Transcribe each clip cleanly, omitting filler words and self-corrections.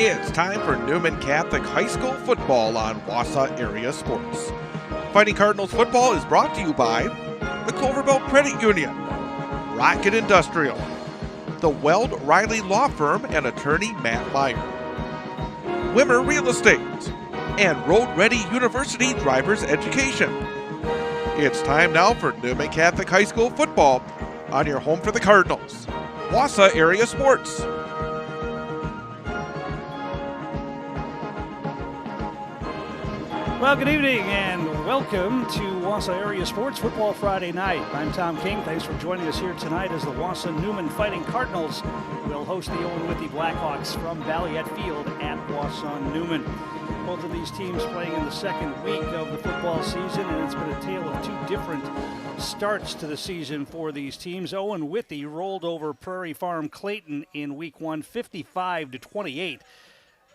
It's time for Newman Catholic High School football on Wausau Area Sports. Fighting Cardinals football is brought to you by the Cloverbelt Credit Union, Rocket Industrial, the Weld Riley Law Firm and attorney Matt Meyer, Wimmer Real Estate, and Road Ready University Driver's Education. It's time now for Newman Catholic High School football on your home for the Cardinals, Wausau Area Sports. Well, good evening and welcome to Wausau Area Sports Football Friday night. I'm Tom King. Thanks for joining us here tonight as the Wausau Newman Fighting Cardinals will host the Owen-Withee Blackhawks from Valiant Field at Wausau Newman. Both of these teams playing in the second week of the football season, and it's been a tale of two different starts to the season for these teams. Owen-Withee rolled over Prairie Farm Clayton in week one, 55-28.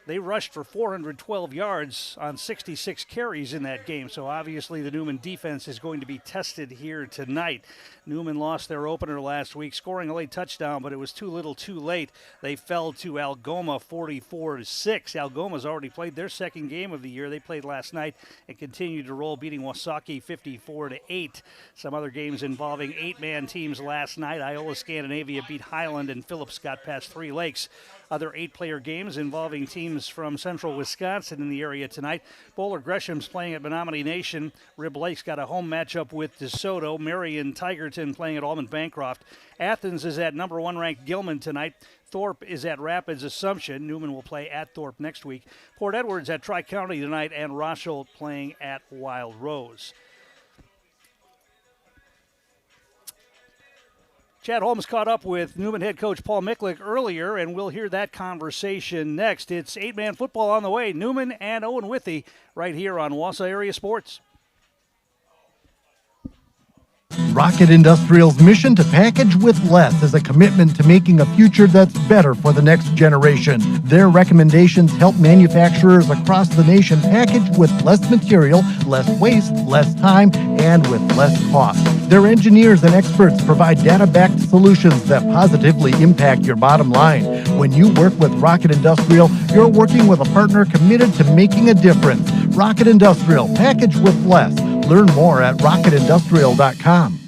They rushed for 412 yards on 66 carries in that game, so obviously the Newman defense is going to be tested here tonight. Newman lost their opener last week, scoring a late touchdown, but it was too little too late. They fell to Algoma 44-6. Algoma's already played their second game of the year. They played last night and continued to roll, beating Wasaki 54-8. Some other games involving 8-man teams last night. Iola Scandinavia beat Highland, and Phillips got past Three Lakes. Other 8-player games involving teams from central Wisconsin in the area tonight. Bowler Gresham's playing at Menominee Nation. Rib Lake's got a home matchup with DeSoto. Marion Tigerton playing at Almond Bancroft. Athens is at number 1 ranked Gilman tonight. Thorpe is at Rapids Assumption. Newman will play at Thorpe next week. Port Edwards at Tri-County tonight, and Rochelle playing at Wild Rose. Chad Holmes caught up with Newman head coach Paul Micklick earlier, and we'll hear that conversation next. It's 8-man football on the way. Newman and Owen-Withee right here on Wausau Area Sports. Rocket Industrial's mission to package with less is a commitment to making a future that's better for the next generation. Their recommendations help manufacturers across the nation package with less material, less waste, less time, and with less cost. Their engineers and experts provide data-backed solutions that positively impact your bottom line. When you work with Rocket Industrial, you're working with a partner committed to making a difference. Rocket Industrial, package with less. Learn more at rocketindustrial.com.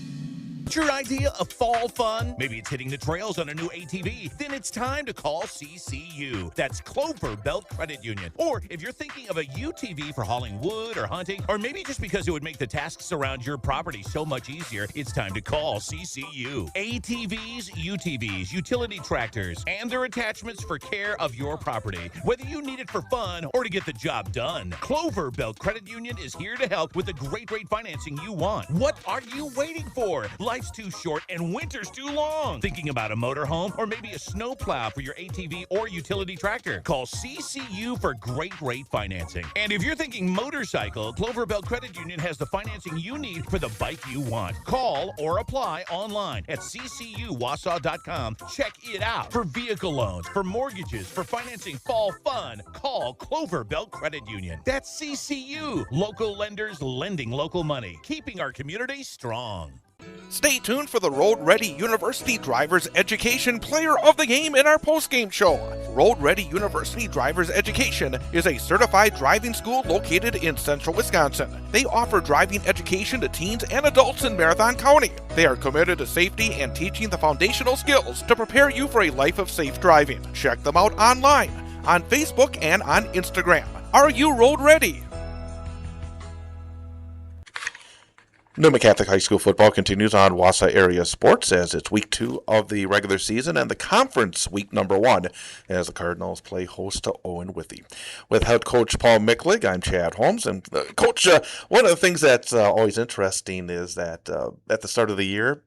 Your idea of fall fun? Maybe it's hitting the trails on a new ATV. Then it's time to call CCU. That's Cloverbelt Credit Union. Or if you're thinking of a UTV for hauling wood or hunting, or maybe just because it would make the tasks around your property so much easier, it's time to call CCU. ATVs, UTVs, utility tractors, and their attachments for care of your property. Whether you need it for fun or to get the job done, Cloverbelt Credit Union is here to help with the great rate financing you want. What are you waiting for? Life's too short and winter's too long. Thinking about a motorhome or maybe a snowplow for your ATV or utility tractor? Call CCU for great rate financing. And if you're thinking motorcycle, Cloverbelt Credit Union has the financing you need for the bike you want. Call or apply online at ccuwausau.com. Check it out. For vehicle loans, for mortgages, for financing fall fun, call Cloverbelt Credit Union. That's CCU. Local lenders lending local money, keeping our community strong. Stay tuned for the Road Ready University Driver's Education Player of the Game in our postgame show. Road Ready University Driver's Education is a certified driving school located in central Wisconsin. They offer driving education to teens and adults in Marathon County. They are committed to safety and teaching the foundational skills to prepare you for a life of safe driving. Check them out online, on Facebook, and on Instagram. Are you road ready? Newman Catholic High School football continues on Wausau Area Sports as it's week 2 of the regular season and the conference week number 1 as the Cardinals play host to Owen-Withee. With head coach Paul Micklig, I'm Chad Holmes. And Coach, one of the things that's always interesting is that at the start of the year,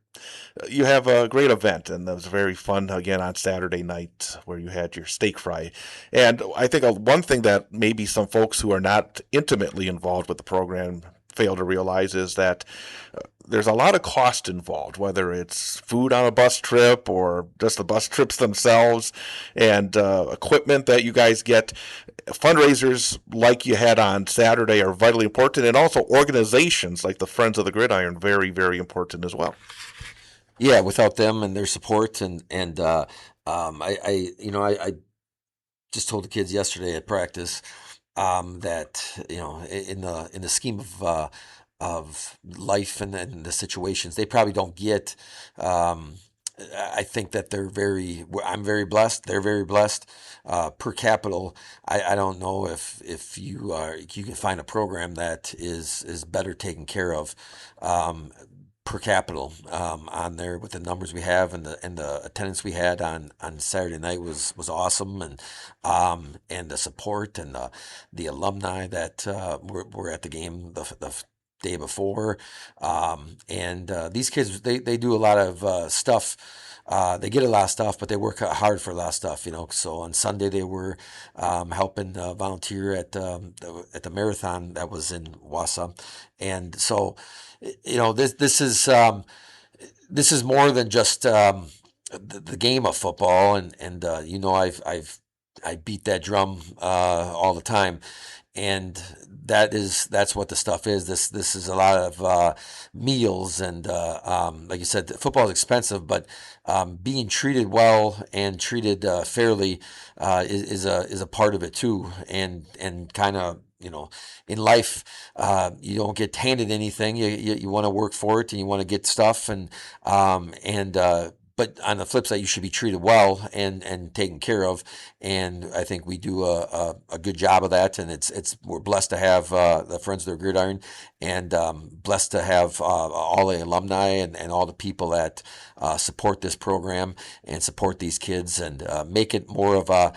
you have a great event, and that was very fun again on Saturday night where you had your steak fry. And I think one thing that maybe some folks who are not intimately involved with the program fail to realize is that there's a lot of cost involved, whether it's food on a bus trip or just the bus trips themselves and equipment that you guys get. Fundraisers like you had on Saturday are vitally important, and also organizations like the Friends of the Gridiron, very, very important as well. Yeah, without them and their support, and I just told the kids yesterday at practice that in the scheme of life and the situations, they probably don't get. I think that I'm very blessed. They're very blessed. Per capita, I don't know if you can find a program that is better taken care of. Per capita on there with the numbers we have and the attendance we had on Saturday night was awesome, and the support and the alumni that were at the game the day before, and these kids they do a lot of stuff. They get a lot of stuff, but they work hard for a lot of stuff, So on Sunday they were helping volunteer at the marathon that was in Wausau, and so this is more than just the game of football, and I beat that drum all the time, and that's what the stuff is. This is a lot of meals, and like you said, football is expensive, but being treated well and treated fairly is a part of it too, and kind of in life, you don't get handed anything. You want to work for it and you want to get stuff, but on the flip side, you should be treated well and taken care of. And I think we do a good job of that. And we're blessed to have the Friends of the Gridiron, and blessed to have all the alumni and all the people that support this program and support these kids, and make it more of a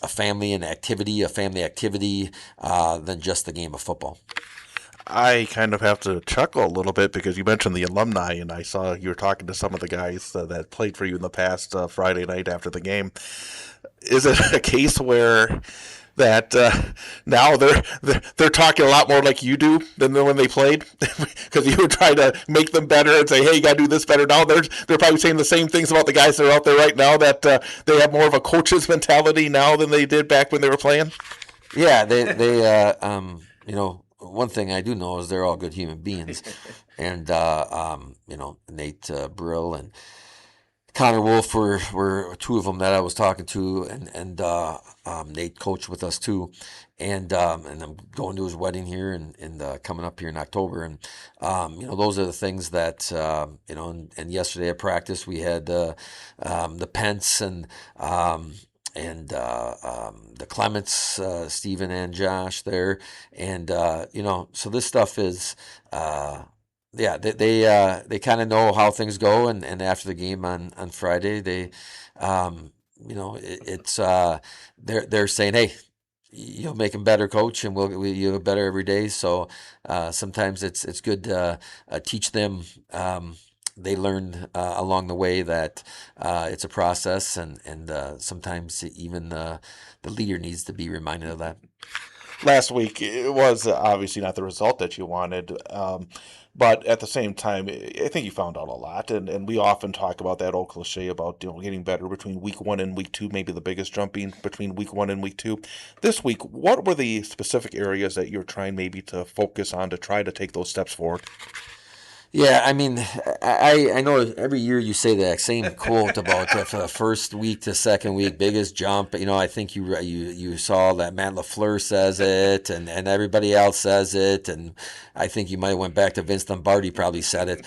family activity than just the game of football. I kind of have to chuckle a little bit because you mentioned the alumni, and I saw you were talking to some of the guys that played for you in the past Friday night after the game. Is it a case where that now they're talking a lot more like you do than when they played, because you were trying to make them better and say, hey, you got to do this better. Now they're probably saying the same things about the guys that are out there right now, that they have more of a coach's mentality now than they did back when they were playing. Yeah, they one thing I do know is they're all good human beings, and Nate Brill and Connor Wolf were two of them that I was talking to, and Nate coached with us too, and I'm going to his wedding here and coming up here in October, and those are the things that and yesterday at practice we had the Pence and the Clements, Stephen and Josh there, and so this stuff is. They kind of know how things go, and after the game on Friday, they, they're saying, hey, you'll make them better, coach, and you'll get better every day. So sometimes it's good to teach them. They learn along the way that it's a process, and sometimes even the leader needs to be reminded of that. Last week, it was obviously not the result that you wanted, but at the same time, I think you found out a lot, and we often talk about that old cliche about getting better between week 1 and week 2, maybe the biggest jump being between week 1 and week 2. This week, what were the specific areas that you're trying maybe to focus on to try to take those steps forward? Yeah, I mean, I know every year you say that same quote about the first week to second week, biggest jump. I think you saw that Matt LaFleur says it, and everybody else says it, and I think you might have went back to Vince Lombardi probably said it.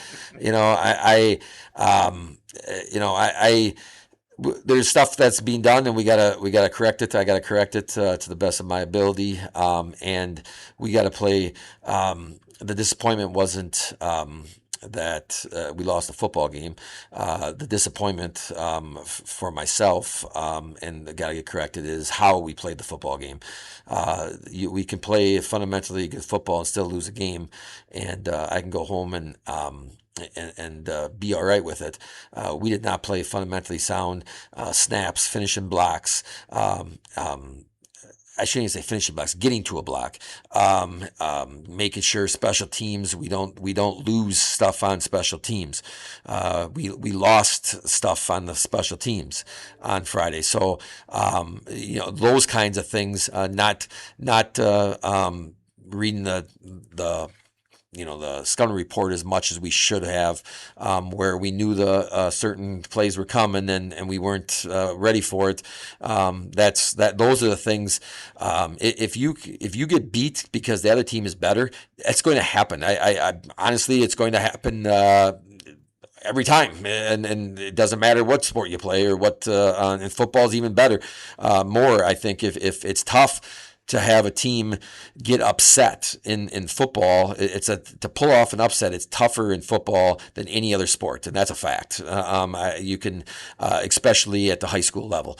There's stuff that's being done, and we gotta correct it. I gotta correct it to the best of my ability, and we gotta play. The disappointment wasn't that we lost the football game. The disappointment for myself, and got to get corrected, is how we played the football game. We can play fundamentally good football and still lose a game, and I can go home and be all right with it. We did not play fundamentally sound snaps, finishing blocks. I shouldn't say finishing blocks, getting to a block, making sure special teams, we don't lose stuff on special teams. We lost stuff on the special teams on Friday. So those kinds of things, not reading the the scouting report as much as we should have, where we knew the certain plays were coming and we weren't ready for it. Those are the things. If you get beat because the other team is better, it's going to happen. I honestly, it's going to happen. Every time, and it doesn't matter what sport you play or what. And football is even better. More, I think, if it's tough to have a team get upset in football. To pull off an upset, it's tougher in football than any other sport, and that's a fact. You can, especially at the high school level.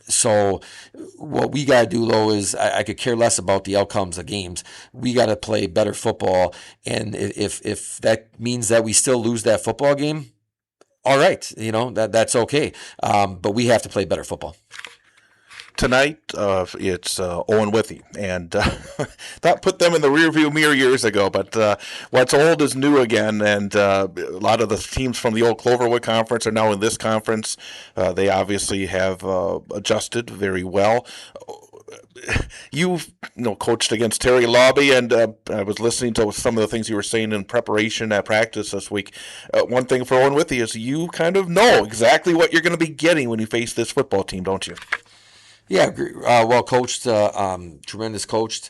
So what we got to do, though, is I could care less about the outcomes of games. We got to play better football, and if that means that we still lose that football game, all right, that's okay. But we have to play better football. Tonight, it's Owen-Withee, and that put them in the rearview mirror years ago. But what's old is new again, and a lot of the teams from the old Cloverwood Conference are now in this conference. They obviously have adjusted very well. You've coached against Terry Lobby, and I was listening to some of the things you were saying in preparation at practice this week. One thing for Owen-Withee is you kind of know exactly what you're going to be getting when you face this football team, don't you? Yeah, well coached, tremendous coached,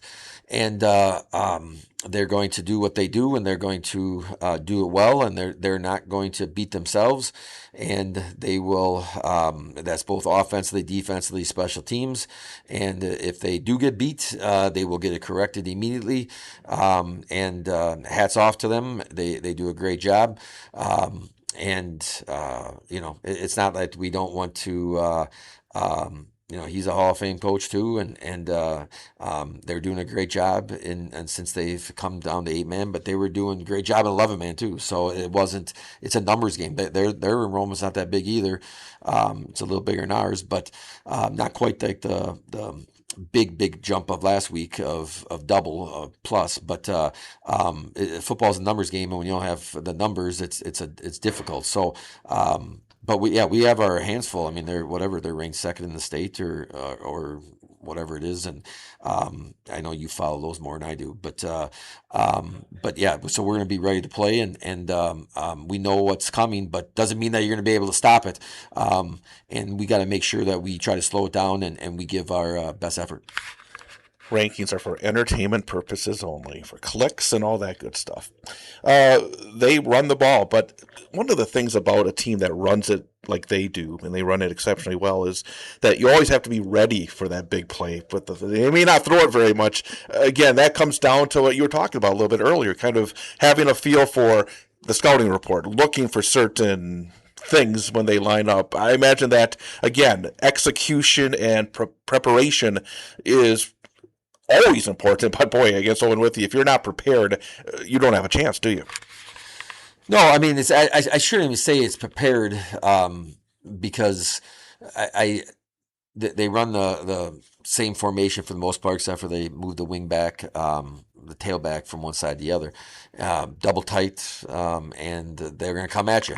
and they're going to do what they do, and they're going to do it well, and they're not going to beat themselves, and they will. That's both offensively, defensively, special teams, and if they do get beat, they will get it corrected immediately. And hats off to them. They do a great job. It's not like we don't want to. He's a Hall of Fame coach too, and they're doing a great job. And since they've come down to 8-man, but they were doing a great job in 11-man too. So it's a numbers game. Their enrollment's not that big either. It's a little bigger than ours, but not quite like the big jump of last week of double plus. But football's a numbers game, and when you don't have the numbers, it's difficult. So. But we have our hands full. I mean, they're ranked second in the state or whatever it is, and I know you follow those more than I do. But yeah, so we're going to be ready to play, and we know what's coming, but doesn't mean that you're going to be able to stop it. And we got to make sure that we try to slow it down and we give our best effort. Rankings are for entertainment purposes only, for clicks and all that good stuff. They run the ball, but one of the things about a team that runs it like they do, and they run it exceptionally well, is that you always have to be ready for that big play. But they may not throw it very much. Again, that comes down to what you were talking about a little bit earlier, kind of having a feel for the scouting report, looking for certain things when they line up. I imagine that, again, execution and preparation is always important, but boy, against Owen-Withee, if you're not prepared, you don't have a chance, do you? No, I mean, I shouldn't even say it's prepared, because they run the same formation for the most part, except for they move the wing back, the tailback from one side to the other, double tight, and they're going to come at you.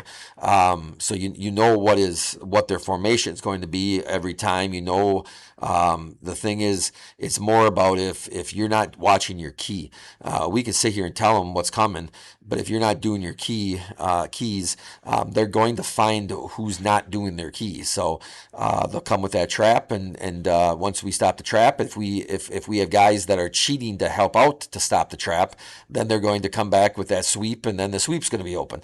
So you know what their formation is going to be every time. The thing is, it's more about if you're not watching your key. We can sit here and tell them what's coming, but if you're not doing your keys, they're going to find who's not doing their keys. So they'll come with that trap, and once we stop the trap, if we have guys that are cheating to help out to stop the trap, then they're going to come back with that sweep, and then the sweep's going to be open.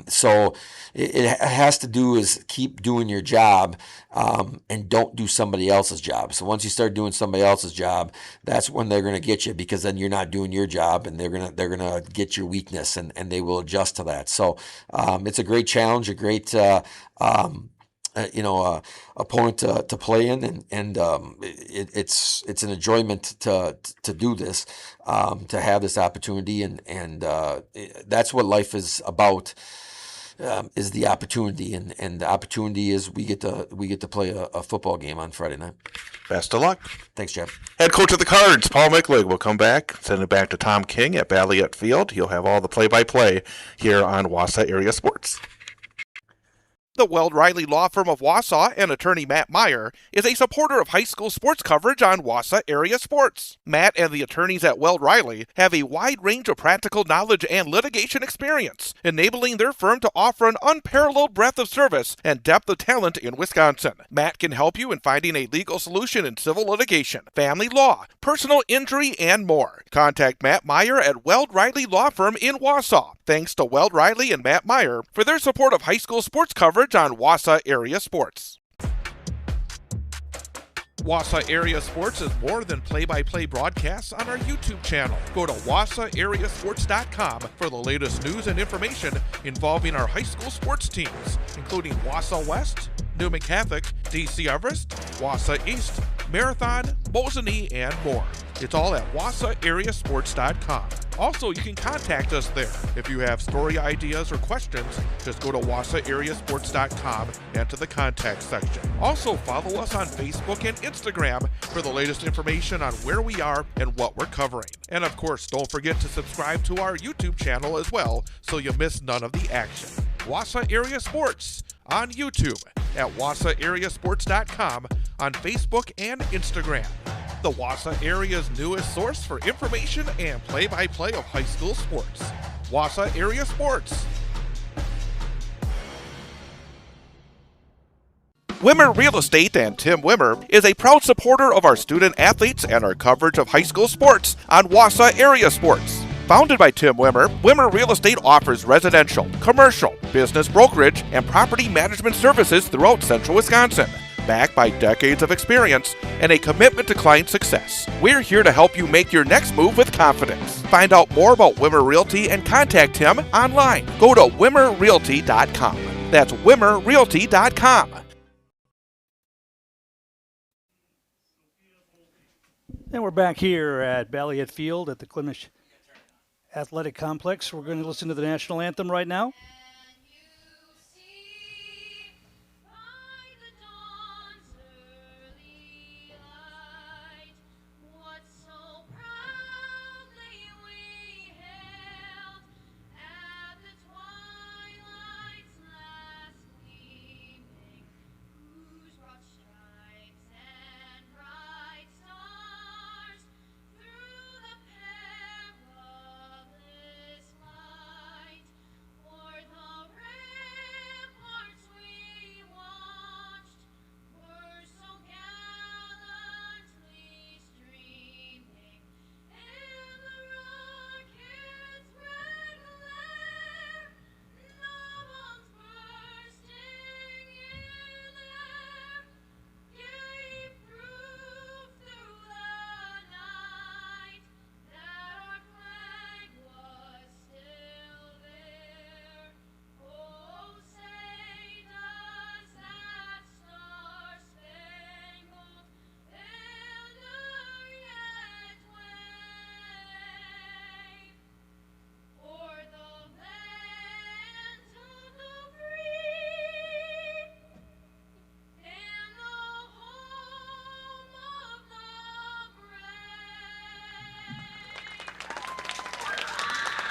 So it has to do is keep doing your job, and don't do somebody else's job. So once you start doing somebody else's job, that's when they're going to get you, because then you're not doing your job, and they're gonna get your weakness, and they will adjust to that. So it's a great challenge, a great opponent to play in, and it's an enjoyment to do this, to have this opportunity, and that's what life is about. Is the opportunity, and the opportunity is we get to play a football game on Friday night. Best of luck. Thanks, Jeff. Head coach of the Cards, Paul Micklig, will come back, send it back to Tom King at Balliet Field. He'll have all the play-by-play here on Wausau Area Sports. The Weld Riley Law Firm of Wausau and attorney Matt Meyer is a supporter of high school sports coverage on Wausau area sports. Matt and the attorneys at Weld Riley have a wide range of practical knowledge and litigation experience, enabling their firm to offer an unparalleled breadth of service and depth of talent in Wisconsin. Matt can help you in finding a legal solution in civil litigation, family law, personal injury, and more. Contact Matt Meyer at Weld Riley Law Firm in Wausau. Thanks to Weld Riley and Matt Meyer for their support of high school sports coverage on Wausau area sports. Wausau Area Sports is more than play-by-play broadcasts on our YouTube channel. Go to wausauareasports.com for the latest news and information involving our high school sports teams, including Wausau West, Newman Catholic, DC Everest, Wausau East, Marathon, Mosinee, and more. It's all at wausauareasports.com. Also, you can contact us there. If you have story ideas or questions, just go to wausauareasports.com and to the contact section. Also, follow us on Facebook and Instagram for the latest information on where we are and what we're covering. And of course, don't forget to subscribe to our YouTube channel as well so you miss none of the action. Wausau Area Sports on YouTube, at wausauareasports.com, on Facebook and Instagram. The Wausau area's newest source for information and play-by-play of high school sports. Wausau Area Sports. Wimmer Real Estate and Tim Wimmer is a proud supporter of our student athletes and our coverage of high school sports on Wausau Area Sports. Founded by Tim Wimmer, Wimmer Real Estate offers residential, commercial, business brokerage, and property management services throughout central Wisconsin. Backed by decades of experience and a commitment to client success, we're here to help you make your next move with confidence. Find out more about Wimmer Realty and contact him online. Go to wimmerrealty.com. That's wimmerrealty.com. And we're back here at Balliet Field at the Clemish Athletic Complex. We're going to listen to the national anthem right now.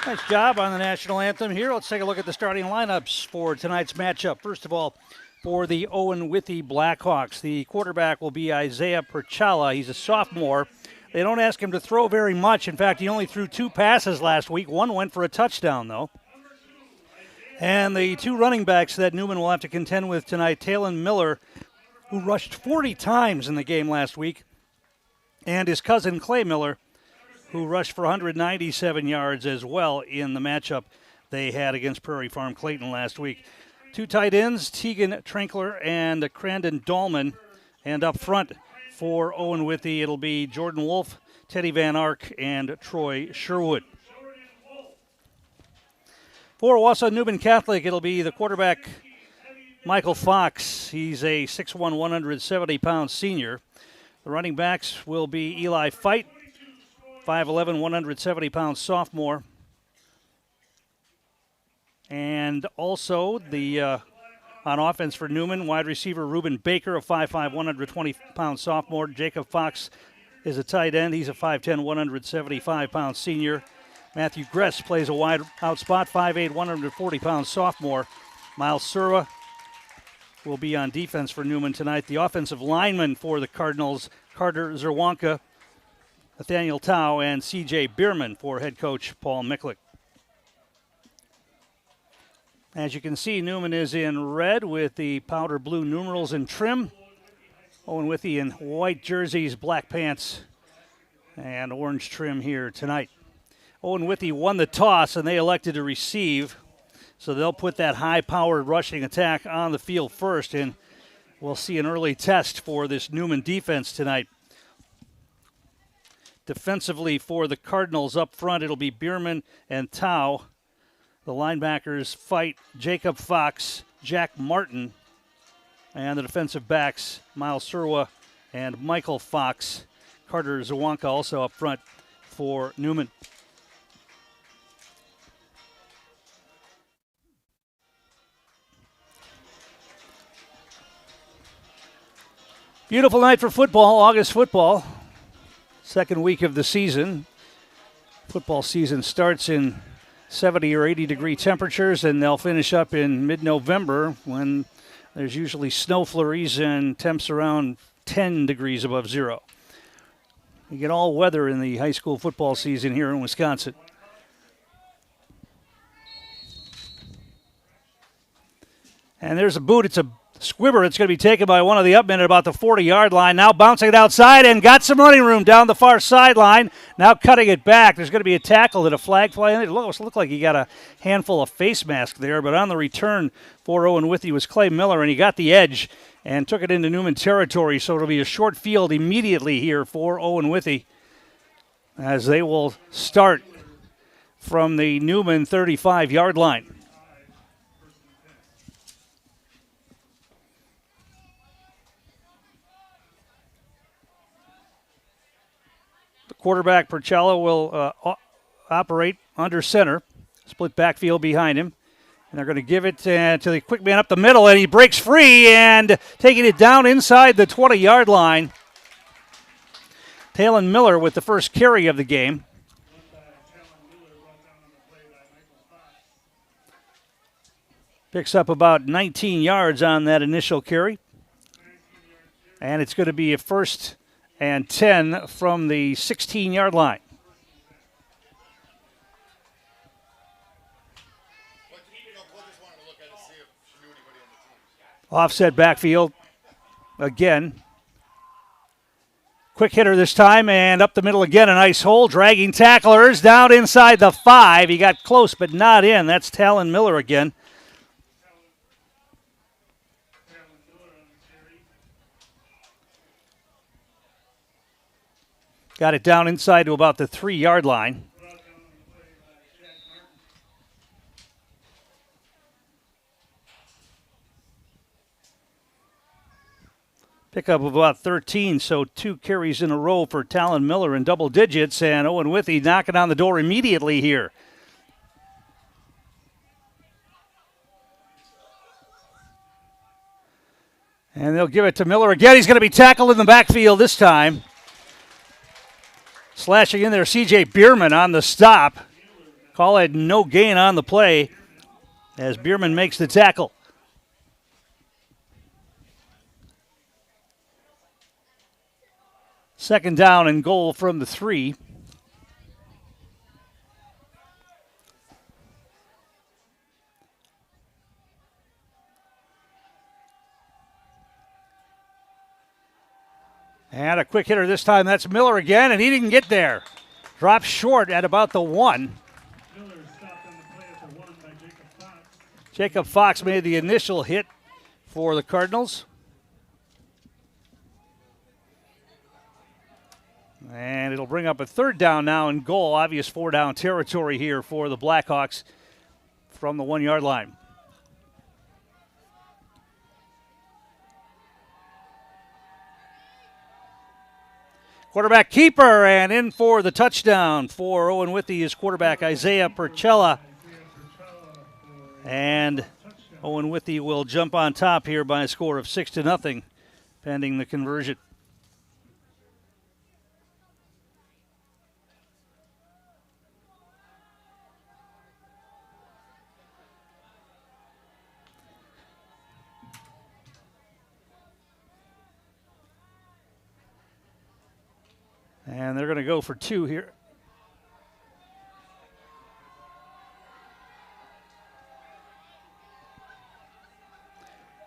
Nice job on the national anthem here. Let's take a look at the starting lineups for tonight's matchup. First of all, for the Owen-Withee Blackhawks, the quarterback will be Isaiah Perchala. He's a sophomore. They don't ask him to throw very much. In fact, he only threw 2 passes last week. One went for a touchdown, though. And the 2 running backs that Newman will have to contend with tonight, Talon Miller, who rushed 40 times in the game last week, and his cousin Clay Miller, who rushed for 197 yards as well in the matchup they had against Prairie Farm Clayton last week. 2 tight ends, Tegan Trinkler and Crandon Dahlman. And up front for Owen-Withee, it'll be Jordan Wolf, Teddy Van Ark, and Troy Sherwood. For Wausau Newman Catholic, it'll be the quarterback, Michael Fox. He's a 6'1", 170-pound senior. The running backs will be Eli Feit, 5'11", 170-pound sophomore. And also the on offense for Newman, wide receiver Reuben Baker, a 5'5", 120-pound sophomore. Jacob Fox is a tight end. He's a 5'10", 175-pound senior. Matthew Gress plays a wide out spot, 5'8", 140-pound sophomore. Miles Surwa will be on defense for Newman tonight. The offensive linemen for the Cardinals, Carter Zerwanka, Nathaniel Tao, and C.J. Bierman for head coach Paul Micklick. As you can see, Newman is in red with the powder blue numerals and trim. Owen-Withee in white jerseys, black pants, and orange trim here tonight. Owen-Withee won the toss, and they elected to receive. So they'll put that high-powered rushing attack on the field first, and we'll see an early test for this Newman defense tonight. Defensively for the Cardinals up front, it'll be Bierman and Tao. The linebackers fight Jacob Fox, Jack Martin, and the defensive backs, Miles Surwa and Michael Fox. Carter Zerwanka also up front for Newman. Beautiful night for football, August football. Second week of the season. Football season starts in 70 or 80 degree temperatures, and they'll finish up in mid-November when there's usually snow flurries and temps around 10 degrees above zero. You get all weather in the high school football season here in Wisconsin. And there's a boot. It's a squibber. It's going to be taken by one of the upmen at about the 40-yard line. Now bouncing it outside and got some running room down the far sideline. Now cutting it back. There's going to be a tackle. Did a flag fly in it? It looked like he got a handful of face mask there, but on the return for Owen-Withee was Clay Miller, and he got the edge and took it into Newman territory. So it'll be a short field immediately here for Owen-Withee as they will start from the Newman 35-yard line. Quarterback Percella will operate under center. Split backfield behind him. And they're going to give it to the quick man up the middle, and he breaks free and taking it down inside the 20-yard line. Talon Miller with the first carry of the game. Picks up about 19 yards on that initial carry. And it's going to be a first and 10 from the 16-yard line. Offset backfield again. Quick hitter this time, and up the middle again, a nice hole, dragging tacklers down inside the 5. He got close, but not in. That's Talon Miller again. Got it down inside to about the 3-yard line. Pickup of about 13, so 2 carries in a row for Talon Miller in double digits, and Owen-Withee knocking on the door immediately here. And they'll give it to Miller again. He's going to be tackled in the backfield this time. Slashing in there, C.J. Bierman on the stop. Call it no gain on the play as Bierman makes the tackle. Second down and goal from the 3. And a quick hitter this time. That's Miller again, and he didn't get there. Drops short at about the 1. Miller stopped on the play at the 1 by Jacob Fox. Jacob Fox made the initial hit for the Cardinals. And it'll bring up a third down now and goal. Obvious 4-down territory here for the Blackhawks from the 1-yard line. Quarterback keeper, and in for the touchdown for Owen-Withee is quarterback Isaiah Percella. And Owen-Withee will jump on top here by a score of 6-0, pending the conversion. And they're going to go for 2 here.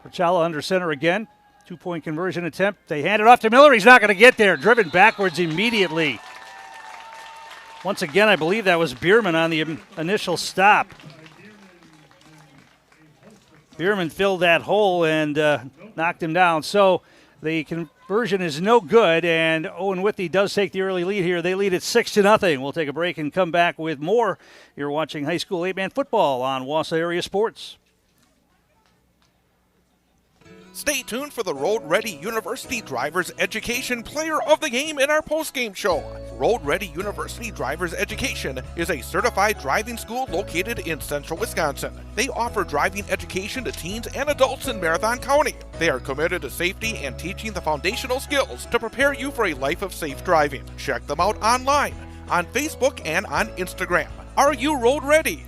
Perchala under center again. 2-point conversion attempt. They hand it off to Miller. He's not going to get there. Driven backwards immediately. Once again, I believe that was Bierman on the initial stop. Bierman filled that hole and knocked him down. So the conversion is no good, and Owen-Withee does take the early lead here. They lead at 6-0. We'll take a break and come back with more. You're watching high school 8-man football on Wausau Area Sports. Stay tuned for the Road Ready University Drivers Education Player of the Game in our postgame show. Road Ready University Drivers Education is a certified driving school located in central Wisconsin. They offer driving education to teens and adults in Marathon County. They are committed to safety and teaching the foundational skills to prepare you for a life of safe driving. Check them out online, on Facebook, and on Instagram. Are you road ready?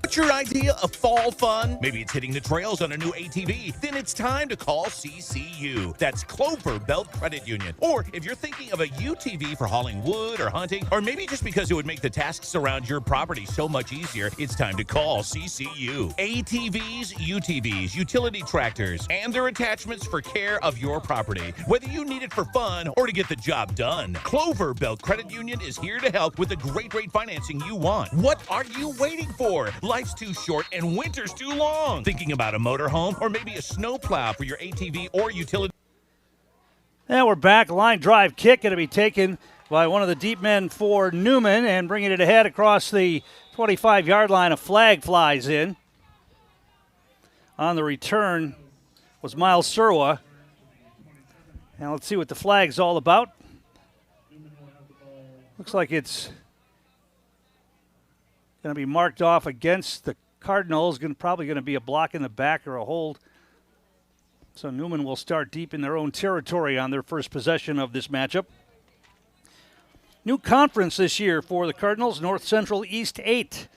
What's your idea of fall fun? Maybe it's hitting the trails on a new ATV. Then it's time to call CCU. That's Clover Belt Credit Union. Or if you're thinking of a UTV for hauling wood or hunting, or maybe just because it would make the tasks around your property so much easier, it's time to call CCU. ATVs, UTVs, utility tractors, and their attachments for care of your property. Whether you need it for fun or to get the job done, Clover Belt Credit Union is here to help with the great rate financing you want. What are you waiting for? Life's too short and winter's too long. Thinking about a motorhome or maybe a snowplow for your ATV or utility? And we're back. Line drive kick going to be taken by one of the deep men for Newman, and bringing it ahead across the 25-yard line. A flag flies in. On the return was Miles Surwa. Now let's see what the flag's all about. Looks like it's going to be marked off against the Cardinals. Probably going to be a block in the back or a hold. So Newman will start deep in their own territory on their first possession of this matchup. New conference this year for the Cardinals, North Central East 8.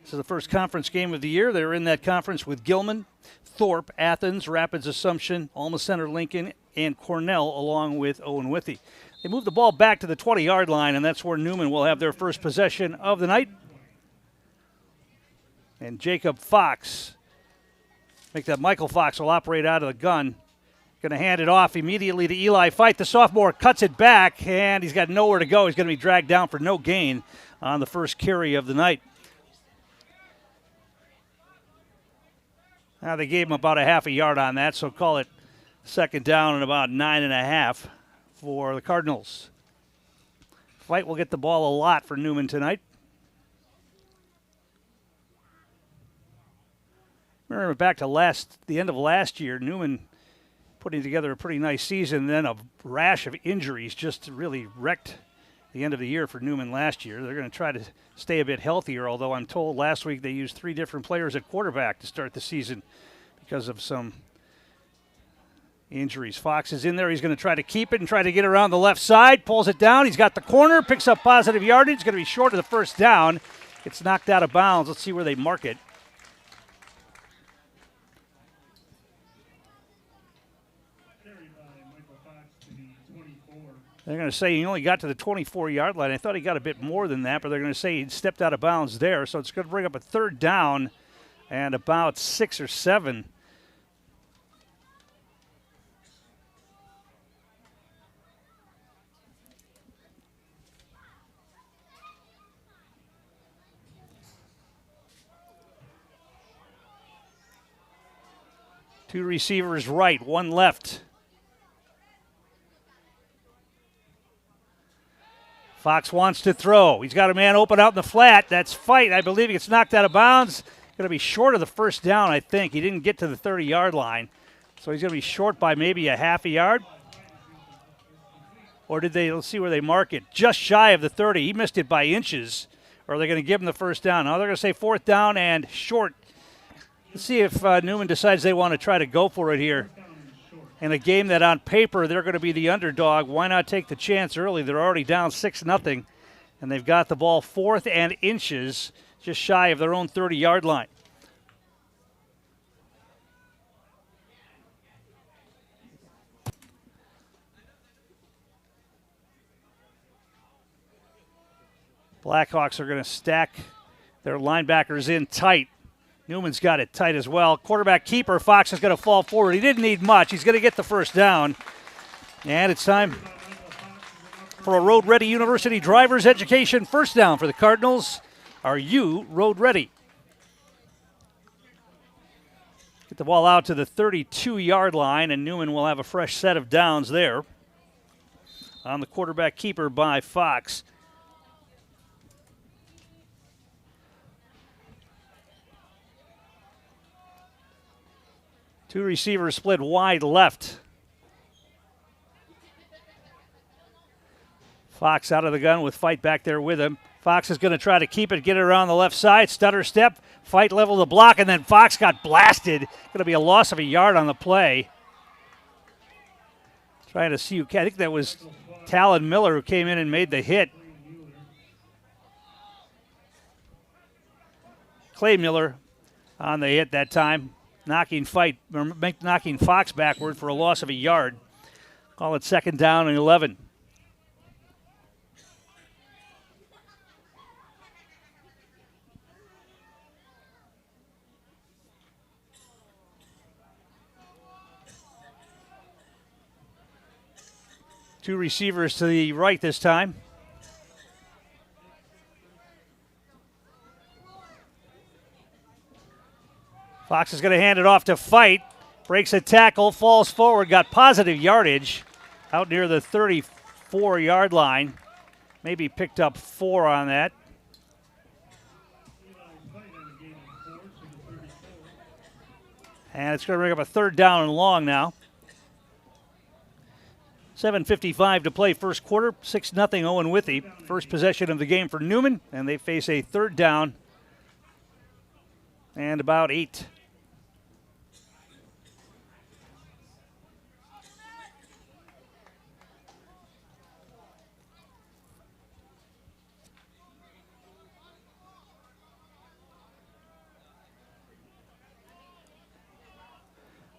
This is the first conference game of the year. They're in that conference with Gilman, Thorpe, Athens, Rapids Assumption, Alma Center Lincoln, and Cornell, along with Owen-Withee. They move the ball back to the 20-yard line, and that's where Newman will have their first possession of the night. And Jacob Fox, Michael Fox will operate out of the gun. Going to hand it off immediately to Eli Fight. The sophomore cuts it back, and he's got nowhere to go. He's going to be dragged down for no gain on the first carry of the night. Now they gave him about a half a yard on that, so call it second down and about 9.5 for the Cardinals. Fight will get the ball a lot for Newman tonight. Remember back to the end of last year, Newman putting together a pretty nice season, then a rash of injuries just really wrecked the end of the year for Newman last year. They're going to try to stay a bit healthier, although I'm told last week they used 3 different players at quarterback to start the season because of some injuries. Fox is in there. He's going to try to keep it and try to get around the left side, pulls it down. He's got the corner, picks up positive yardage. Going to be short of the first down. It's knocked out of bounds. Let's see where they mark it. They're going to say he only got to the 24-yard line. I thought he got a bit more than that, but they're going to say he stepped out of bounds there. So it's going to bring up a third down and about 6 or 7. Two receivers right, one left. Fox wants to throw. He's got a man open out in the flat. That's Fight. I believe he gets knocked out of bounds. Going to be short of the first down, I think. He didn't get to the 30-yard line. So he's going to be short by maybe a half a yard. Or did they, let's see where they mark it, just shy of the 30. He missed it by inches. Or are they going to give him the first down? Now they're going to say fourth down and short. Let's see if Newman decides they want to try to go for it here. In a game that on paper they're going to be the underdog, why not take the chance early? They're already down 6-0, and they've got the ball 4th and inches, just shy of their own 30-yard line. Blackhawks are going to stack their linebackers in tight. Newman's got it tight as well. Quarterback keeper, Fox is going to fall forward. He didn't need much. He's going to get the first down. And it's time for a Road Ready University driver's education first down for the Cardinals. Are you road ready? Get the ball out to the 32-yard line, and Newman will have a fresh set of downs there on the quarterback keeper by Fox. Two receivers split wide left. Fox out of the gun with Fight back there with him. Fox is going to try to keep it, get it around the left side. Stutter step, Fight level the block, and then Fox got blasted. Going to be a loss of a yard on the play. Trying to see who, I think that was Talon Miller who came in and made the hit. Clay Miller on the hit that time, knocking Fox backward for a loss of a yard. Call it second down and 11. Two receivers to the right this time. Fox is going to hand it off to Fight. Breaks a tackle, falls forward, got positive yardage out near the 34-yard line. Maybe picked up 4 on that. And it's going to bring up a third down and long now. 7:55 to play first quarter, 6-0 Owen-Withee. First possession of the game for Newman, and they face a third down and about 8.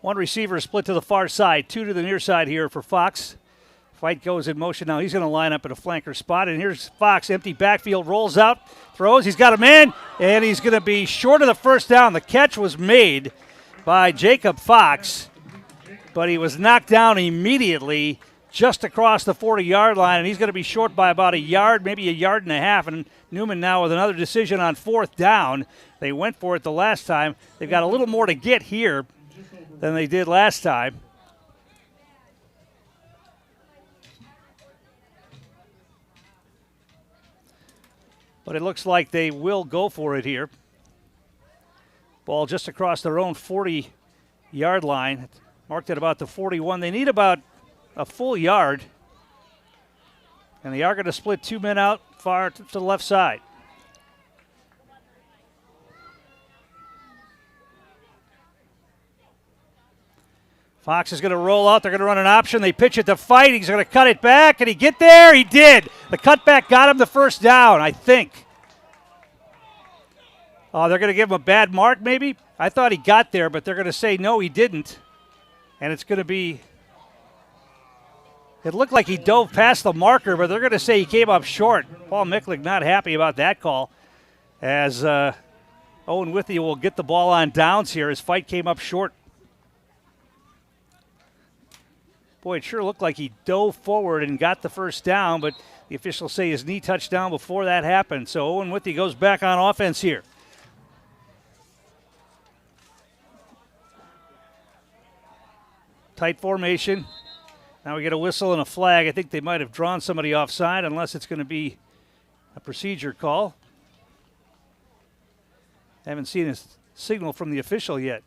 One receiver split to the far side, 2 to the near side here for Fox. Fight goes in motion now. He's going to line up at a flanker spot. And here's Fox, empty backfield, rolls out, throws. He's got a man, and he's going to be short of the first down. The catch was made by Jacob Fox, but he was knocked down immediately just across the 40-yard line, and he's going to be short by about a yard, maybe a yard and a half. And Newman now with another decision on fourth down. They went for it the last time. They've got a little more to get here than they did last time. But it looks like they will go for it here. Ball just across their own 40-yard line, marked at about the 41. They need about a full yard. And they are going to split 2 men out far to the left side. Fox is going to roll out. They're going to run an option. They pitch it to Fight. He's going to cut it back. Can he get there? He did. The cutback got him the first down, I think. Oh, they're going to give him a bad mark, maybe? I thought he got there, but they're going to say, no, he didn't. And it's going to be, it looked like he dove past the marker, but they're going to say he came up short. Paul Micklick not happy about that call, as Owen-Withee will get the ball on downs here as Fight came up short. Boy, it sure looked like he dove forward and got the first down, but the officials say his knee touched down before that happened. So Owen-Withee goes back on offense here. Tight formation. Now we get a whistle and a flag. I think they might have drawn somebody offside unless it's going to be a procedure call. Haven't seen a signal from the official yet.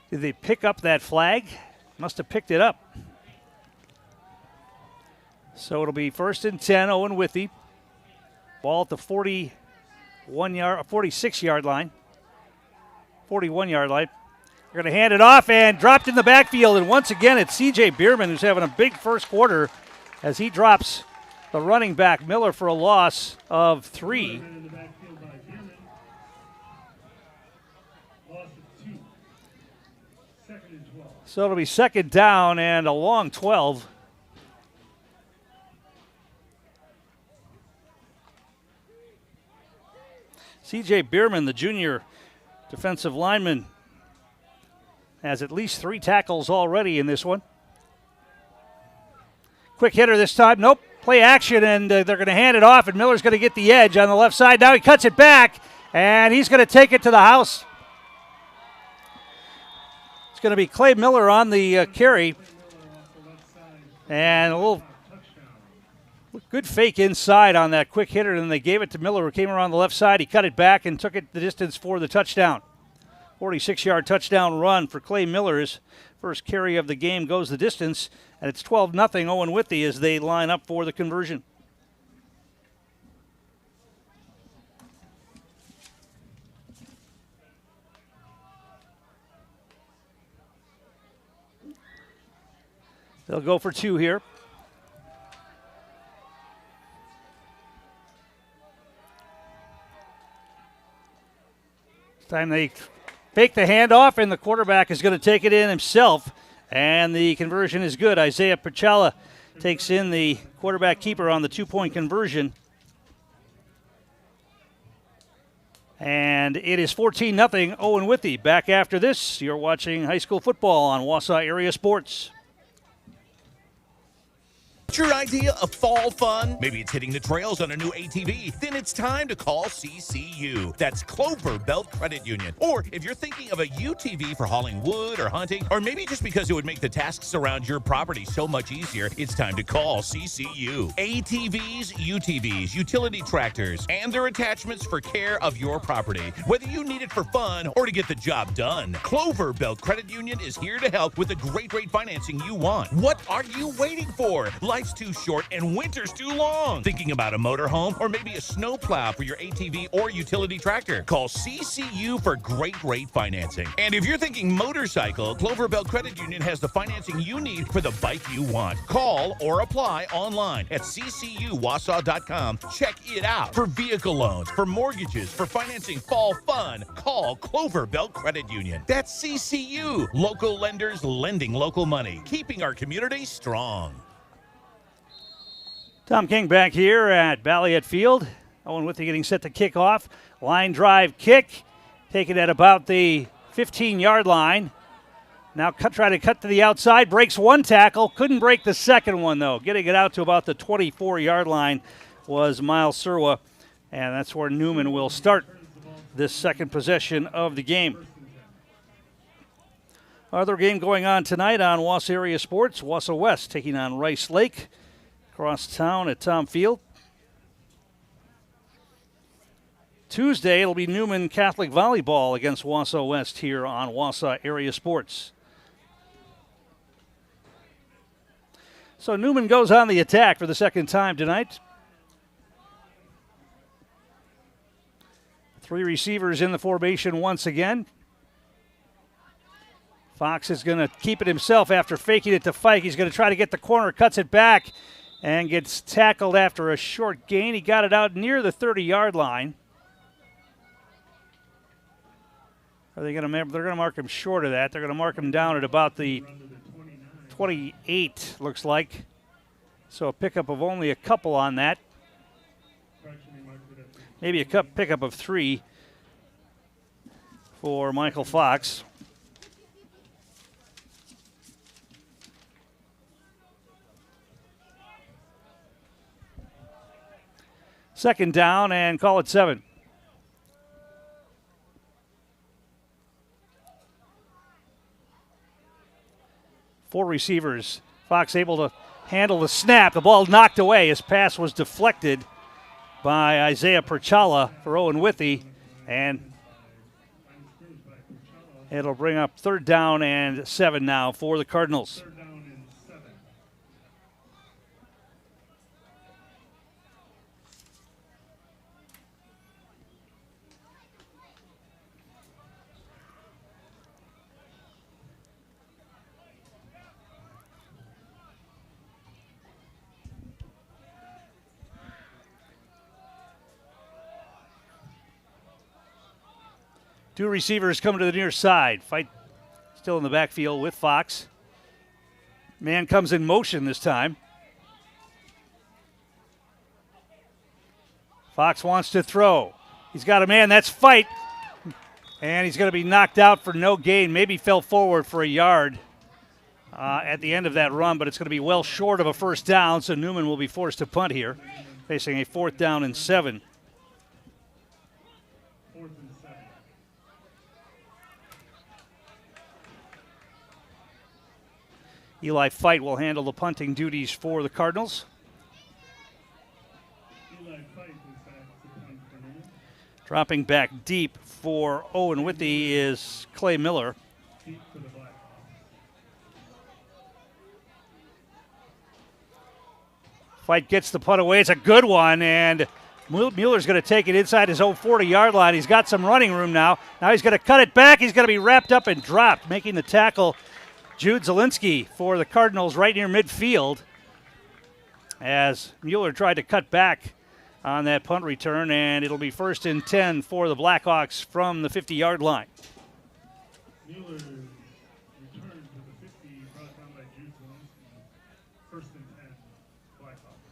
Did they pick up that flag? Must have picked it up. So it'll be 1st and 10, Owen-Withee. Ball at the 46-yard line. 41-yard line. They're going to hand it off and dropped in the backfield. And once again, it's C.J. Bierman who's having a big first quarter as he drops the running back, Miller, for a loss of 3. So it'll be second down and a long 12. C.J. Bierman, the junior defensive lineman, has at least 3 tackles already in this one. Quick hitter this time. Nope. Play action, and they're going to hand it off, and Miller's going to get the edge on the left side. Now he cuts it back, and he's going to take it to the house. It's going to be Clay Miller on the carry. And a little good fake inside on that quick hitter, and they gave it to Miller, who came around the left side. He cut it back and took it the distance for the touchdown. 46-yard touchdown run for Clay Miller. His first carry of the game goes the distance, and it's 12-0 Owen-Withee as they line up for the conversion. They'll go for 2 here. This time they fake the handoff, and the quarterback is going to take it in himself, and the conversion is good. Isaiah Pachala takes in the quarterback keeper on the 2-point conversion. And it is 14-0 Owen-Withee. Back after this, you're watching high school football on Wausau Area Sports. What's your idea of fall fun? Maybe it's hitting the trails on a new ATV. Then it's time to call CCU. That's Clover Belt Credit Union. Or if you're thinking of a UTV for hauling wood or hunting, or maybe just because it would make the tasks around your property so much easier, it's time to call CCU. ATVs, UTVs, utility tractors, and their attachments for care of your property. Whether you need it for fun or to get the job done, Clover Belt Credit Union is here to help with the great rate financing you want. What are you waiting for? Life's too short and winter's too long. Thinking about a motorhome or maybe a snowplow for your ATV or utility tractor? Call CCU for great rate financing. And if you're thinking motorcycle, Clover Belt Credit Union has the financing you need for the bike you want. Call or apply online at ccuwausau.com. Check it out. For vehicle loans, for mortgages, for financing fall fun, call Clover Belt Credit Union. That's CCU. Local lenders lending local money, keeping our community strong. Tom King back here at Balliet Field. Owen-Withee getting set to kick off. Line drive kick, taken at about the 15-yard line. Now try to cut to the outside, breaks one tackle, couldn't break the second one though. Getting it out to about the 24-yard line was Miles Serwa, and that's where Newman will start this second possession of the game. Other game going on tonight on Wausau Area Sports. Wausau West taking on Rice Lake. Across town at Tom Field. Tuesday, it'll be Newman Catholic Volleyball against Wausau West here on Wausau Area Sports. So Newman goes on the attack for the second time tonight. 3 receivers in the formation once again. Fox is going to keep it himself after faking it to Fike. He's going to try to get the corner, cuts it back, and gets tackled after a short gain. He got it out near the 30-yard line. Are they going to? They're going to mark him short of that. They're going to mark him down at about the 28, looks like. So a pickup of only a couple on that. Maybe a pickup of 3 for Michael Fox. Second down and call it 7. Four receivers. Fox able to handle the snap. The ball knocked away. His pass was deflected by Isaiah Perchala for Owen-Withee, and it'll bring up third down and 7 now for the Cardinals. Two receivers coming to the near side. Fight still in the backfield with Fox. Man comes in motion this time. Fox wants to throw. He's got a man. That's Fight. And he's going to be knocked out for no gain. Maybe fell forward for a yard at the end of that run, but it's going to be well short of a first down, so Newman will be forced to punt here, facing a 4th down and 7. Eli Fight will handle the punting duties for the Cardinals. Dropping back deep for Owen-Withee is Clay Miller. Fight gets the punt away. It's a good one, and Mueller's going to take it inside his own 40-yard line. He's got some running room now. Now he's going to cut it back. He's going to be wrapped up and dropped, making the tackle Jude Zielinski for the Cardinals right near midfield as Mueller tried to cut back on that punt return, and it'll be 1st and 10 for the Blackhawks from the 50-yard line. Mueller returned to the 50, brought down by Jude Zielinski. 1st and 10, Blackhawks.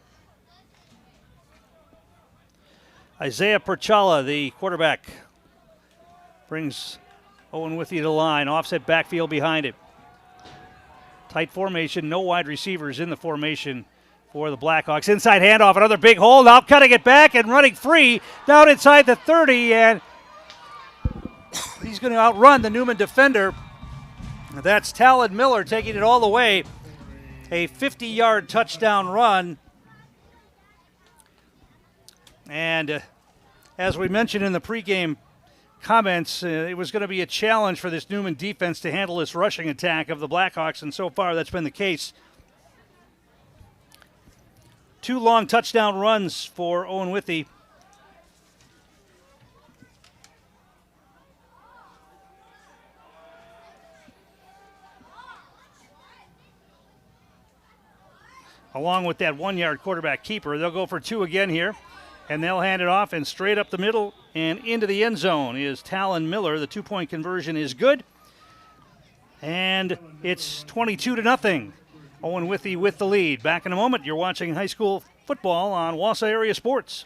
Isaiah Perchala, the quarterback, brings Owen-Withee to the line. Offset backfield behind it. Tight formation, no wide receivers in the formation for the Blackhawks. Inside handoff, another big hole. Now cutting it back and running free down inside the 30, and he's going to outrun the Newman defender. That's Talon Miller taking it all the way. A 50-yard touchdown run. And as we mentioned in the pregame comments, it was going to be a challenge for this Newman defense to handle this rushing attack of the Blackhawks, and so far that's been the case. 2 long touchdown runs for Owen-Withee. Along with that 1-yard quarterback keeper. They'll go for 2 again here, and they'll hand it off, and straight up the middle and into the end zone is Talon Miller. The 2-point conversion is good, and it's 22-0. Owen-Withee with the lead. Back in a moment. You're watching high school football on Wausau Area Sports.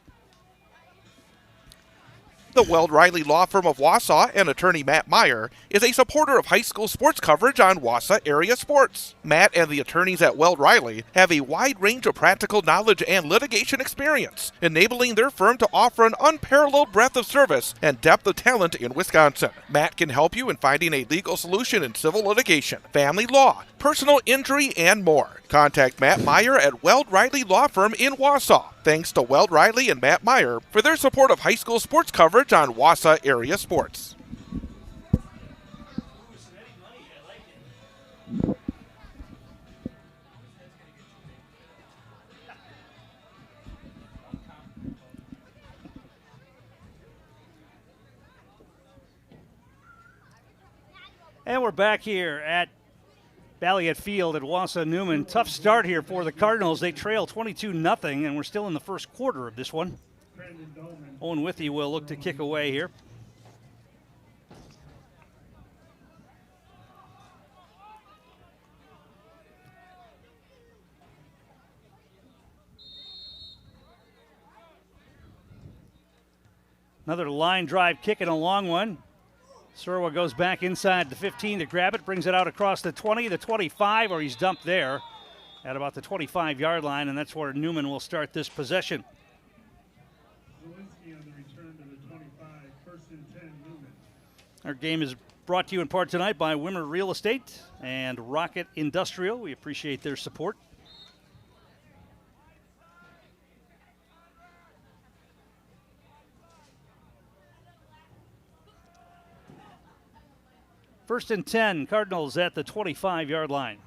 The Weld Riley Law Firm of Wausau and attorney Matt Meyer is a supporter of high school sports coverage on Wausau Area Sports. Matt and the attorneys at Weld Riley have a wide range of practical knowledge and litigation experience, enabling their firm to offer an unparalleled breadth of service and depth of talent in Wisconsin. Matt can help you in finding a legal solution in civil litigation, family law, personal injury, and more. Contact Matt Meyer at Weld Riley Law Firm in Wausau. Thanks to Weld Riley and Matt Meyer for their support of high school sports coverage on Wausau Area Sports. And we're back here at Balliet Field at Wausau Newman. Tough start here for the Cardinals. They trail 22-0, and we're still in the first quarter of this one. Owen-Withee will look to kick away here. Another line drive kick and a long one. Surwa goes back inside the 15 to grab it, brings it out across the 20, the 25, or he's dumped there at about the 25-yard line, and that's where Newman will start this possession. Zielinski on the return to the 25, 1st and 10, Newman. Our game is brought to you in part tonight by Wimmer Real Estate and Rocket Industrial. We appreciate their support. First and 10, Cardinals at the 25-yard line.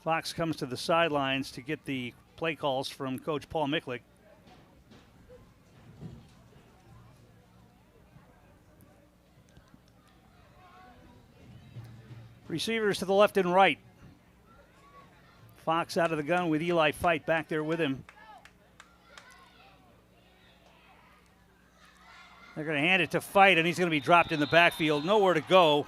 Fox comes to the sidelines to get the play calls from Coach Paul Micklick. Receivers to the left and right. Fox out of the gun with Eli Fight back there with him. They're going to hand it to Fight, and he's going to be dropped in the backfield. Nowhere to go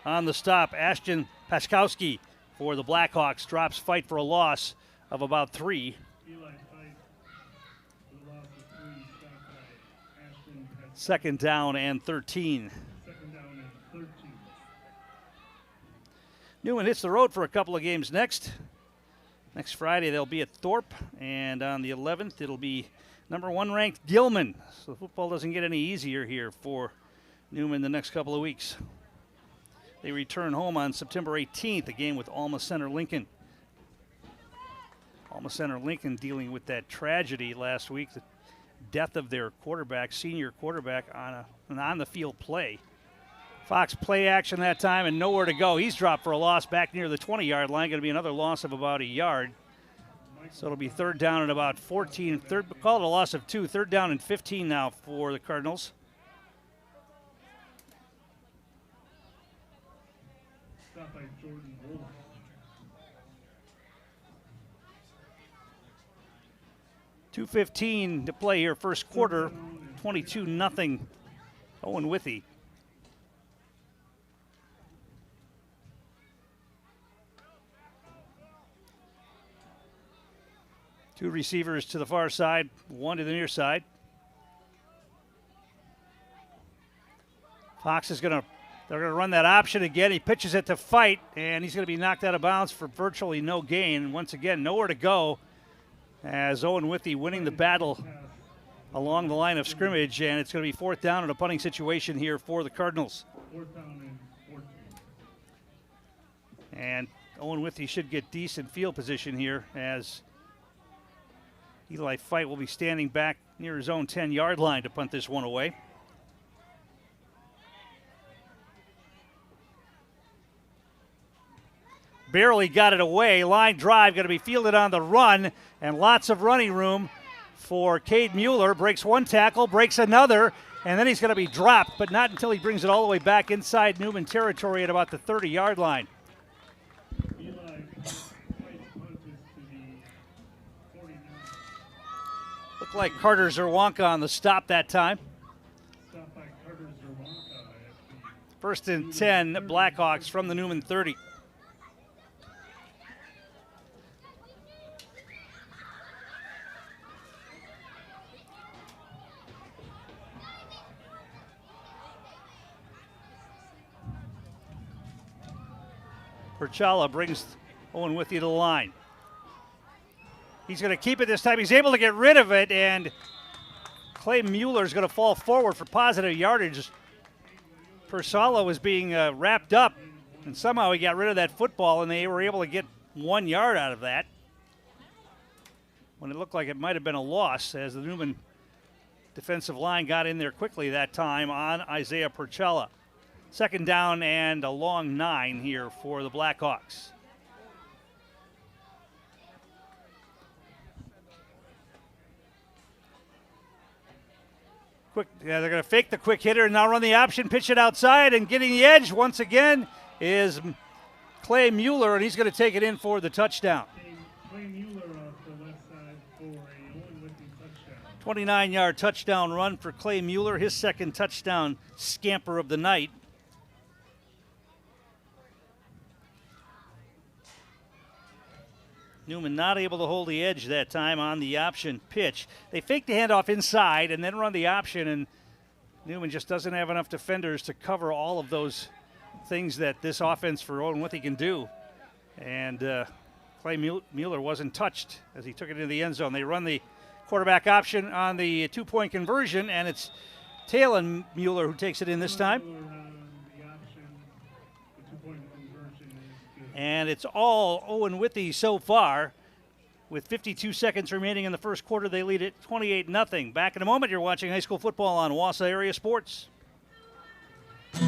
on the stop. Ashton Paskowski for the Blackhawks drops Fight for a loss of about 3. Eli Fight, the loss of 3, stopped by Ashton Paskowski. Second down and 13. Second down and 13. Newman hits the road for a couple of games next. Next Friday they'll be at Thorpe, and on the 11th it'll be number 1 ranked Gilman. So football doesn't get any easier here for Newman the next couple of weeks. They return home on September 18th, a game with Alma Center Lincoln. Alma Center Lincoln dealing with that tragedy last week, the death of their quarterback, senior quarterback, on an on-the-field play. Fox play action that time and nowhere to go. He's dropped for a loss back near the 20-yard line. Going to be another loss of about a yard. So it'll be third down and about 14. Call it a loss of 2. Third down and 15 now for the Cardinals. Stopped by Jordan Wolf. .2:15 to play here, first quarter. 22-0 Owen-Withee. Two receivers to the far side, one to the near side. Fox is they're gonna run that option again. He pitches it to Fight, and he's gonna be knocked out of bounds for virtually no gain. Once again, nowhere to go as Owen-Withee winning the battle along the line of scrimmage, and it's gonna be fourth down in a punting situation here for the Cardinals. Fourth down and 14. And Owen-Withee should get decent field position here as Eli Fight will be standing back near his own 10-yard line to punt this one away. Barely got it away. Line drive going to be fielded on the run, and lots of running room for Cade Mueller. Breaks one tackle, breaks another, and then he's going to be dropped, but not until he brings it all the way back inside Newman territory at about the 30-yard line. Looked like Carter Zerwanka on the stop that time. Stopped by Carter Zerwanka at the First and 10, Blackhawks from the Newman 30. Perchala brings Owen-Withee to the line. He's going to keep it this time. He's able to get rid of it, and Clay Mueller is going to fall forward for positive yardage. Perchala was being wrapped up, and somehow he got rid of that football, and they were able to get 1 yard out of that when it looked like it might have been a loss as the Newman defensive line got in there quickly that time on Isaiah Perchala. Second down and a long 9 here for the Blackhawks. They're going to fake the quick hitter and now run the option, pitch it outside, and getting the edge once again is Clay Mueller, and he's going to take it in for the touchdown. Clay Mueller off the left side for a Owen-Withee touchdown. 29-yard touchdown run for Clay Mueller, his second touchdown scamper of the night. Newman not able to hold the edge that time on the option pitch. They fake the handoff inside and then run the option, and Newman just doesn't have enough defenders to cover all of those things that this offense for Owen-Withee can do. And Clay Mueller wasn't touched as he took it into the end zone. They run the quarterback option on the two-point conversion, and it's Talon Mueller who takes it in this time. And it's all Owen-Withee so far. With 52 seconds remaining in the first quarter, they lead it 28-0. Back in a moment, you're watching high school football on Wausau Area Sports.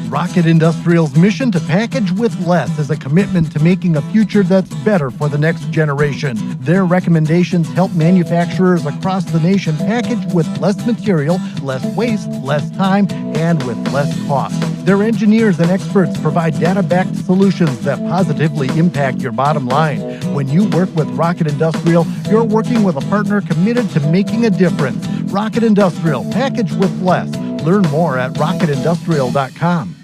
Rocket Industrial's mission to package with less is a commitment to making a future that's better for the next generation. Their recommendations help manufacturers across the nation package with less material, less waste, less time, and with less cost. Their engineers and experts provide data-backed solutions that positively impact your bottom line. When you work with Rocket Industrial, you're working with a partner committed to making a difference. Rocket Industrial, package with less. Learn more at rocketindustrial.com.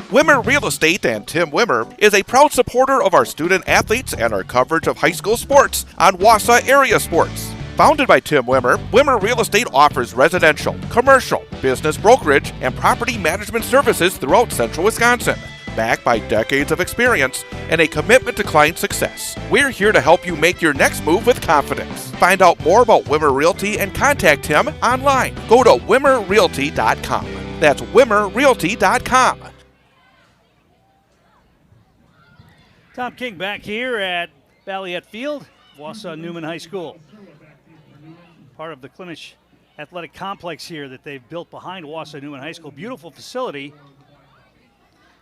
Wimmer Real Estate and Tim Wimmer is a proud supporter of our student athletes and our coverage of high school sports on Wausau Area Sports. Founded by Tim Wimmer, Wimmer Real Estate offers residential, commercial, business brokerage, and property management services throughout central Wisconsin. Backed by decades of experience and a commitment to client success, we're here to help you make your next move with confidence. Find out more about Wimmer Realty and contact him online. Go to wimmerrealty.com. That's wimmerrealty.com. Tom King back here at Valiette Field, Wausau Newman High School. Part of the Clemish Athletic Complex here that they've built behind Wausau Newman High School. Beautiful facility.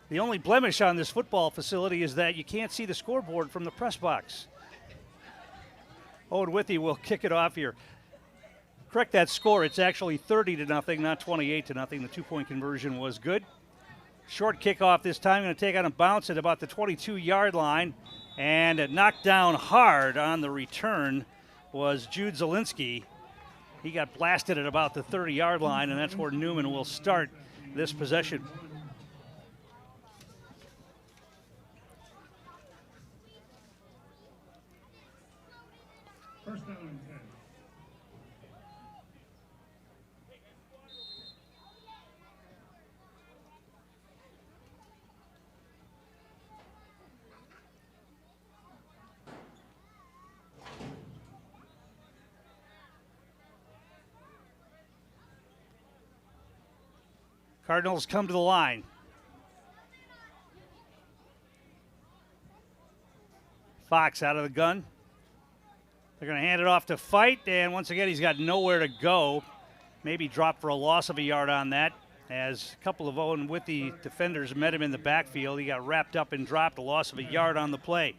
The only blemish on this football facility is that you can't see the scoreboard from the press box. Owen-Withee will kick it off here. Correct that score. It's actually 30-0, not 28-0. The two-point conversion was good. Short kickoff this time. Going to take on a bounce at about the 22-yard line. And knocked down hard on the return was Jude Zielinski. He got blasted at about the 30-yard line, and that's where Newman will start this possession. First down and 10. Cardinals come to the line. Fox out of the gun. They're going to hand it off to Fight, and once again, he's got nowhere to go. Maybe dropped for a loss of a yard on that, as a couple of Owen-Withee defenders met him in the backfield. He got wrapped up and dropped, a loss of a yard on the play.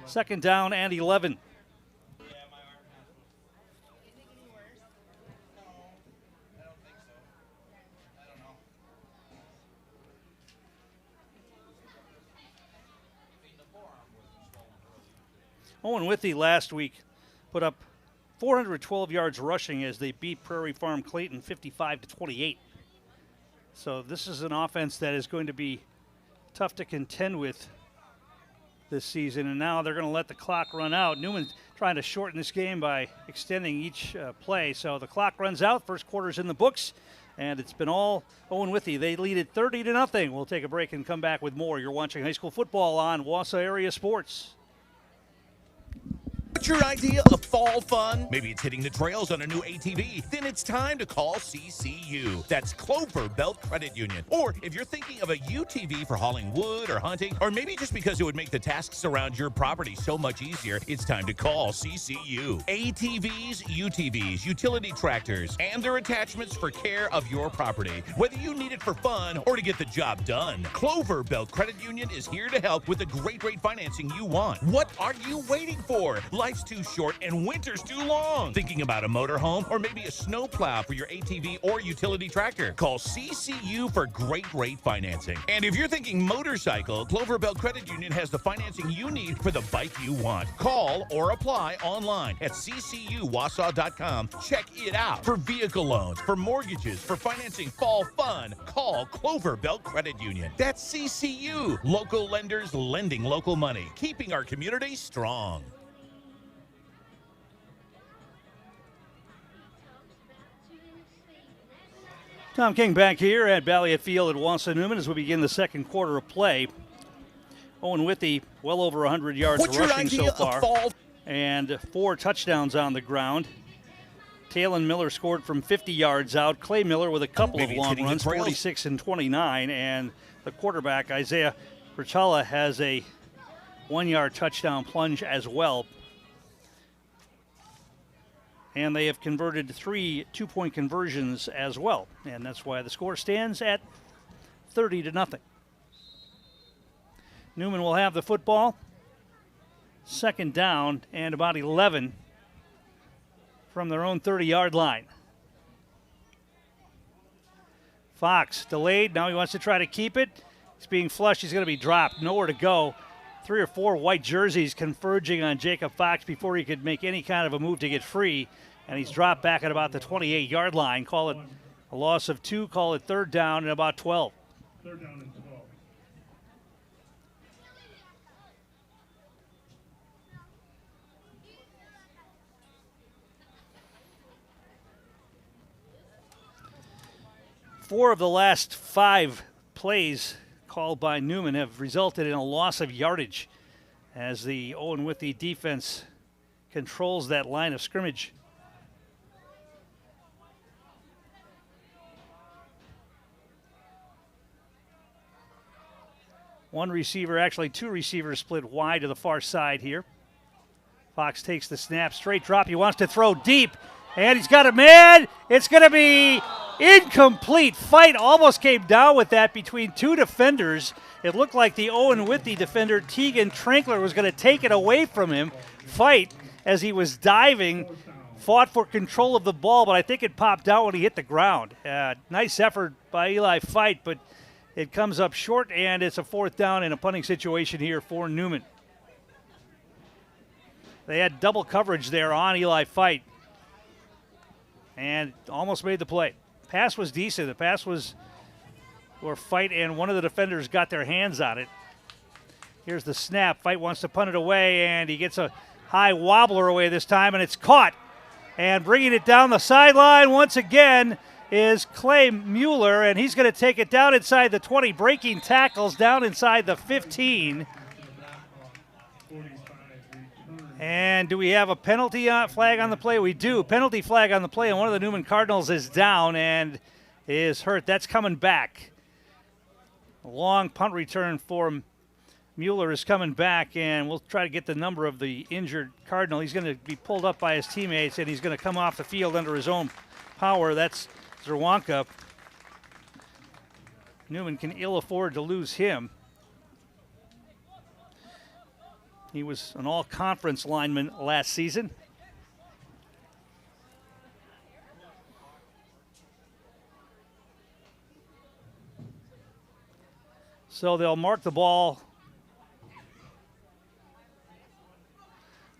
Second down and 11. Owen-Withee last week put up 412 yards rushing as they beat Prairie Farm Clayton 55-28. So this is an offense that is going to be tough to contend with this season, and now they're going to let the clock run out. Newman trying to shorten this game by extending each play. So the clock runs out, first quarter's in the books, and it's been all Owen-Withee. They lead it 30-0. We'll take a break and come back with more. You're watching high school football on Wausau Area Sports. What's your idea of fall fun? Maybe it's hitting the trails on a new ATV. Then it's time to call CCU. That's Clover Belt Credit Union. Or if you're thinking of a UTV for hauling wood or hunting, or maybe just because it would make the tasks around your property so much easier, it's time to call CCU. ATVs, UTVs, utility tractors, and their attachments for care of your property. Whether you need it for fun or to get the job done, Clover Belt Credit Union is here to help with the great rate financing you want. What are you waiting for? Life's too short and winter's too long. Thinking about a motorhome or maybe a snowplow for your ATV or utility tractor? Call CCU for great rate financing. And if you're thinking motorcycle, Clover Belt Credit Union has the financing you need for the bike you want. Call or apply online at ccuwausau.com. Check it out. For vehicle loans, for mortgages, for financing fall fun, call Clover Belt Credit Union. That's CCU. Local lenders lending local money, keeping our community strong. Tom King back here at Valiette Field at Wausau Newman as we begin the second quarter of play. Owen-Withee well over 100 yards rushing so far, and 4 touchdowns on the ground. Talon Miller scored from 50 yards out. Clay Miller with a couple of long runs, 46 and 29, and the quarterback, Isaiah Bertala, has a 1-yard touchdown plunge as well. And they have converted 3 two-point conversions as well. And that's why the score stands at 30-0. Newman will have the football. Second down and about 11 from their own 30-yard line. Fox delayed. Now he wants to try to keep it. He's being flushed. He's going to be dropped. Nowhere to go. 3 or 4 white jerseys converging on Jacob Fox before he could make any kind of a move to get free. And he's dropped back at about the 28-yard line. Call it a loss of 2, call it third down and about 12. Third down and 12. Four of the last 5 plays called by Newman have resulted in a loss of yardage as the Owen-Withee defense controls that line of scrimmage. One receiver, actually 2 receivers split wide to the far side here. Fox takes the snap, straight drop. He wants to throw deep, and he's got a man. It's going to be incomplete. Fight almost came down with that between 2 defenders. It looked like the Owen-Withee defender, Tegan Trinkler, was going to take it away from him. Fight, as he was diving, fought for control of the ball, but I think it popped out when he hit the ground. Nice effort by Eli Fight, but it comes up short, and it's a 4th down in a punting situation here for Newman. They had double coverage there on Eli Fight and almost made the play. Pass was decent. The pass was where Fight and one of the defenders got their hands on it. Here's the snap. Fight wants to punt it away, and he gets a high wobbler away this time, and it's caught. And bringing it down the sideline once again is Clay Mueller, and he's going to take it down inside the 20, breaking tackles down inside the 15. And do we have a penalty flag on the play? We do. Penalty flag on the play, and one of the Newman Cardinals is down and is hurt. That's coming back. A long punt return for Mueller is coming back, and we'll try to get the number of the injured Cardinal. He's going to be pulled up by his teammates, and he's going to come off the field under his own power. That's Zerwanka. Newman can ill afford to lose him. He was an all-conference lineman last season. So they'll mark the ball.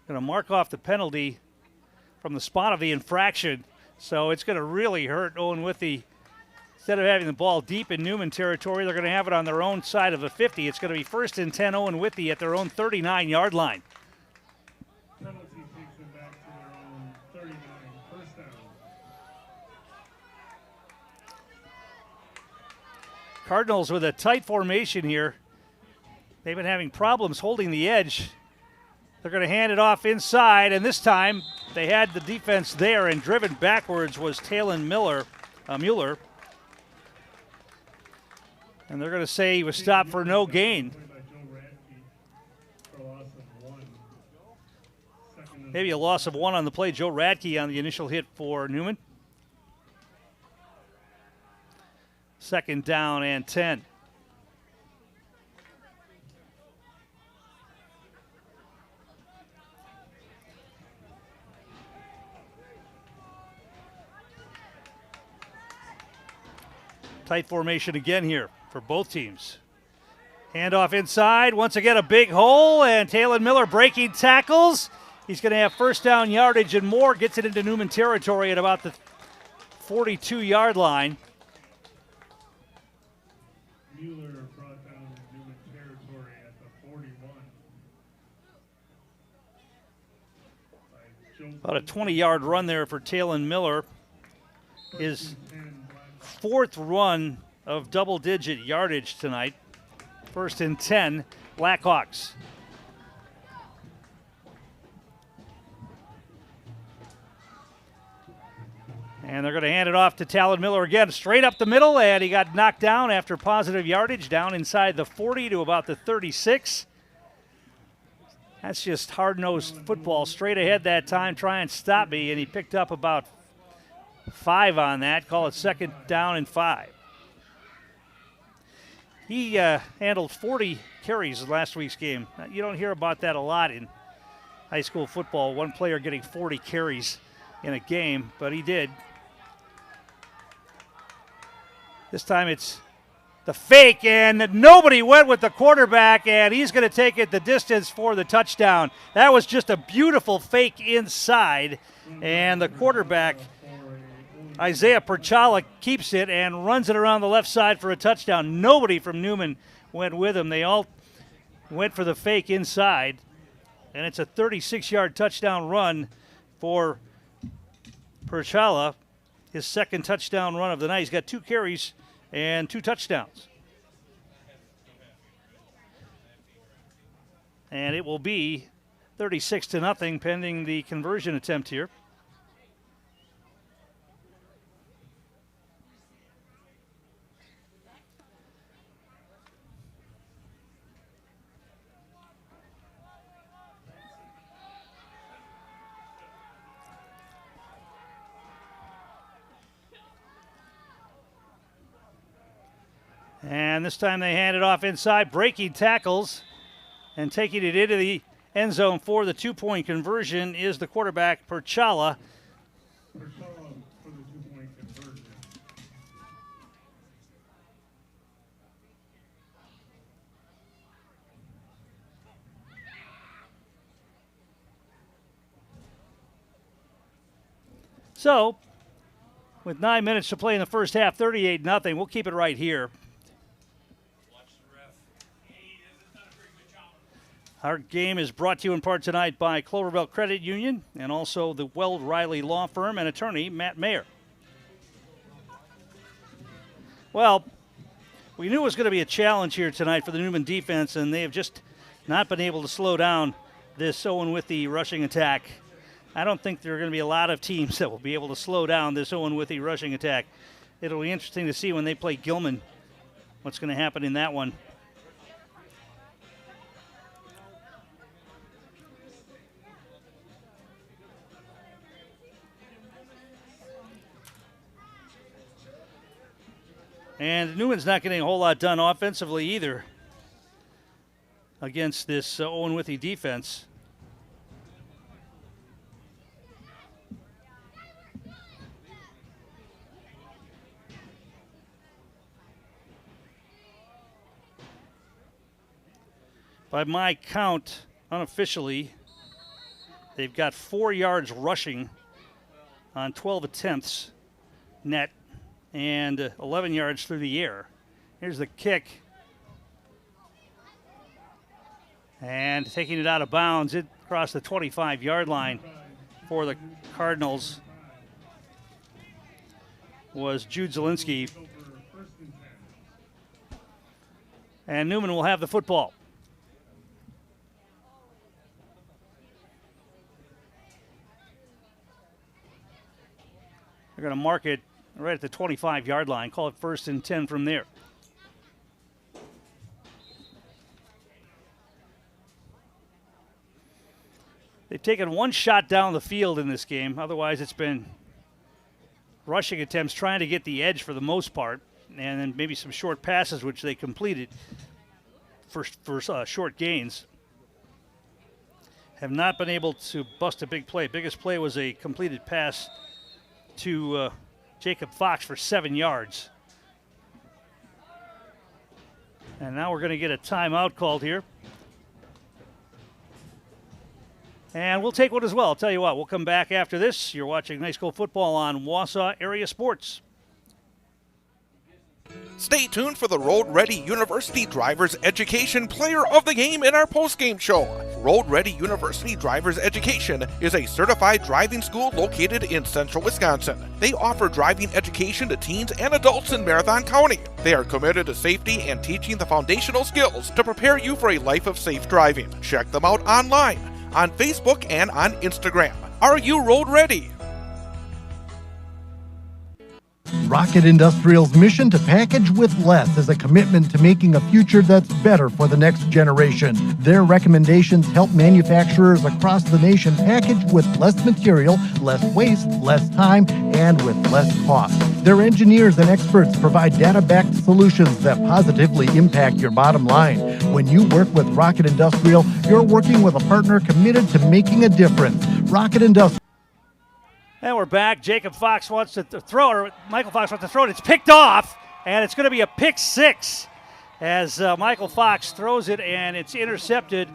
Going to mark off the penalty from the spot of the infraction. So it's going to really hurt Owen-Withee. Instead of having the ball deep in Newman territory, they're going to have it on their own side of the 50. It's going to be 1st and 10 Owen-Withee at their own 39-yard line. Penalty takes them back to their own 39. First down. Cardinals with a tight formation here. They've been having problems holding the edge. They're going to hand it off inside, and this time they had the defense there, and driven backwards was Talon Mueller. And they're going to say he was stopped for no gain. Maybe a loss of 1 on the play. Joe Radke on the initial hit for Newman. 2nd down and 10. Tight formation again here for both teams. Handoff inside. Once again, a big hole, and Talon Miller breaking tackles. He's going to have 1st down yardage and more. Gets it into Newman territory at about the 42-yard line. Mueller brought down Newman territory at the 41. About a 20-yard run there for Talon Miller. His 4th run of double-digit yardage tonight. 1st and 10, Blackhawks. And they're going to hand it off to Talon Miller again, straight up the middle, and he got knocked down after positive yardage, down inside the 40 to about the 36. That's just hard-nosed football, straight ahead that time, try and stop me, and he picked up about 5 on that. Call it 2nd down and 5. He handled 40 carries in last week's game. You don't hear about that a lot in high school football, one player getting 40 carries in a game, but he did. This time it's The fake, and nobody went with the quarterback, and he's going to take it the distance for the touchdown. That was just a beautiful fake inside, and the quarterback, Isaiah Perchala, keeps it and runs it around the left side for a touchdown. Nobody from Newman went with him. They all went for the fake inside, and it's a 36-yard touchdown run for Perchala, his second touchdown run of the night. He's got 2 carries and 2 touchdowns. And it will be 36-0 pending the conversion attempt here. And this time they hand it off inside, breaking tackles and taking it into the end zone for the 2-point conversion is the quarterback, Perchala. Perchala for the 2-point conversion. So, with 9 minutes to play in the first half, 38-0. We'll keep it right here. Our game is brought to you in part tonight by Clover Belt Credit Union and also the Weld Riley Law Firm and attorney Matt Mayer. Well, we knew it was going to be a challenge here tonight for the Newman defense, and they have just not been able to slow down this Owen-Withee rushing attack. I don't think there are going to be a lot of teams that will be able to slow down this Owen-Withee rushing attack. It'll be interesting to see when they play Gilman what's going to happen in that one. And Newman's not getting a whole lot done offensively either against this Owen-Withee defense. By my count, unofficially, they've got 4 yards rushing on 12 attempts net and 11 yards through the air. Here's the kick. And taking it out of bounds, it across the 25-yard line for the Cardinals was Jude Zielinski. And Newman will have the football. They're going to mark it right at the 25-yard line. Call it 1st and 10 from there. They've taken one shot down the field in this game. Otherwise, it's been rushing attempts trying to get the edge for the most part, and then maybe some short passes, which they completed for short gains. Have not been able to bust a big play. Biggest play was a completed pass to Jacob Fox for 7 yards. And now we're going to get a timeout called here. And we'll take one as well. I'll tell you what, we'll come back after this. You're watching high school football on Wausau Area Sports. Stay tuned for the Road Ready University Drivers Education Player of the Game in our postgame show. Road Ready University Drivers Education is a certified driving school located in central Wisconsin. They offer driving education to teens and adults in Marathon County. They are committed to safety and teaching the foundational skills to prepare you for a life of safe driving. Check them out online, on Facebook, and on Instagram. Are you road ready? Rocket Industrial's mission to package with less is a commitment to making a future that's better for the next generation. Their recommendations help manufacturers across the nation package with less material, less waste, less time, and with less cost. Their engineers and experts provide data-backed solutions that positively impact your bottom line. When you work with Rocket Industrial, you're working with a partner committed to making a difference. Rocket Industrial. And we're back. Jacob Fox wants to throw, or Michael Fox wants to throw it. It's picked off, And it's going to be a pick six as Michael Fox throws it, and it's intercepted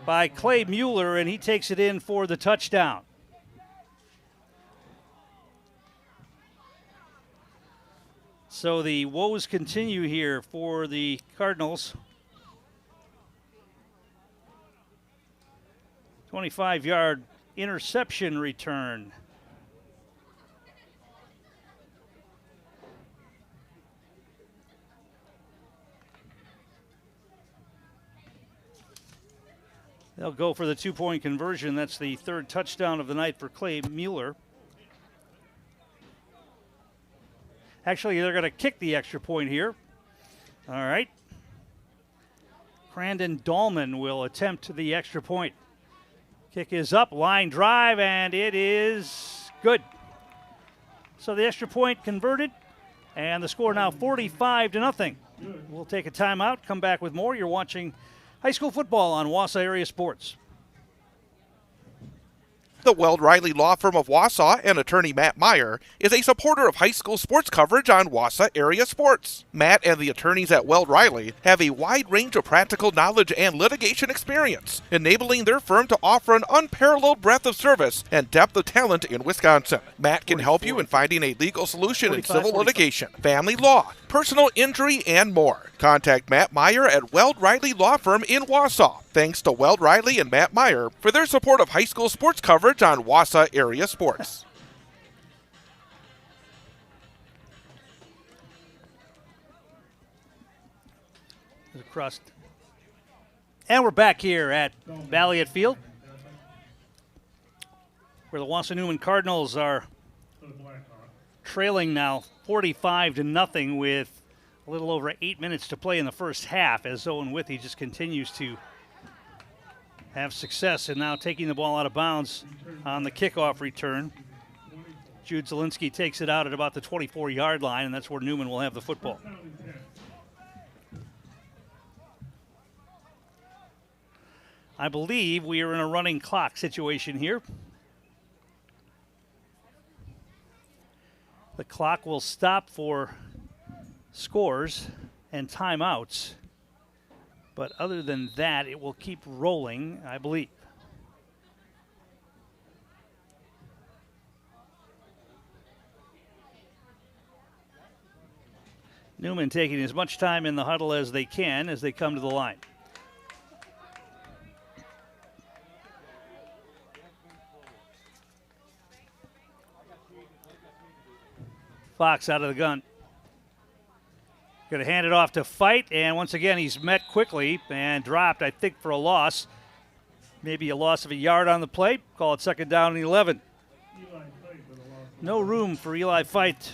by Clay Mueller, and he takes it in for the touchdown. So the woes continue here for the Cardinals. 25-yard interception return. They'll go for the two-point conversion. That's the third touchdown of the night for Clay Mueller. Actually, they're going to kick the extra point here. All right. Crandon Dahlman will attempt the extra point. Kick is up, line drive, and it is good. So the extra point converted, and the score now 45-0. We'll take a timeout, come back with more. You're watching high school football on Wausau Area Sports. The Weld Riley Law Firm of Wausau and attorney Matt Meyer is a supporter of high school sports coverage on Wausau Area Sports. Matt and the attorneys at Weld Riley have a wide range of practical knowledge and litigation experience, enabling their firm to offer an unparalleled breadth of service and depth of talent in Wisconsin. Matt can help you in finding a legal solution in civil litigation, family law, personal injury, and more. Contact Matt Meyer at Weld Riley Law Firm in Wausau. Thanks to Weld Riley and Matt Meyer for their support of high school sports coverage on Wausau Area Sports. Across. And we're back here at Valiant Field, where the Wausau Newman Cardinals are trailing now 45-0 with a little over 8 minutes to play in the first half, as Owen-Withee just continues to have success and now taking the ball out of bounds on the kickoff return. Jude Zielinski takes it out at about the 24-yard line, and that's where Newman will have the football. I believe we are in a running clock situation here. The clock will stop for scores and timeouts. But other than that, it will keep rolling, I believe. Newman taking as much time in the huddle as they can as they come to the line. Fox out of the gun. Going to hand it off to Fight, and once again he's met quickly and dropped, I think, for a loss. Maybe a loss of a yard on the play. Call it second down and 11. No room for Eli Fight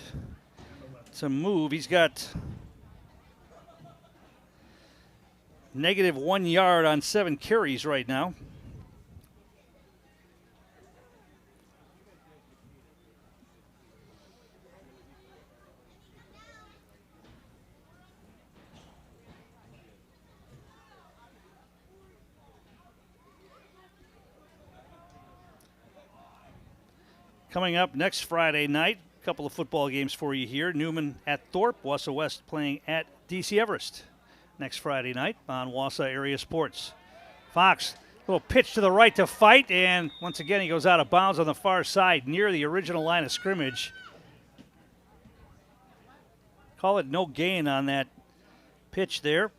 to move. He's got -1 yard on 7 carries right now. Coming up next Friday night, a couple of football games for you here. Newman at Thorpe, Wausau West playing at DC Everest next Friday night on Wausau Area Sports. Fox, little pitch to the right to Fight, and once again he goes out of bounds on the far side near the original line of scrimmage. Call it no gain on that pitch there.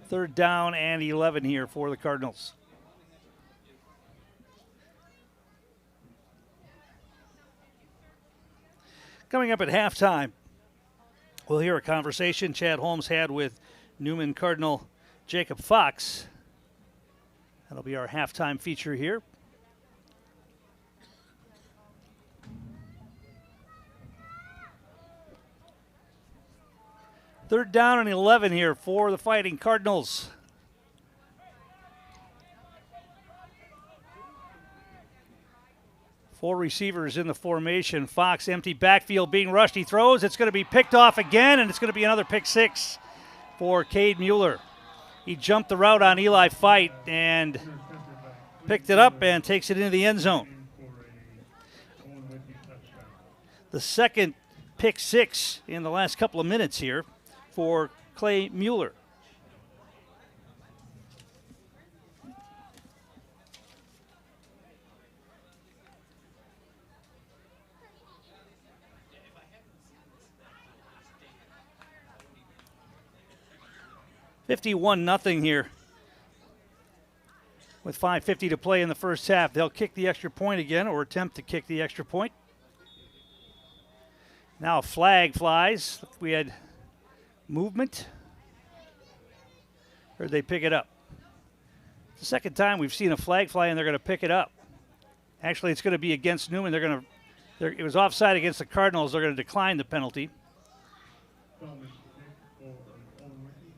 Third down and 11 here for the Cardinals. Coming up at halftime, we'll hear a conversation Chad Holmes had with Newman Cardinal Jacob Fox. That'll be our halftime feature here. Third down and 11 here for the Fighting Cardinals. Four receivers in the formation. Fox, empty backfield, being rushed. He throws. It's going to be picked off again, and it's going to be another pick six for Cade Mueller. He jumped the route on Eli Fight, and picked it up and takes it into the end zone. for a Owen-Withee touchdown. The second pick six in the last couple of minutes here for Clay Mueller. $51-0 here with 5:50 to play in the first half. They'll kick the extra point again, or attempt to kick the extra point. Now a flag flies. We had movement. Or did they pick it up? It's the second time we've seen a flag fly, and they're going to pick it up. Actually, it's going to be against Newman. It was offside against the Cardinals. They're going to decline the penalty. Feldman's kick for Owen-Withee.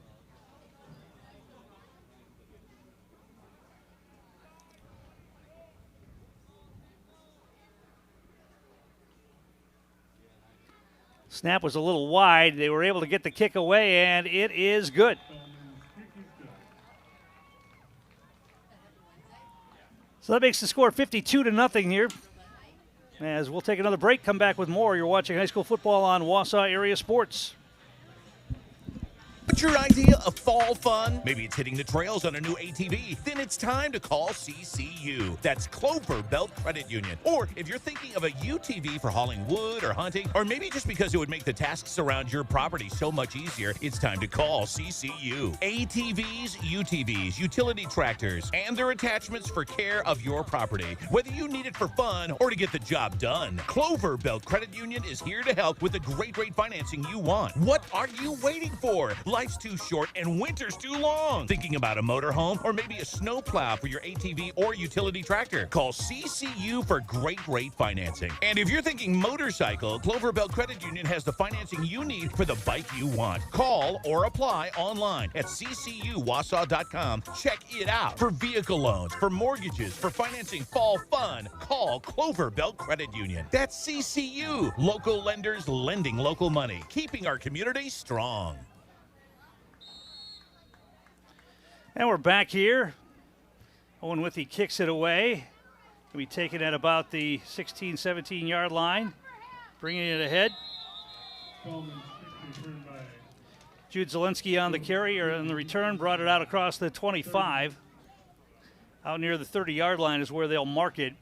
Snap was a little wide. They were able to get the kick away, and it is good. Feldman's kick is good. So that makes the score 52-0 here. As we'll take another break, come back with more. You're watching high school football on Wausau Area Sports. What's your idea of fall fun? Maybe it's hitting the trails on a new ATV. Then it's time to call CCU. That's Clover Belt Credit Union. Or if you're thinking of a UTV for hauling wood or hunting, or maybe just because it would make the tasks around your property so much easier, it's time to call CCU. ATVs, UTVs, utility tractors, and their attachments for care of your property. Whether you need it for fun or to get the job done, Clover Belt Credit Union is here to help with the great rate financing you want. What are you waiting for? Life's too short and winter's too long. Thinking about a motorhome or maybe a snowplow for your ATV or utility tractor? Call CCU for great rate financing. And if you're thinking motorcycle, Clover Belt Credit Union has the financing you need for the bike you want. Call or apply online at ccuwausau.com. Check it out. For vehicle loans, for mortgages, for financing fall fun, call Clover Belt Credit Union. That's CCU. Local lenders lending local money, keeping our community strong. And we're back here. Owen-Withee kicks it away. Can be taken at about the 16, 17-yard line, bringing it ahead. Feldman's kick returned by Jude Zielinski on the carry, or on the return, brought it out across the 25. Out near the 30-yard line is where they'll mark it.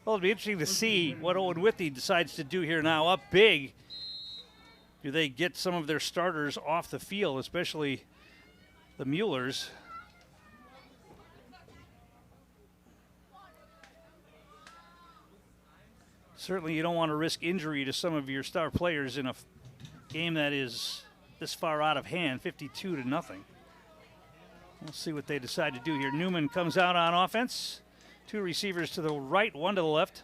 Well, it'll be interesting to see what Owen-Withee decides to do here now. Up big, do they get some of their starters off the field, especially the Muellers? Certainly you don't want to risk injury to some of your star players in a game that is this far out of hand, 52-0. We'll see what they decide to do here. Newman comes out on offense. Two receivers to the right, one to the left.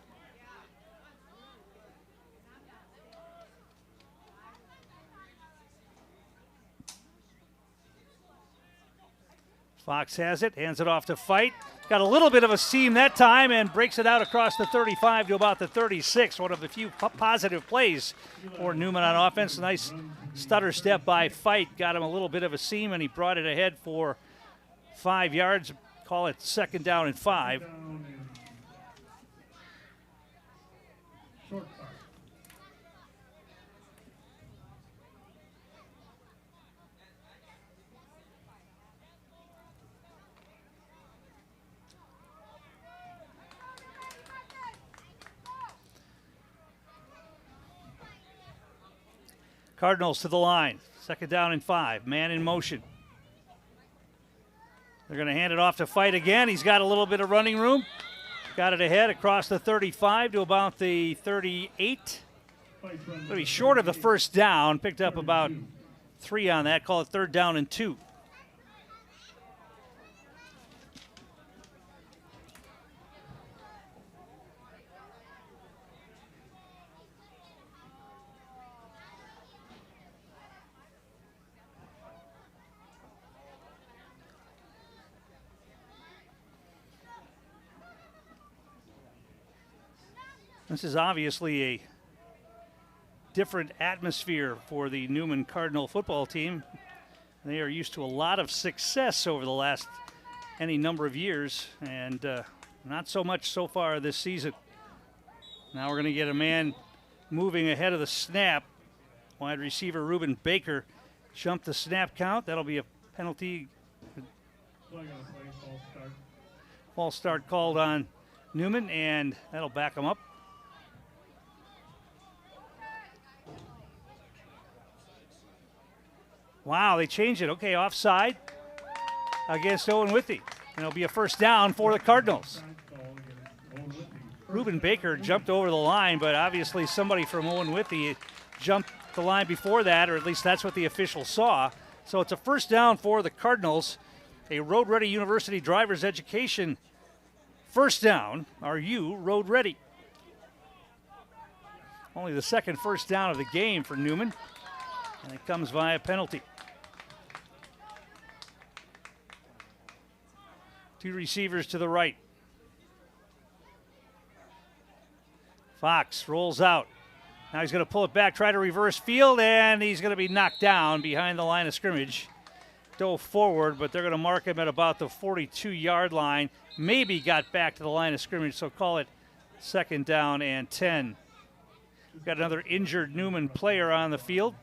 Fox has it, hands it off to Fight. Got a little bit of a seam that time and breaks it out across the 35 to about the 36. One of the few positive plays for Newman on offense. Nice stutter step by Fight. Got him a little bit of a seam, and he brought it ahead for 5 yards. Call it 2nd down and 5. down and short side. Cardinals to the line. 2nd down and 5. Man in motion. They're going to hand it off to Fight again. He's got a little bit of running room. Got it ahead across the 35 to about the 38. Going to be short of the first down. Picked up about 3 on that. Call it 3rd down and 2. This is obviously a different atmosphere for the Newman Cardinal football team. They are used to a lot of success over the last any number of years, and not so much so far this season. Now we're going to get a man moving ahead of the snap. Wide receiver Reuben Baker jumped the snap count. That'll be a penalty. False start called on Newman, and that'll back him up. Wow, they changed it. Okay, offside against Owen-Withee. And it'll be a first down for the Cardinals. Reuben Baker jumped over the line, but obviously somebody from Owen-Withee jumped the line before that, or at least that's what the official saw. So it's a first down for the Cardinals. A Road Ready University driver's education first down. Are you road ready? Only the second first down of the game for Newman, and it comes via penalty. Two receivers to the right. Fox rolls out. Now he's going to pull it back, try to reverse field, and he's going to be knocked down behind the line of scrimmage. Dove forward, but they're going to mark him at about the 42-yard line. Maybe got back to the line of scrimmage, so call it second down and 10. We've got another injured Newman player on the field.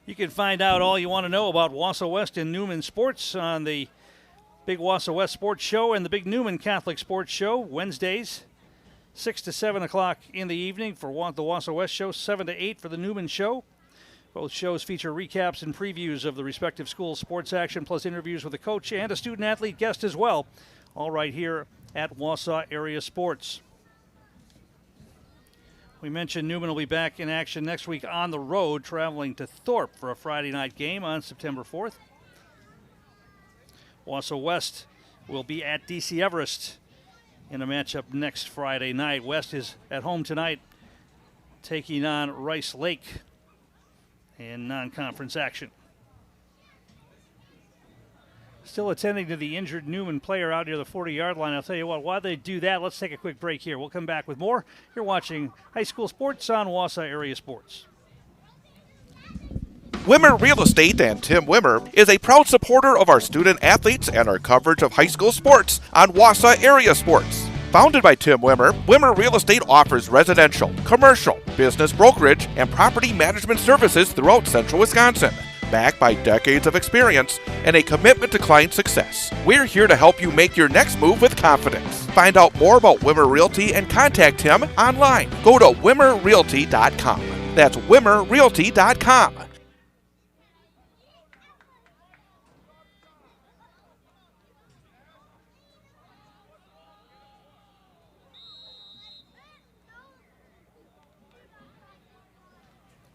You can find out all you want to know about Wausau West and Newman sports on the Big Wausau West Sports Show and the Big Newman Catholic Sports Show, Wednesdays, 6 to 7 o'clock in the evening for the Wausau West Show, 7 to 8 for the Newman Show. Both shows feature recaps and previews of the respective schools' sports action, plus interviews with a coach and a student-athlete guest as well, all right here at Wausau Area Sports. We mentioned Newman will be back in action next week on the road, traveling to Thorpe for a Friday night game on September 4th. Wausau West will be at DC Everest in a matchup next Friday night. West is at home tonight, taking on Rice Lake in non-conference action. Still attending to the injured Newman player out near the 40-yard line. I'll tell you what, while they do that, let's take a quick break here. We'll come back with more. You're watching High School Sports on Wausau Area Sports. Wimmer Real Estate and Tim Wimmer is a proud supporter of our student athletes and our coverage of high school sports on Wausau Area Sports. Founded by Tim Wimmer, Wimmer Real Estate offers residential, commercial, business brokerage, and property management services throughout central Wisconsin. Backed by decades of experience and a commitment to client success, we're here to help you make your next move with confidence. Find out more about Wimmer Realty and contact him online. Go to wimmerrealty.com. That's wimmerrealty.com.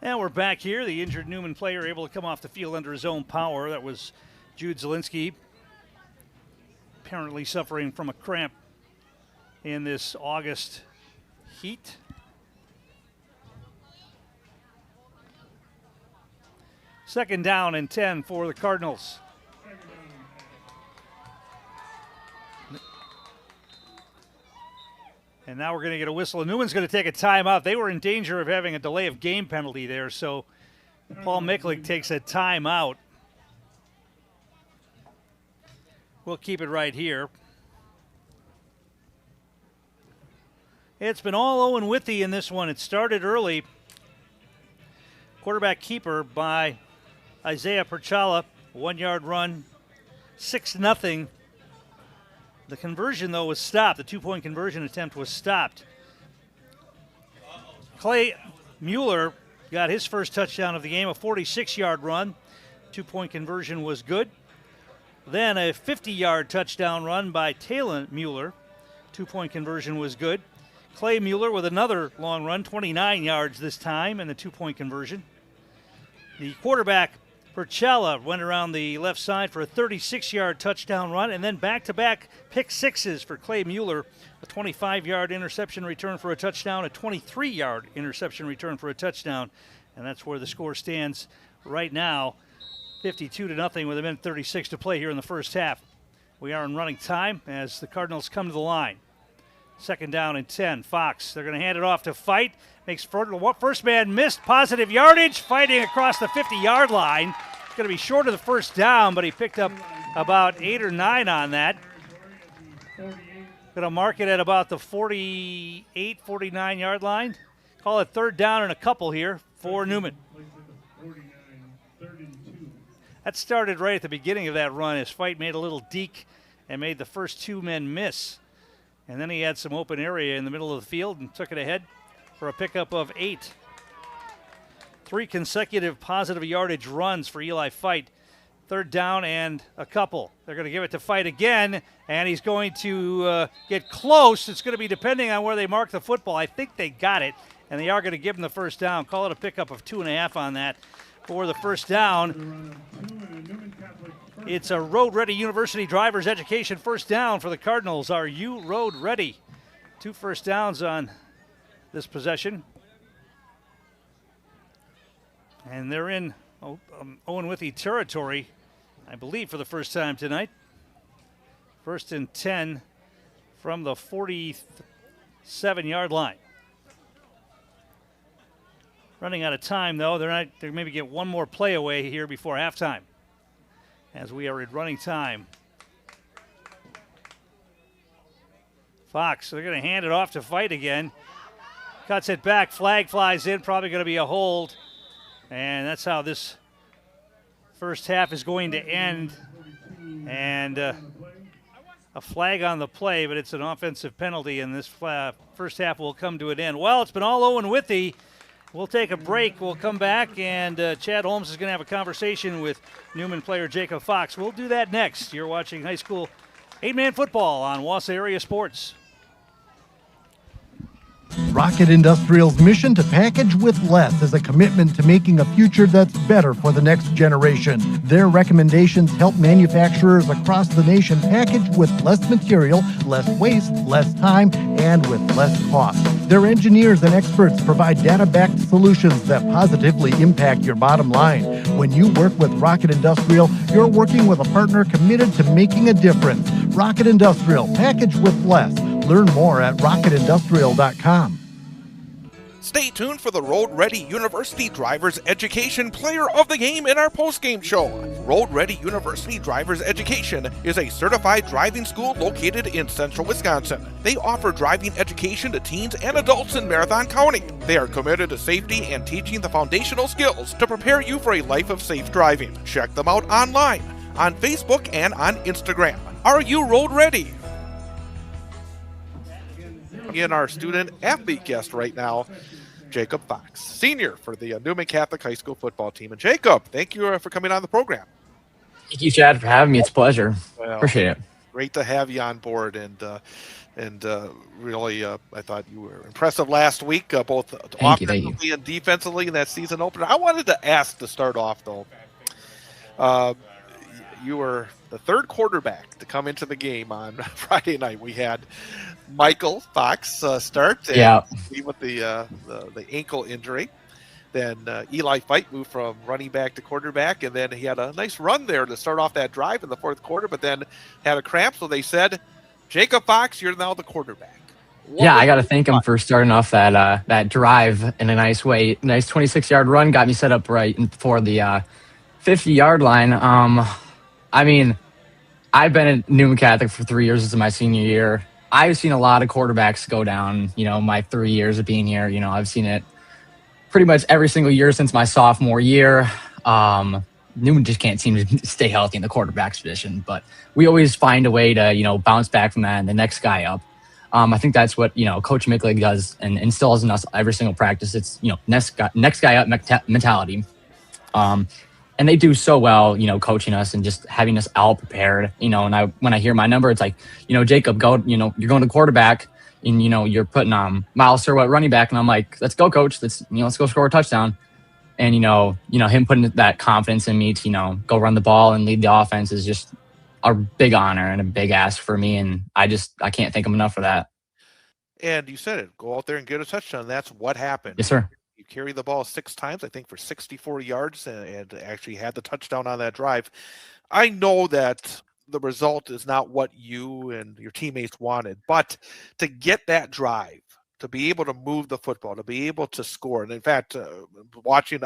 And we're back here. The injured Newman player able to come off the field under his own power. That was Jude Zielinski, apparently suffering from a cramp in this August heat. Second down and 10 for the Cardinals. And now we're going to get a whistle. Newman's going to take a timeout. They were in danger of having a delay of game penalty there, so Paul Micklich takes a timeout. We'll keep it right here. It's been all Owen-Withee in this one. It started early. Quarterback keeper by Isaiah Perchala, 1-yard run, 6-0. The conversion, though, was stopped. The two-point conversion attempt was stopped. Clay Mueller got his first touchdown of the game, a 46-yard run. Two-point conversion was good. Then a 50-yard touchdown run by Talon Mueller. Two-point conversion was good. Clay Mueller with another long run, 29 yards this time, and the two-point conversion. The quarterback, Perchala, went around the left side for a 36-yard touchdown run, and then back-to-back pick sixes for Clay Mueller, a 25-yard interception return for a touchdown, a 23-yard interception return for a touchdown, and that's where the score stands right now, 52-0 with a minute 36 to play here in the first half. We are in running time as the Cardinals come to the line. Second down and 10. Fox, they're going to hand it off to Fight. Makes first man missed. Positive yardage. Fighting across the 50-yard line. It's going to be short of the first down, but he picked up about 8 or 9 on that. Going to mark it at about the 48, 49-yard line. Call it third down and a couple here for Newman. That started right at the beginning of that run as Fight made a little deke and made the first 2 men miss. And then he had some open area in the middle of the field and took it ahead for a pickup of 8. 3 consecutive positive yardage runs for Eli Fight. Third down and a couple. They're going to give it to Fight again, and he's going to get close. It's going to be depending on where they mark the football. I think they got it, and they are going to give him the first down. Call it a pickup of 2.5 on that for the first down. It's a Road Ready University driver's education first down for the Cardinals. Are you road ready? 2 first downs on this possession. And they're in Owen-Withee territory, I believe, for the first time tonight. First and 10 from the 47-yard line. Running out of time, though. They maybe get one more play away here before halftime, as we are at running time. Fox, they're going to hand it off to Fight again. Cuts it back. Flag flies in. Probably going to be a hold. And that's how this first half is going to end. And a flag on the play, but it's an offensive penalty, and this first half will come to an end. Well, it's been all Owen-Withee. We'll take a break. We'll come back, and Chad Holmes is going to have a conversation with Newman player Jacob Fox. We'll do that next. You're watching high school 8-man football on Wausau Area Sports. Rocket Industrial's mission to package with less is a commitment to making a future that's better for the next generation. Their recommendations help manufacturers across the nation package with less material, less waste, less time, and with less cost. Their engineers and experts provide data-backed solutions that positively impact your bottom line. When you work with Rocket Industrial, you're working with a partner committed to making a difference. Rocket Industrial, package with less. Learn more at rocketindustrial.com. Stay tuned for the Road Ready University Driver's Education Player of the Game in our postgame show. Road Ready University Driver's Education is a certified driving school located in central Wisconsin. They offer driving education to teens and adults in Marathon County. They are committed to safety and teaching the foundational skills to prepare you for a life of safe driving. Check them out online, on Facebook, and on Instagram. Are you road ready? In our student athlete guest right now, Jacob Fox, senior for the Newman Catholic High School football team. And Jacob, thank you for coming on the program. Thank you, Chad, for having me. It's a pleasure. Well, appreciate it. Great to have you on board, and really, I thought you were impressive last week, both offensively and defensively in that season opener. I wanted to ask to start off, though. You were the third quarterback to come into the game on Friday night. We had Michael Fox start with the ankle injury. Then Eli Fight moved from running back to quarterback, and then he had a nice run there to start off that drive in the fourth quarter, but then had a cramp, so they said, Jacob Fox, you're now the quarterback. I got to thank him for starting off that drive in a nice way. Nice 26-yard run, got me set up right for the 50-yard line. I mean, I've been at Newman Catholic for 3 years. This is my senior year. I've seen a lot of quarterbacks go down, my 3 years of being here. I've seen it pretty much every single year since my sophomore year. Newman just can't seem to stay healthy in the quarterback's position, but we always find a way to, bounce back from that and the next guy up. I think that's what, Coach Micklig does and instills in us every single practice. It's, next guy up mentality. And they do so well, coaching us and just having us all prepared, and when I hear my number, it's like, Jacob, go, you're going to quarterback and, you're putting Miles Sirwell at running back. And I'm like, let's go, coach. Let's go score a touchdown. And, him putting that confidence in me to, go run the ball and lead the offense is just a big honor and a big ask for me. And I can't thank him enough for that. And you said it, go out there and get a touchdown. That's what happened. Yes, sir. You carried the ball 6 times, I think, for 64 yards and actually had the touchdown on that drive. I know that the result is not what you and your teammates wanted, but to get that drive, to be able to move the football, to be able to score. And in fact, I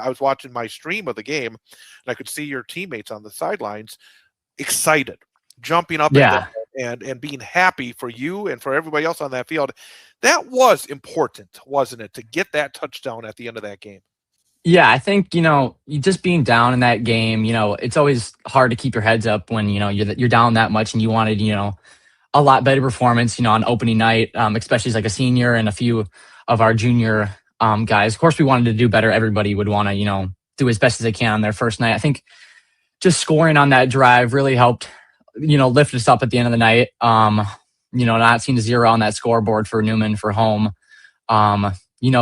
was watching my stream of the game, and I could see your teammates on the sidelines excited, jumping up and Yeah. down, and being happy for you and for everybody else on that field. That was important, wasn't it, to get that touchdown at the end of that game? Yeah, I think, you just being down in that game, it's always hard to keep your heads up when, you're down that much and you wanted, a lot better performance, on opening night, especially as like a senior and a few of our junior guys. Of course, we wanted to do better. Everybody would want to, do as best as they can on their first night. I think just scoring on that drive really helped, lift us up at the end of the night. Not seeing a 0 on that scoreboard for Newman for home.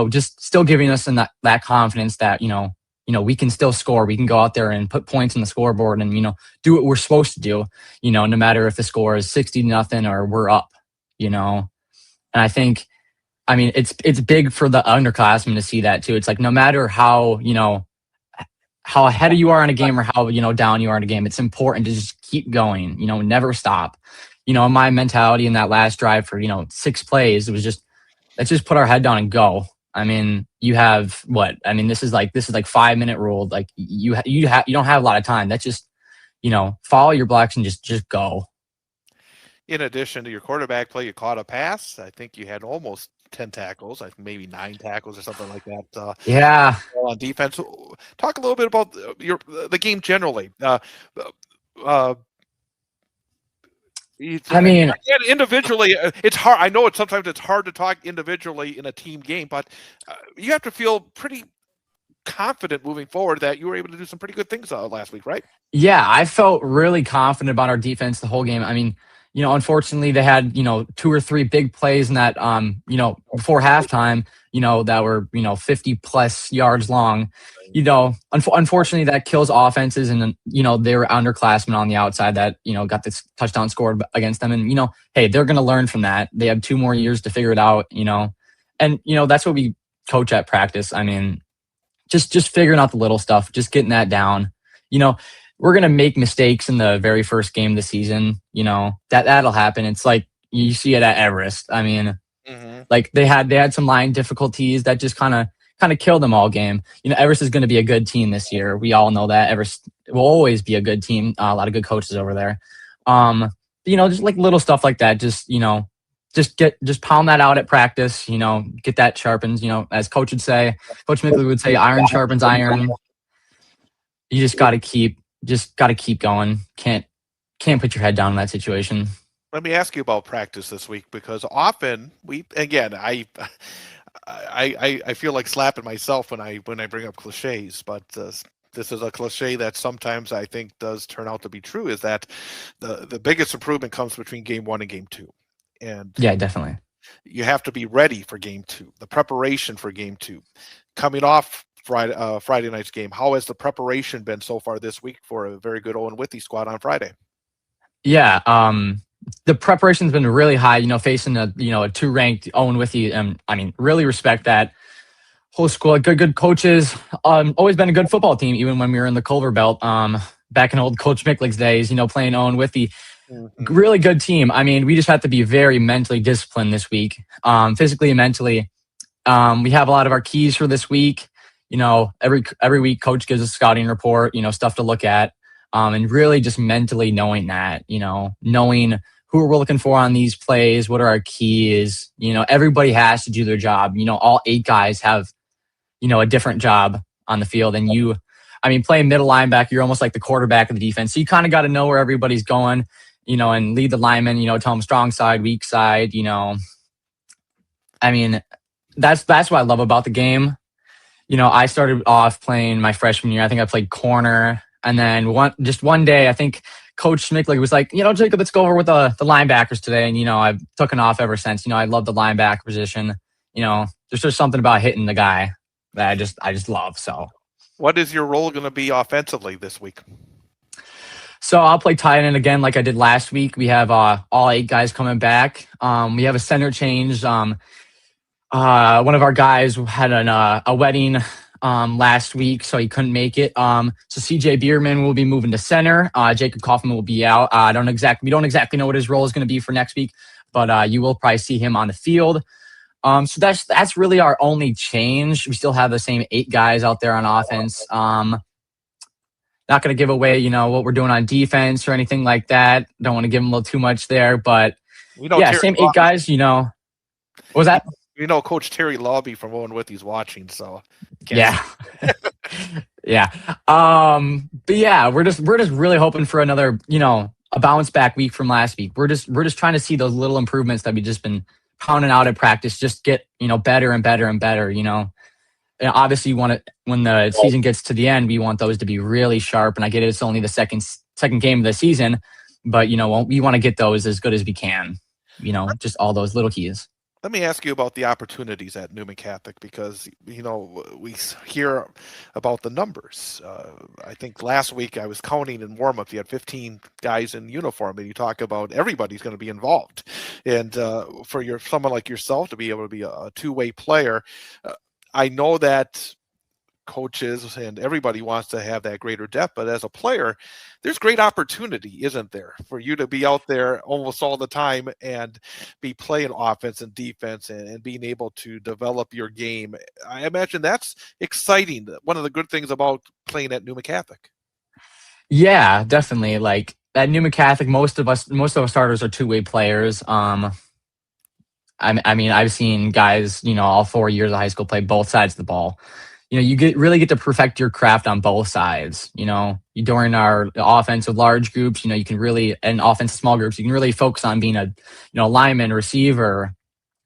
Just still giving us that confidence that, we can still score. We can go out there and put points on the scoreboard and, do what we're supposed to do, no matter if the score is 60-0 or we're up, And I think, it's big for the underclassmen to see that too. It's like, no matter how ahead you are in a game or how, down you are in a game, it's important to just keep going, never stop. My mentality in that last drive for, 6 plays, it was just, let's just put our head down and go. You have what? This is like 5-minute rule. Like you don't have a lot of time. That's just, follow your blocks and just go. In addition to your quarterback play, you caught a pass. I think you had almost 10 tackles, maybe 9 tackles or something like that. Yeah. On defense. Talk a little bit about the game generally. Individually, it's hard. I know sometimes it's hard to talk individually in a team game, but you have to feel pretty confident moving forward that you were able to do some pretty good things last week, right? Yeah, I felt really confident about our defense the whole game. Unfortunately, they had 2 or 3 big plays in that before halftime, that were 50 plus yards long. Unfortunately, that kills offenses, and they were underclassmen on the outside that got this touchdown scored against them, and hey, they're going to learn from that. They have 2 more years to figure it out, and that's what we coach at practice. Just figuring out the little stuff, just getting that down. We're going to make mistakes in the very first game of the season. That'll happen. It's like you see it at Everest. Like they had some line difficulties that just kind of killed them all game. Everest is going to be a good team this year. We all know that. Everest will always be a good team. A lot of good coaches over there. Just like little stuff like that. Just pound that out at practice. Get that sharpened. As Coach would say, Coach Mickley would say, iron sharpens iron. You just got to keep going. Can't put your head down in that situation. Let me ask you about practice this week, because often I feel like slapping myself when I bring up cliches, but this is a cliche that sometimes I think does turn out to be true, is that the biggest improvement comes between game 1 and game 2. And yeah, definitely. You have to be ready for game 2, the preparation for game 2. Coming off Friday night's game, how has the preparation been so far this week for a very good Owen-Withee squad on Friday? Yeah, the preparation's been really high. Facing a 2-ranked Owen-Withee, really respect that whole school. Good coaches. Always been a good football team, even when we were in the Culver Belt. Back in old Coach Mickley's days, playing Owen-Withee. Mm-hmm. Really good team. We just have to be very mentally disciplined this week, physically and mentally. We have a lot of our keys for this week. Every week, coach gives a scouting report, stuff to look at, and really just mentally knowing that, knowing who we're looking for on these plays, what are our keys. Everybody has to do their job. All 8 guys have, a different job on the field. And playing middle linebacker, you're almost like the quarterback of the defense. So you kind of got to know where everybody's going, and lead the linemen, tell them strong side, weak side, that's what I love about the game. I started off playing my freshman year. I think I played corner. And then one day, I think Coach Mickley was like, Jacob, let's go over with the linebackers today. And, I've taken off ever since. I love the linebacker position. There's just something about hitting the guy that I just love. So what is your role going to be offensively this week? So I'll play tight end again like I did last week. We have all 8 guys coming back. We have a center change. One of our guys had a wedding last week, so he couldn't make it. So CJ Bierman will be moving to center. Jacob Kaufman will be out. We don't exactly know what his role is going to be for next week, but you will probably see him on the field. So that's really our only change. We still have the same 8 guys out there on offense. Not going to give away, what we're doing on defense or anything like that. Don't want to give them a little too much there, but same 8 guys. What was that? Coach Terry Lobby from Owen-Withee watching, so yeah. Yeah. But yeah, we're just really hoping for another, a bounce back week from last week. We're just trying to see those little improvements that we've just been pounding out at practice, just get, better and better and better, And obviously you want it when the season gets to the end, we want those to be really sharp. And I get it, it's only the second game of the season, but we want to get those as good as we can, just all those little keys. Let me ask you about the opportunities at Newman Catholic, because, we hear about the numbers. I think last week I was counting in warm-up, you had 15 guys in uniform, and you talk about everybody's going to be involved. And for someone like yourself to be able to be a two-way player, I know that coaches and everybody wants to have that greater depth, but as a player, there's great opportunity, isn't there, for you to be out there almost all the time and be playing offense and defense and being able to develop your game. I imagine that's exciting. One of the good things about playing at Newman Catholic. Yeah, definitely. Like at Newman Catholic, most of our starters are two-way players. I mean, I've seen guys, all 4 years of high school play both sides of the ball. You really get to perfect your craft on both sides. During our offensive large groups, you can really, and offensive small groups, you can really focus on being a, lineman, receiver,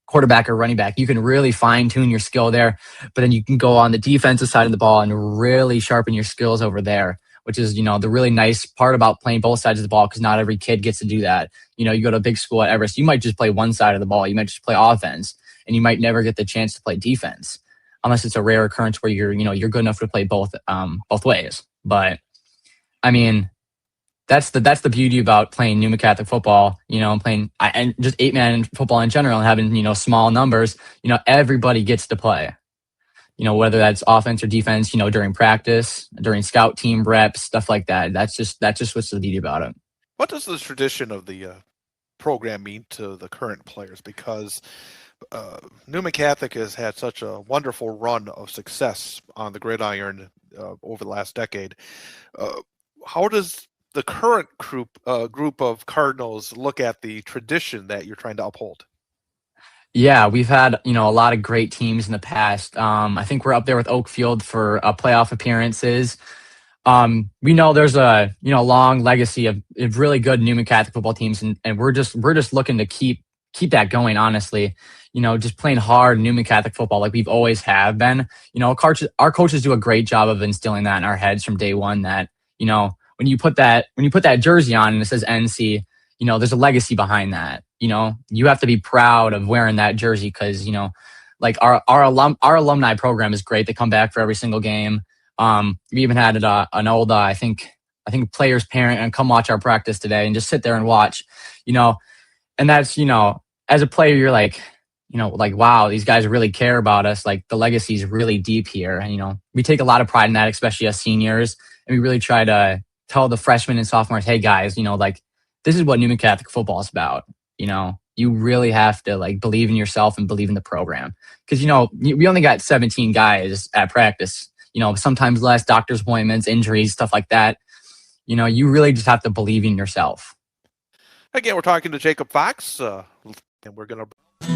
quarterback, or running back. You can really fine tune your skill there, but then you can go on the defensive side of the ball and really sharpen your skills over there, which is, the really nice part about playing both sides of the ball, because not every kid gets to do that. You go to a big school at Everest, you might just play one side of the ball. You might just play offense, and you might never get the chance to play defense, unless it's a rare occurrence where you're good enough to play both ways. But I mean, that's the beauty about playing Newman Catholic football, and just 8-man football in general, and having, small numbers, everybody gets to play, whether that's offense or defense, during practice, during scout team reps, stuff like that. That's just what's the beauty about it. What does the tradition of the program mean to the current players? Because Newman Catholic has had such a wonderful run of success on the gridiron over the last decade. How does the current group of Cardinals look at the tradition that you're trying to uphold? Yeah, we've had, a lot of great teams in the past. I think we're up there with Oakfield for playoff appearances. We know there's a, long legacy of really good Newman Catholic football teams, and we're just looking to keep that going, honestly. Just playing hard Newman Catholic football like we've always have been. Our coaches do a great job of instilling that in our heads from day one, that, when you put that jersey on and it says NC, there's a legacy behind that. You have to be proud of wearing that jersey, because, like our alumni program is great. They come back for every single game. We even had an old, I think player's parent and come watch our practice today and just sit there and watch, and that's, as a player, you're like, wow, these guys really care about us. Like, the legacy is really deep here. And, we take a lot of pride in that, especially as seniors. And we really try to tell the freshmen and sophomores, hey guys, this is what Newman Catholic football is about. You really have to believe in yourself and believe in the program. Because, we only got 17 guys at practice, sometimes less, doctor's appointments, injuries, stuff like that. You really just have to believe in yourself. Again, we're talking to Jacob Fox, and we're going to...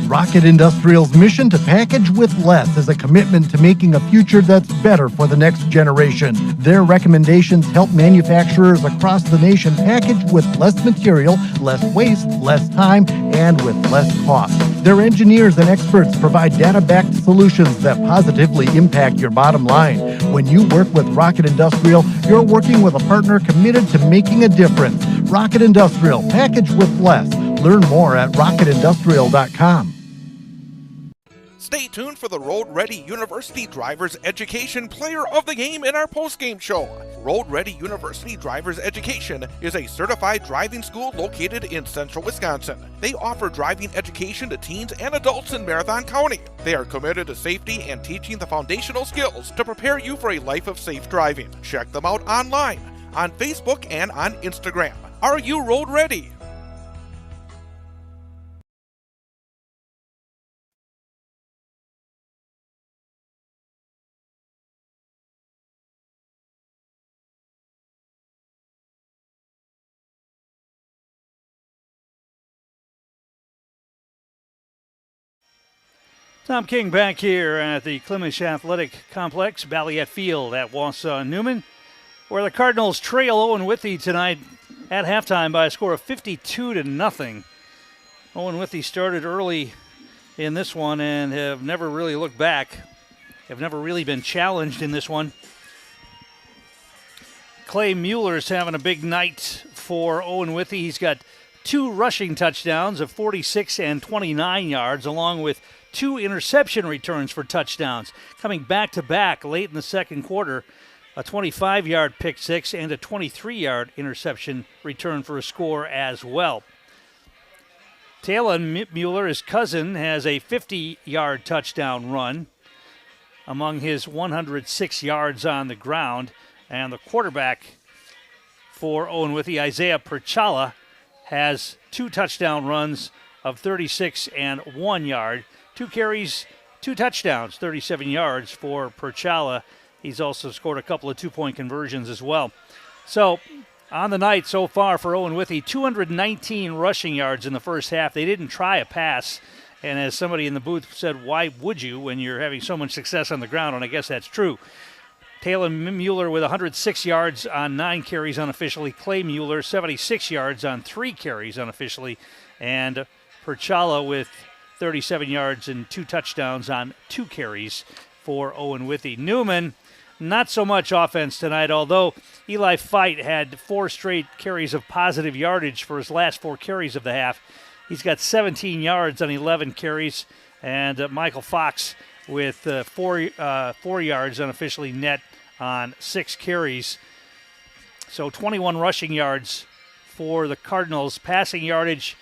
Rocket Industrial's mission to package with less is a commitment to making a future that's better for the next generation. Their recommendations help manufacturers across the nation package with less material, less waste, less time, and with less cost. Their engineers and experts provide data-backed solutions that positively impact your bottom line. When you work with Rocket Industrial, you're working with a partner committed to making a difference. Rocket Industrial, package with less. Learn more at rocketindustrial.com. Stay tuned for the Road Ready University Driver's Education Player of the Game in our postgame show. Road Ready University Driver's Education is a certified driving school located in central Wisconsin. They offer driving education to teens and adults in Marathon County. They are committed to safety and teaching the foundational skills to prepare you for a life of safe driving. Check them out online, on Facebook and on Instagram. Are you road ready? Tom King back here at the Clemish Athletic Complex, Balliet Field at Wausau Newman, where the Cardinals trail Owen-Withee tonight at halftime by a score of 52-0. Owen-Withee started early in this one and have never really looked back, have never really been challenged in this one. Clay Mueller's having a big night for Owen-Withee. He's got 2 rushing touchdowns of 46 and 29 yards, along with 2 interception returns for touchdowns. Coming back-to-back late in the second quarter, a 25-yard pick six and a 23-yard interception return for a score as well. Talon Mueller, his cousin, has a 50-yard touchdown run among his 106 yards on the ground. And the quarterback for Owen-Withee, Isaiah Perchala, has 2 touchdown runs of 36 and 1 yard. 2 carries, 2 touchdowns, 37 yards for Perchala. He's also scored a couple of 2-point conversions as well. So on the night so far for Owen-Withee, 219 rushing yards in the first half. They didn't try a pass. And as somebody in the booth said, why would you when you're having so much success on the ground? And I guess that's true. Talon Mueller with 106 yards on 9 carries unofficially. Clay Mueller, 76 yards on 3 carries unofficially. And Perchala with 37 yards and 2 touchdowns on 2 carries for Owen-Withee. Newman, not so much offense tonight, although Eli Feit had 4 straight carries of positive yardage for his last 4 carries of the half. He's got 17 yards on 11 carries, and Michael Fox with 4 yards unofficially net on 6 carries. So 21 rushing yards for the Cardinals. Passing yardage,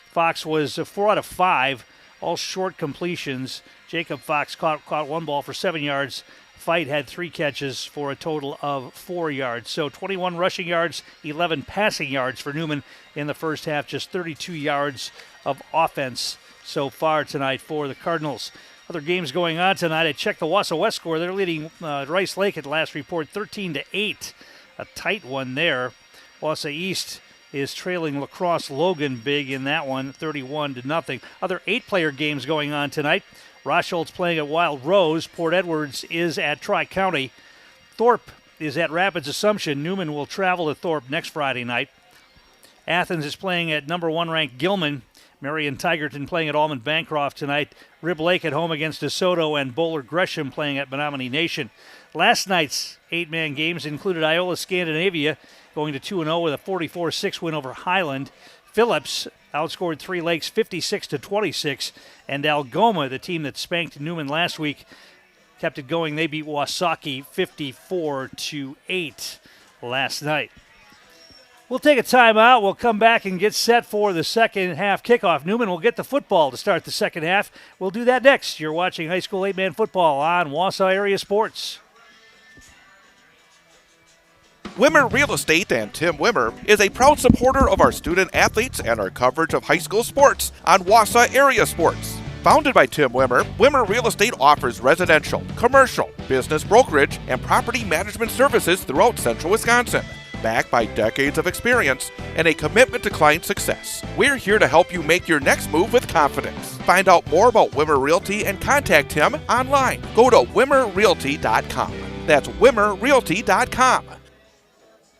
Fox was 4 out of 5. All short completions. Jacob Fox caught 1 ball for 7 yards. Feit had 3 catches for a total of 4 yards. So 21 rushing yards, 11 passing yards for Newman in the first half. Just 32 yards of offense so far tonight for the Cardinals. Other games going on tonight. I checked the Wausau West score. They're leading Rice Lake at last report 13-8. A tight one there. Wausau East is trailing La Crosse Logan big in that one, 31-0. Other 8-player games going on tonight. Rocholt's playing at Wild Rose. Port Edwards is at Tri-County. Thorpe is at Rapids Assumption. Newman will travel to Thorpe next Friday night. Athens is playing at number 1 ranked Gilman. Marion Tigerton playing at Almond Bancroft tonight. Rib Lake at home against DeSoto, and Bowler Gresham playing at Menominee Nation. Last night's 8-man games included Iola Scandinavia going to 2-0 with a 44-6 win over Highland. Phillips outscored 3 Lakes 56-26, and Algoma, the team that spanked Newman last week, kept it going. They beat Wasaki 54-8 last night. We'll take a timeout. We'll come back and get set for the second half kickoff. Newman will get the football to start the second half. We'll do that next. You're watching high school 8-man football on Wausau Area Sports. Wimmer Real Estate and Tim Wimmer is a proud supporter of our student athletes and our coverage of high school sports on Wausau Area Sports. Founded by Tim Wimmer, Wimmer Real Estate offers residential, commercial, business brokerage, and property management services throughout central Wisconsin. Backed by decades of experience and a commitment to client success, we're here to help you make your next move with confidence. Find out more about Wimmer Realty and contact him online. Go to wimmerrealty.com. That's wimmerrealty.com.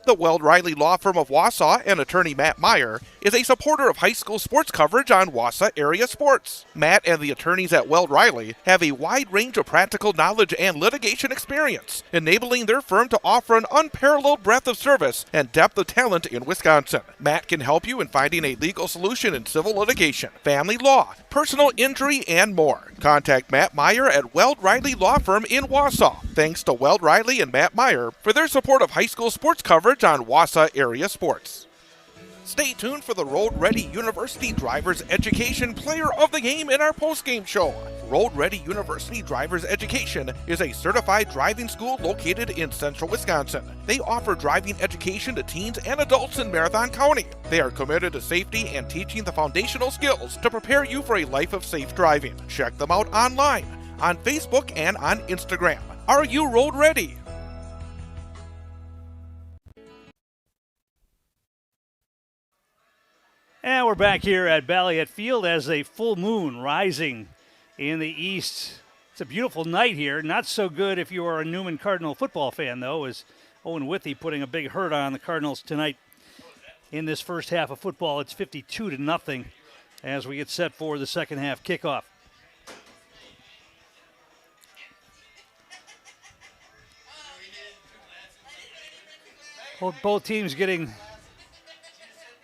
The Weld Riley Law Firm of Wausau and attorney Matt Meyer is a supporter of high school sports coverage on Wausau area sports. Matt and the attorneys at Weld Riley have a wide range of practical knowledge and litigation experience, enabling their firm to offer an unparalleled breadth of service and depth of talent in Wisconsin. Matt can help you in finding a legal solution in civil litigation, family law, personal injury, and more. Contact Matt Meyer at Weld Riley Law Firm in Wausau. Thanks to Weld Riley and Matt Meyer for their support of high school sports coverage on Wausau area sports. Stay tuned for the Road Ready University Drivers Education Player of the Game in our postgame show. Road Ready University Drivers Education is a certified driving school located in central Wisconsin. They offer driving education to teens and adults in Marathon County. They are committed to safety and teaching the foundational skills to prepare you for a life of safe driving. Check them out online, on Facebook, and on Instagram. Are you road ready? And we're back here at Balliet Field as a full moon rising in the east. It's a beautiful night here. Not so good if you are a Newman Cardinal football fan, though, as Owen-Withee putting a big hurt on the Cardinals tonight in this first half of football. It's 52-0 as we get set for the second half kickoff. Both teams getting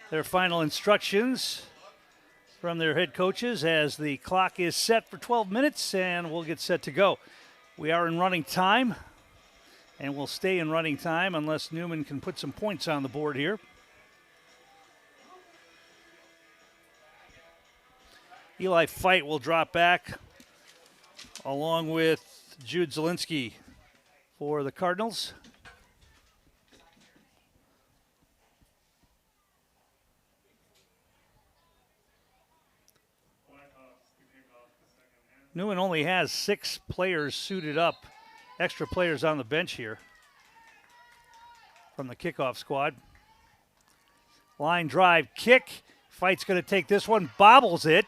their final instructions from their head coaches as the clock is set for 12 minutes and we'll get set to go. We are in running time and we'll stay in running time unless Newman can put some points on the board here. Eli Fight will drop back along with Jude Zielinski for the Cardinals. Newman only has 6 players suited up, extra players on the bench here from the kickoff squad. Line drive kick. Fight's going to take this one, bobbles it,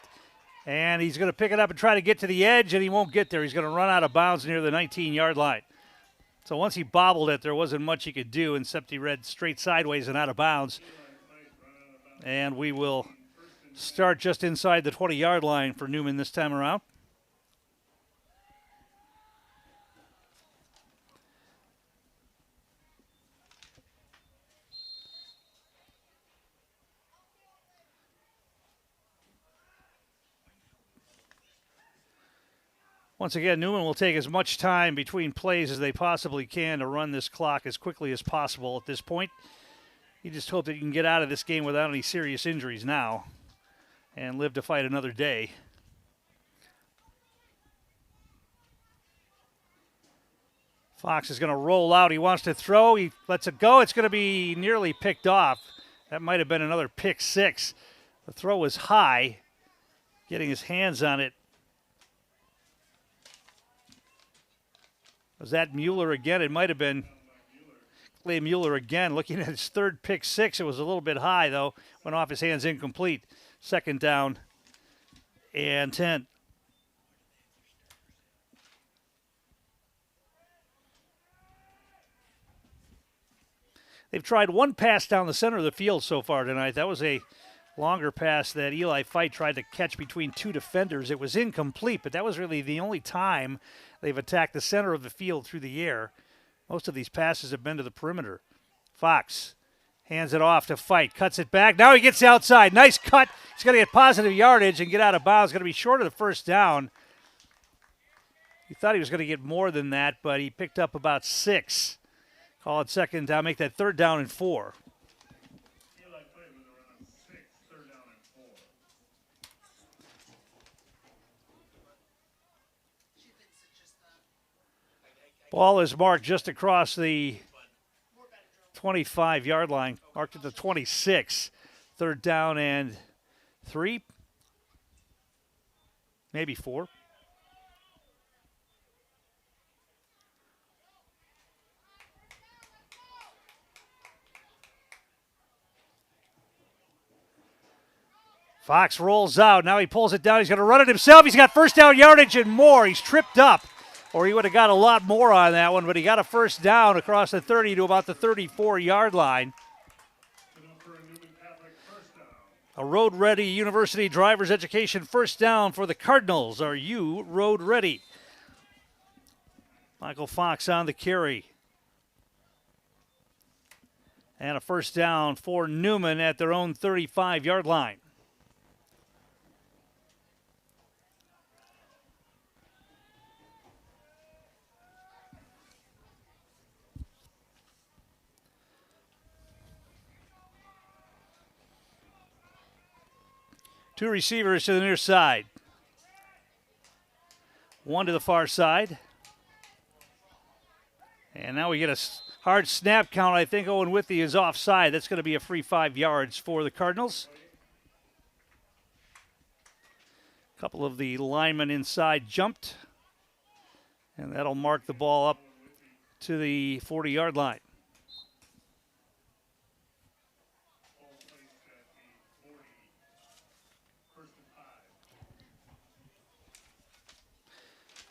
and he's going to pick it up and try to get to the edge, and he won't get there. He's going to run out of bounds near the 19-yard line. So once he bobbled it, there wasn't much he could do, except he read straight sideways and out of bounds. And we will start just inside the 20-yard line for Newman this time around. Once again, Newman will take as much time between plays as they possibly can to run this clock as quickly as possible at this point. You just hope that you can get out of this game without any serious injuries now and live to fight another day. Fox is going to roll out. He wants to throw. He lets it go. It's going to be nearly picked off. That might have been another pick six. The throw was high, getting his hands on it. Was that Mueller again? It might have been Clay Mueller again. Looking at his third pick six, it was a little bit high, though. Went off his hands incomplete. Second down and 10. They've tried one pass down the center of the field so far tonight. That was a longer pass that Eli Fight tried to catch between two defenders. It was incomplete, but that was really the only time they've attacked the center of the field through the air. Most of these passes have been to the perimeter. Fox hands it off to Fight, cuts it back. Now he gets outside. Nice cut. He's going to get positive yardage and get out of bounds. Going to be short of the first down. He thought he was going to get more than that, but he picked up about 6. Call it second down, make that third down and 4. Ball is marked just across the 25-yard line, marked at the 26. Third down and 3, maybe 4. Fox rolls out. Now he pulls it down. He's going to run it himself. He's got first down yardage and more. He's tripped up or he would have got a lot more on that one, but he got a first down across the 30 to about the 34-yard line. A road-ready University driver's education first down for the Cardinals. Are you road ready? Michael Fox on the carry. And a first down for Newman at their own 35-yard line. Two receivers to the near side. One to the far side. And now we get a hard snap count. I think Owen-Withee is offside. That's going to be a free 5 yards for the Cardinals. A couple of the linemen inside jumped. And that'll mark the ball up to the 40-yard line.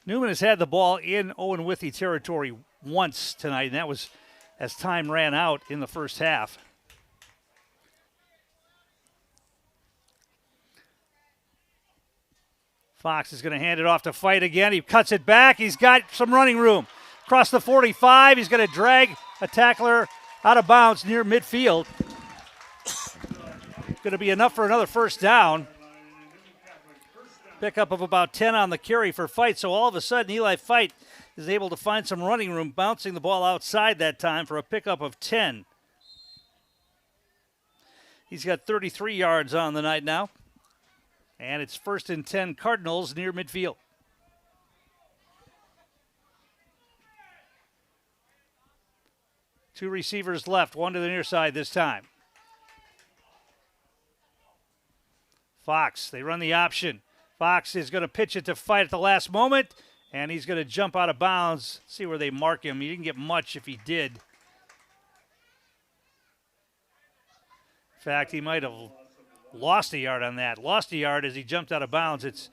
Newman has had the ball in Owen-Withee territory once tonight, and that was as time ran out in the first half. Fox is going to hand it off to Fight again. He cuts it back. He's got some running room. Across the 45, he's going to drag a tackler out of bounds near midfield. Going to be enough for another first down. Pickup of about 10 on the carry for Fight. So all of a sudden, Eli Fight is able to find some running room, bouncing the ball outside that time for a pickup of 10. He's got 33 yards on the night now. And it's 1st and 10 Cardinals near midfield. Two receivers left, one to the near side this time. Fox, they run the option. Fox is going to pitch it to Fight at the last moment, and he's going to jump out of bounds. See where they mark him. He didn't get much if he did. In fact, he might have lost a yard on that. Lost a yard as he jumped out of bounds. It's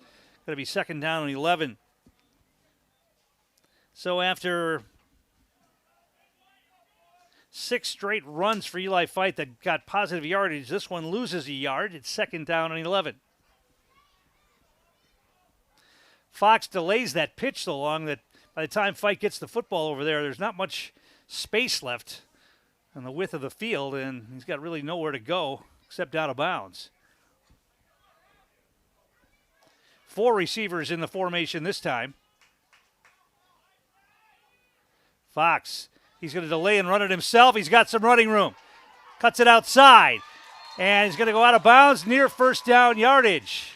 going to be 2nd down and 11. So after 6 straight runs for Eli Fight that got positive yardage, this one loses a yard. It's 2nd down and 11. Fox delays that pitch so long that by the time Fight gets the football over there, there's not much space left on the width of the field, and he's got really nowhere to go except out of bounds. 4 receivers in the formation this time. Fox, he's going to delay and run it himself. He's got some running room. Cuts it outside, and he's going to go out of bounds near first down yardage.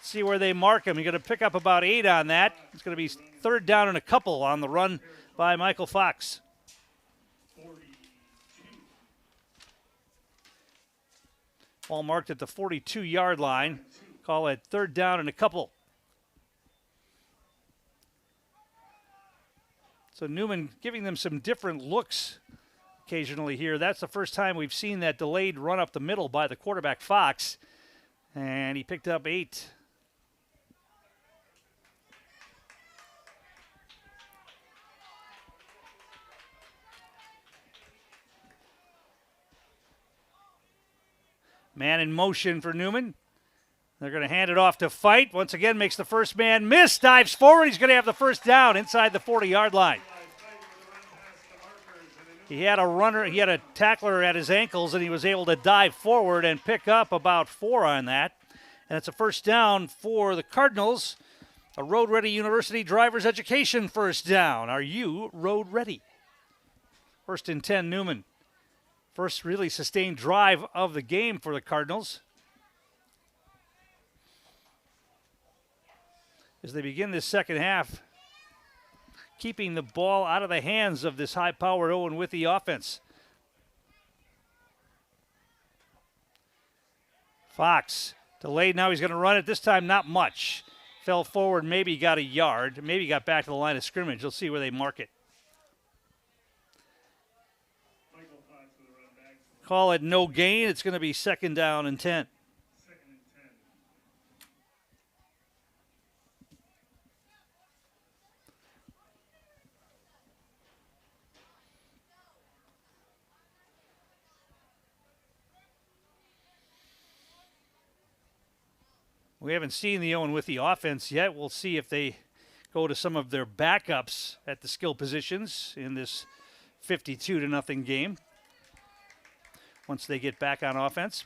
See where they mark him. You're going to pick up about 8 on that. It's going to be 3rd down and a couple on the run by Michael Fox. Ball marked at the 42-yard line. Call it 3rd down and a couple. So Newman giving them some different looks occasionally here. That's the first time we've seen that delayed run up the middle by the quarterback Fox. And he picked up 8. Man in motion for Newman. They're going to hand it off to Fight. Once again, makes the first man miss. Dives forward. He's going to have the first down inside the 40-yard line. He had a runner. He had a tackler at his ankles, and he was able to dive forward and pick up about 4 on that. And it's a first down for the Cardinals. A road-ready University driver's education first down. Are you road ready? 1st and 10, Newman. First really sustained drive of the game for the Cardinals. As they begin this second half, keeping the ball out of the hands of this high-powered Owen-Withee offense. Fox delayed. Now he's going to run it. This time not much. Fell forward, maybe got a yard. Maybe got back to the line of scrimmage. You'll see where they mark it. Call it no gain. It's going to be 2nd down and 10. We haven't seen the Owen-Withee offense yet. We'll see if they go to some of their backups at the skill positions in this 52-0 game once they get back on offense.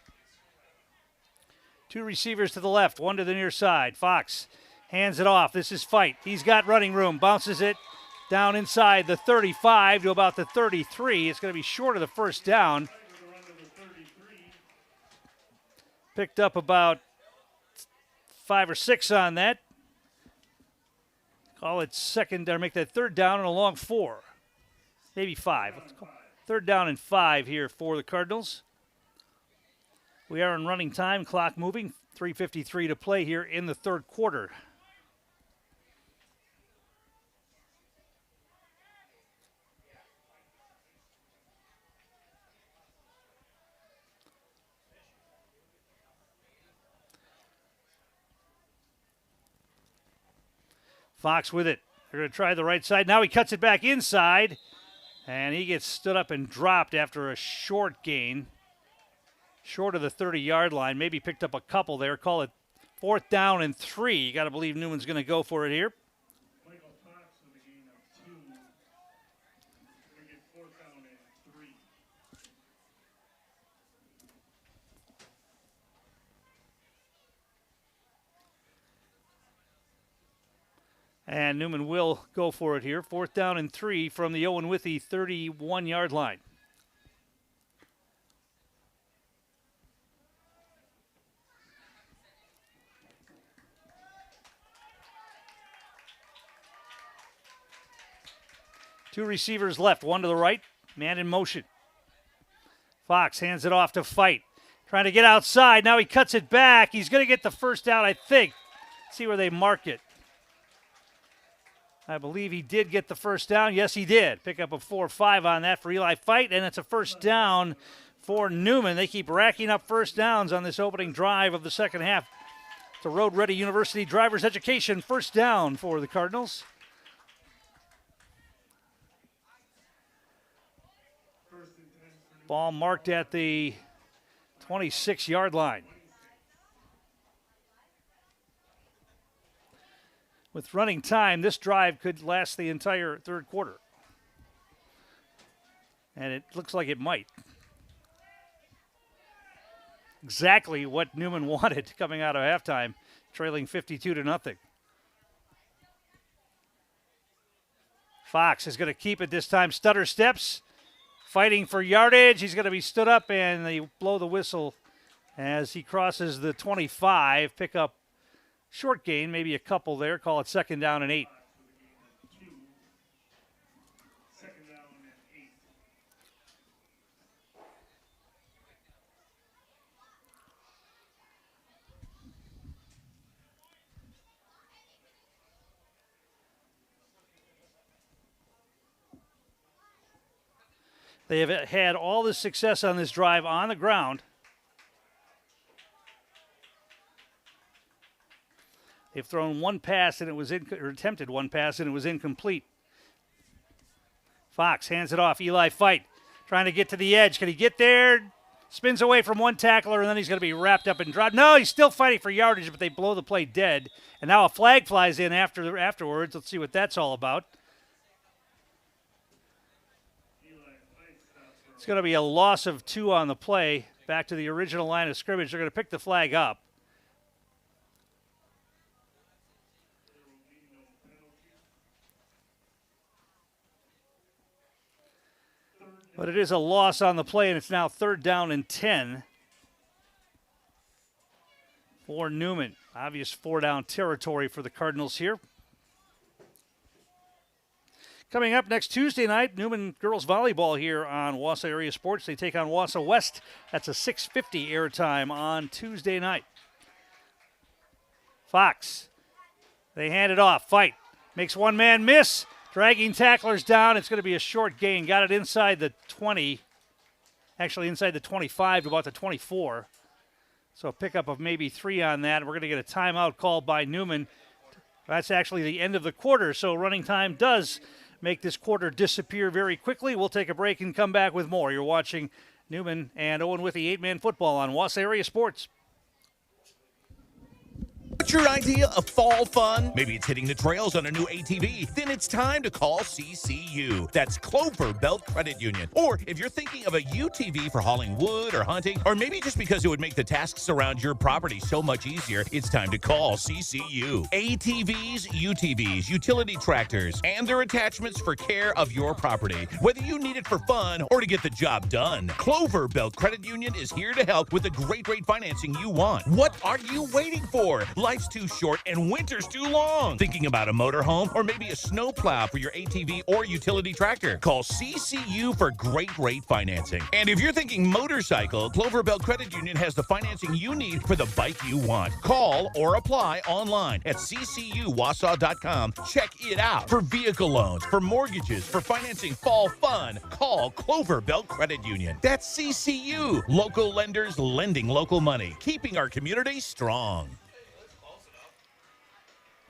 Two receivers to the left, one to the near side. Fox hands it off. This is Fight. He's got running room. Bounces it down inside the 35 to about the 33. It's going to be short of the first down. Picked up about 5 or 6 on that. Call it second, or make that third down and a long 4. Maybe 5. Third down and 5 here for the Cardinals. We are in running time, clock moving. 3:53 to play here in the third quarter. Fox with it. They're going to try the right side. Now he cuts it back inside, and he gets stood up and dropped after a short gain. Short of the 30-yard line. Maybe picked up a couple there. Call it 4th down and 3. You got to believe Newman's going to go for it here. Michael Fox with a gain of 2. We get 4th down and 3. And Newman will go for it here. 4th down and 3 from the Owen-Withee 31-yard line. Two receivers left, one to the right, man in motion. Fox hands it off to Fight. Trying to get outside. Now he cuts it back. He's going to get the first down, I think. See where they mark it. I believe he did get the first down. Yes, he did. Pick up a 4-5 on that for Eli Fight, and it's a first down for Newman. They keep racking up first downs on this opening drive of the second half. It's a Road Ready University driver's education first down for the Cardinals. Ball marked at the 26-yard line. With running time, this drive could last the entire third quarter. And it looks like it might. Exactly what Newman wanted coming out of halftime, trailing 52-0. Fox is going to keep it this time. Stutter steps. Fighting for yardage. He's going to be stood up, and they blow the whistle as he crosses the 25. Pick up short gain, maybe a couple there. Call it 2nd down and 8. They have had all the success on this drive on the ground. They've thrown one pass and it was or attempted one pass and it was incomplete. Fox hands it off. Eli Fight trying to get to the edge. Can he get there? Spins away from one tackler and then he's going to be wrapped up and dropped. No, he's still fighting for yardage, but they blow the play dead. And now a flag flies in afterwards. Let's see what that's all about. It's going to be a loss of 2 on the play. Back to the original line of scrimmage. They're going to pick the flag up. But it is a loss on the play, and it's now 3rd down and 10 for Newman. Obvious 4-down territory for the Cardinals here. Coming up next Tuesday night, Newman girls volleyball here on Wausau Area Sports. They take on Wausau West. That's a 6:50 airtime on Tuesday night. Fox. They hand it off. Fight. Makes one man miss. Dragging tacklers down. It's going to be a short gain. Got it inside the 20. Actually inside the 25 to about the 24. So a pickup of maybe 3 on that. We're going to get a timeout called by Newman. That's actually the end of the quarter. So running time does make this quarter disappear very quickly. We'll take a break and come back with more. You're watching Newman and Owen-Withee 8-man football on Wausau Area Sports. your idea of fall fun? Maybe it's hitting the trails on a new ATV? Then it's time to call CCU. That's Clover Belt Credit Union. Or if you're thinking of a UTV for hauling wood or hunting, or maybe just because it would make the tasks around your property so much easier, it's time to call CCU. ATVs, UTVs, utility tractors, and their attachments for care of your property. Whether you need it for fun or to get the job done, Clover Belt Credit Union is here to help with the great rate financing you want. What are you waiting for? Life's too short and winter's too long. Thinking about a motorhome or maybe a snowplow for your ATV or utility tractor? Call CCU for great rate financing. And if you're thinking motorcycle, Clover Belt Credit Union has the financing you need for the bike you want. Call or apply online at ccuwausau.com. Check it out. For vehicle loans, for mortgages, for financing fall fun, call Clover Belt Credit Union. That's CCU. Local lenders lending local money, keeping our community strong.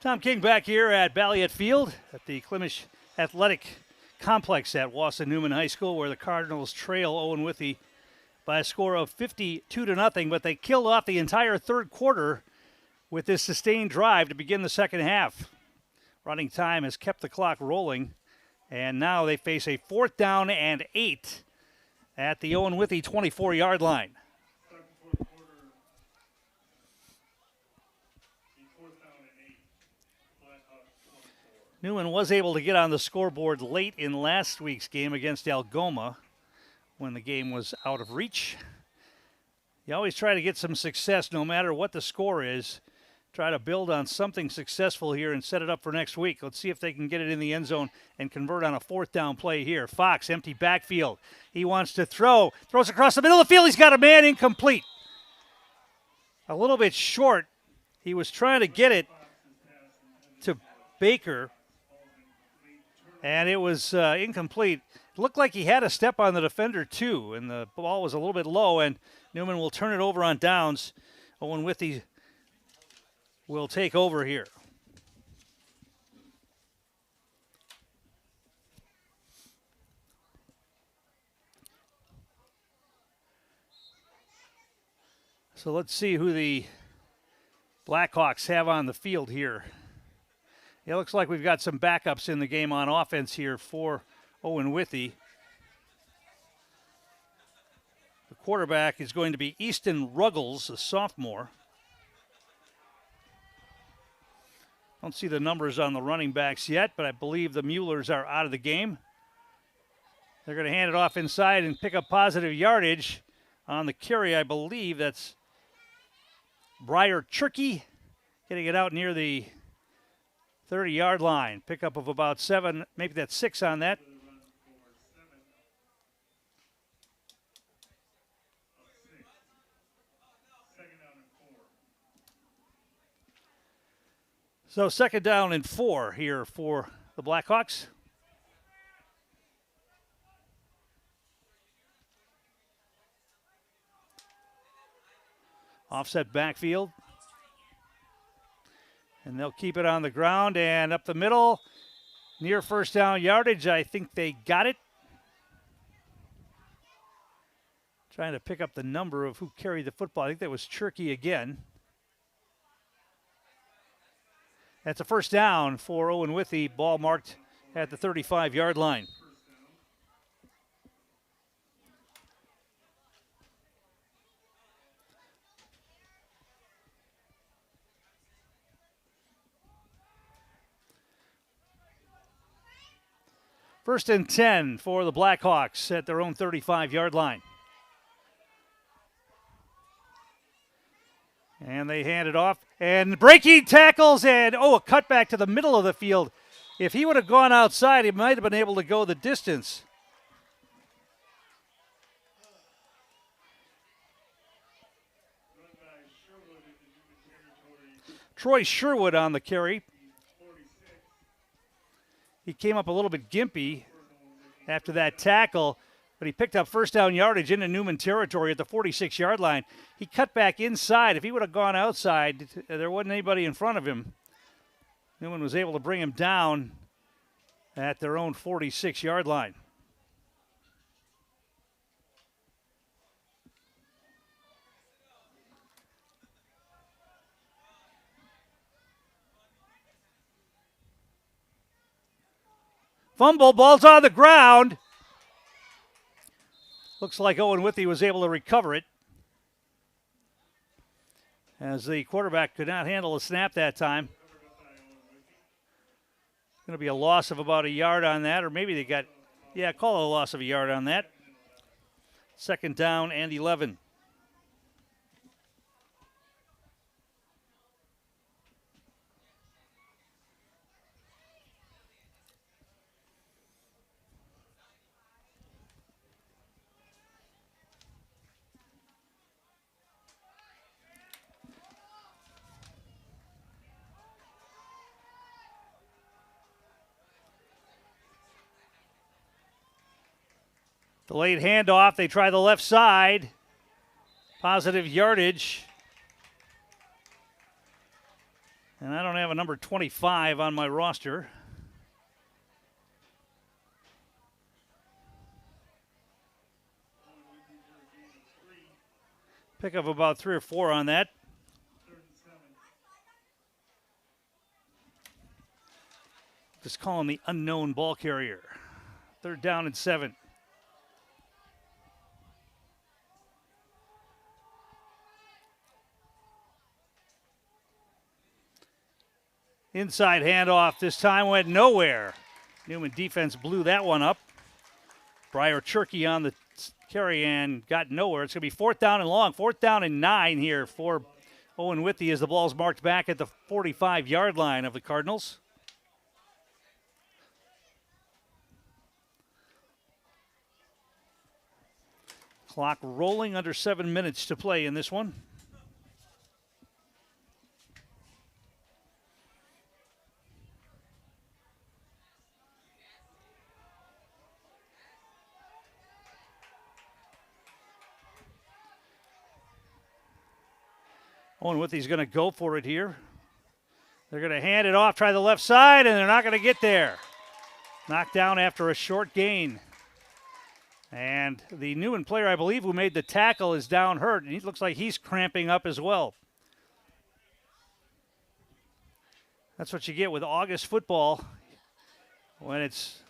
Tom King back here at Balliet Field at the Klimish Athletic Complex at Wassa-Newman High School, where the Cardinals trail Owen-Withee by a score of 52-0, but they killed off the entire third quarter with this sustained drive to begin the second half. Running time has kept the clock rolling, and now they face a 4th down and 8 at the Owen-Withee 24-yard line. Newman was able to get on the scoreboard late in last week's game against Algoma when the game was out of reach. You always try to get some success no matter what the score is. Try to build on something successful here and set it up for next week. Let's see if they can get it in the end zone and convert on a 4th down play here. Fox, empty backfield. He wants to throw. Throws across the middle of the field. He's got a man incomplete. A little bit short. He was trying to get it to Baker, and it was incomplete. It looked like he had a step on the defender, too, and the ball was a little bit low, and Newman will turn it over on downs. Owen-Withee will take over here. So let's see who the Blackhawks have on the field here. It looks like we've got some backups in the game on offense here for Owen-Withee. The quarterback is going to be Easton Ruggles, a sophomore. Don't see the numbers on the running backs yet, but I believe the Muellers are out of the game. They're going to hand it off inside and pick up positive yardage on the carry. I believe that's Briar Churkey getting it out near the 30-yard line. Pickup of about 7, maybe that's 6 on that. So 2nd down and 4 here for the Blackhawks. Offset backfield. And they'll keep it on the ground and up the middle. Near 1st down yardage. I think they got it. Trying to pick up the number of who carried the football. I think that was Churkey again. That's a 1st down for Owen-Withee. Ball marked at the 35-yard line. First and 10 for the Blackhawks at their own 35-yard line. And they hand it off. And breaking tackles and, a cutback to the middle of the field. If he would have gone outside, he might have been able to go the distance. Troy Sherwood on the carry. He came up a little bit gimpy after that tackle, but he picked up 1st down yardage into Newman territory at the 46-yard line. He cut back inside. If he would have gone outside, there wasn't anybody in front of him. Newman was able to bring him down at their own 46-yard line. Fumble, ball's on the ground. Looks like Owen-Withee was able to recover it, as the quarterback could not handle a snap that time. Going to be a loss of about a yard on that, or maybe they got, call it a loss of a yard on that. Second down and 11. The late handoff, they try the left side. Positive yardage. And I don't have a number 25 on my roster. Pick up about 3 or 4 on that. Just call him the unknown ball carrier. 3rd down and 7. Inside handoff this time went nowhere. Newman defense blew that one up. Briar Cherky on the carry and got nowhere. It's going to be 4th down and long. 4th down and 9 here for Owen-Withee as the ball's marked back at the 45-yard line of the Cardinals. Clock rolling, under 7 minutes to play in this one. Owen-Withee's going to go for it here. They're going to hand it off, try the left side, and they're not going to get there. Knocked down after a short gain. And the Newman player, I believe, who made the tackle is down hurt, and he looks like he's cramping up as well. That's what you get with August football when it's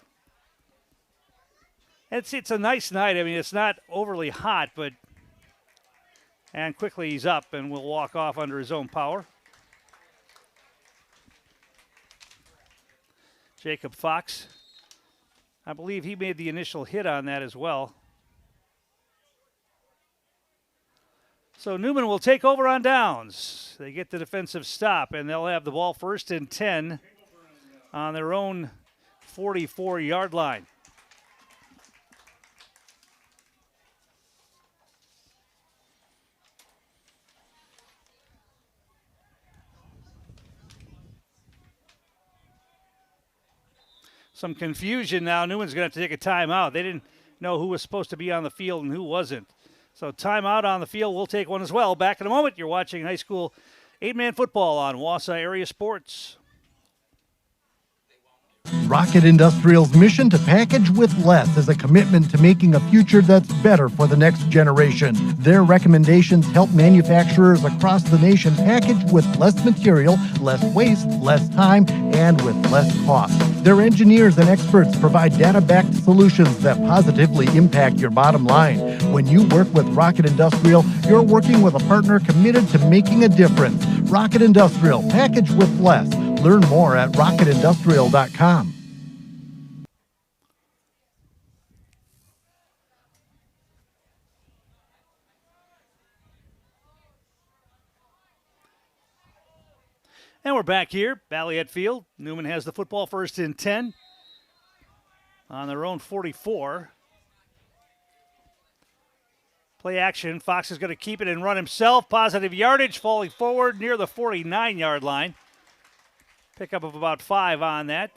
a nice night. I mean, it's not overly hot, but and quickly he's up and will walk off under his own power. Jacob Fox, I believe he made the initial hit on that as well. So Newman will take over on downs. They get the defensive stop, and they'll have the ball 1st and 10 on their own 44-yard line. Some confusion now. Newman's going to have to take a timeout. They didn't know who was supposed to be on the field and who wasn't. So timeout on the field. We'll take one as well. Back in a moment. You're watching high school 8-man football on Wausau Area Sports. Rocket Industrial's mission to package with less is a commitment to making a future that's better for the next generation. Their recommendations help manufacturers across the nation package with less material, less waste, less time, and with less cost. Their engineers and experts provide data-backed solutions that positively impact your bottom line. When you work with Rocket Industrial, you're working with a partner committed to making a difference. Rocket Industrial, package with less. Learn more at rocketindustrial.com. And we're back here, Valleyette Field. Newman has the football 1st and 10 on their own 44. Play action. Fox is going to keep it and run himself. Positive yardage, falling forward near the 49-yard line. Pickup of about 5 on that.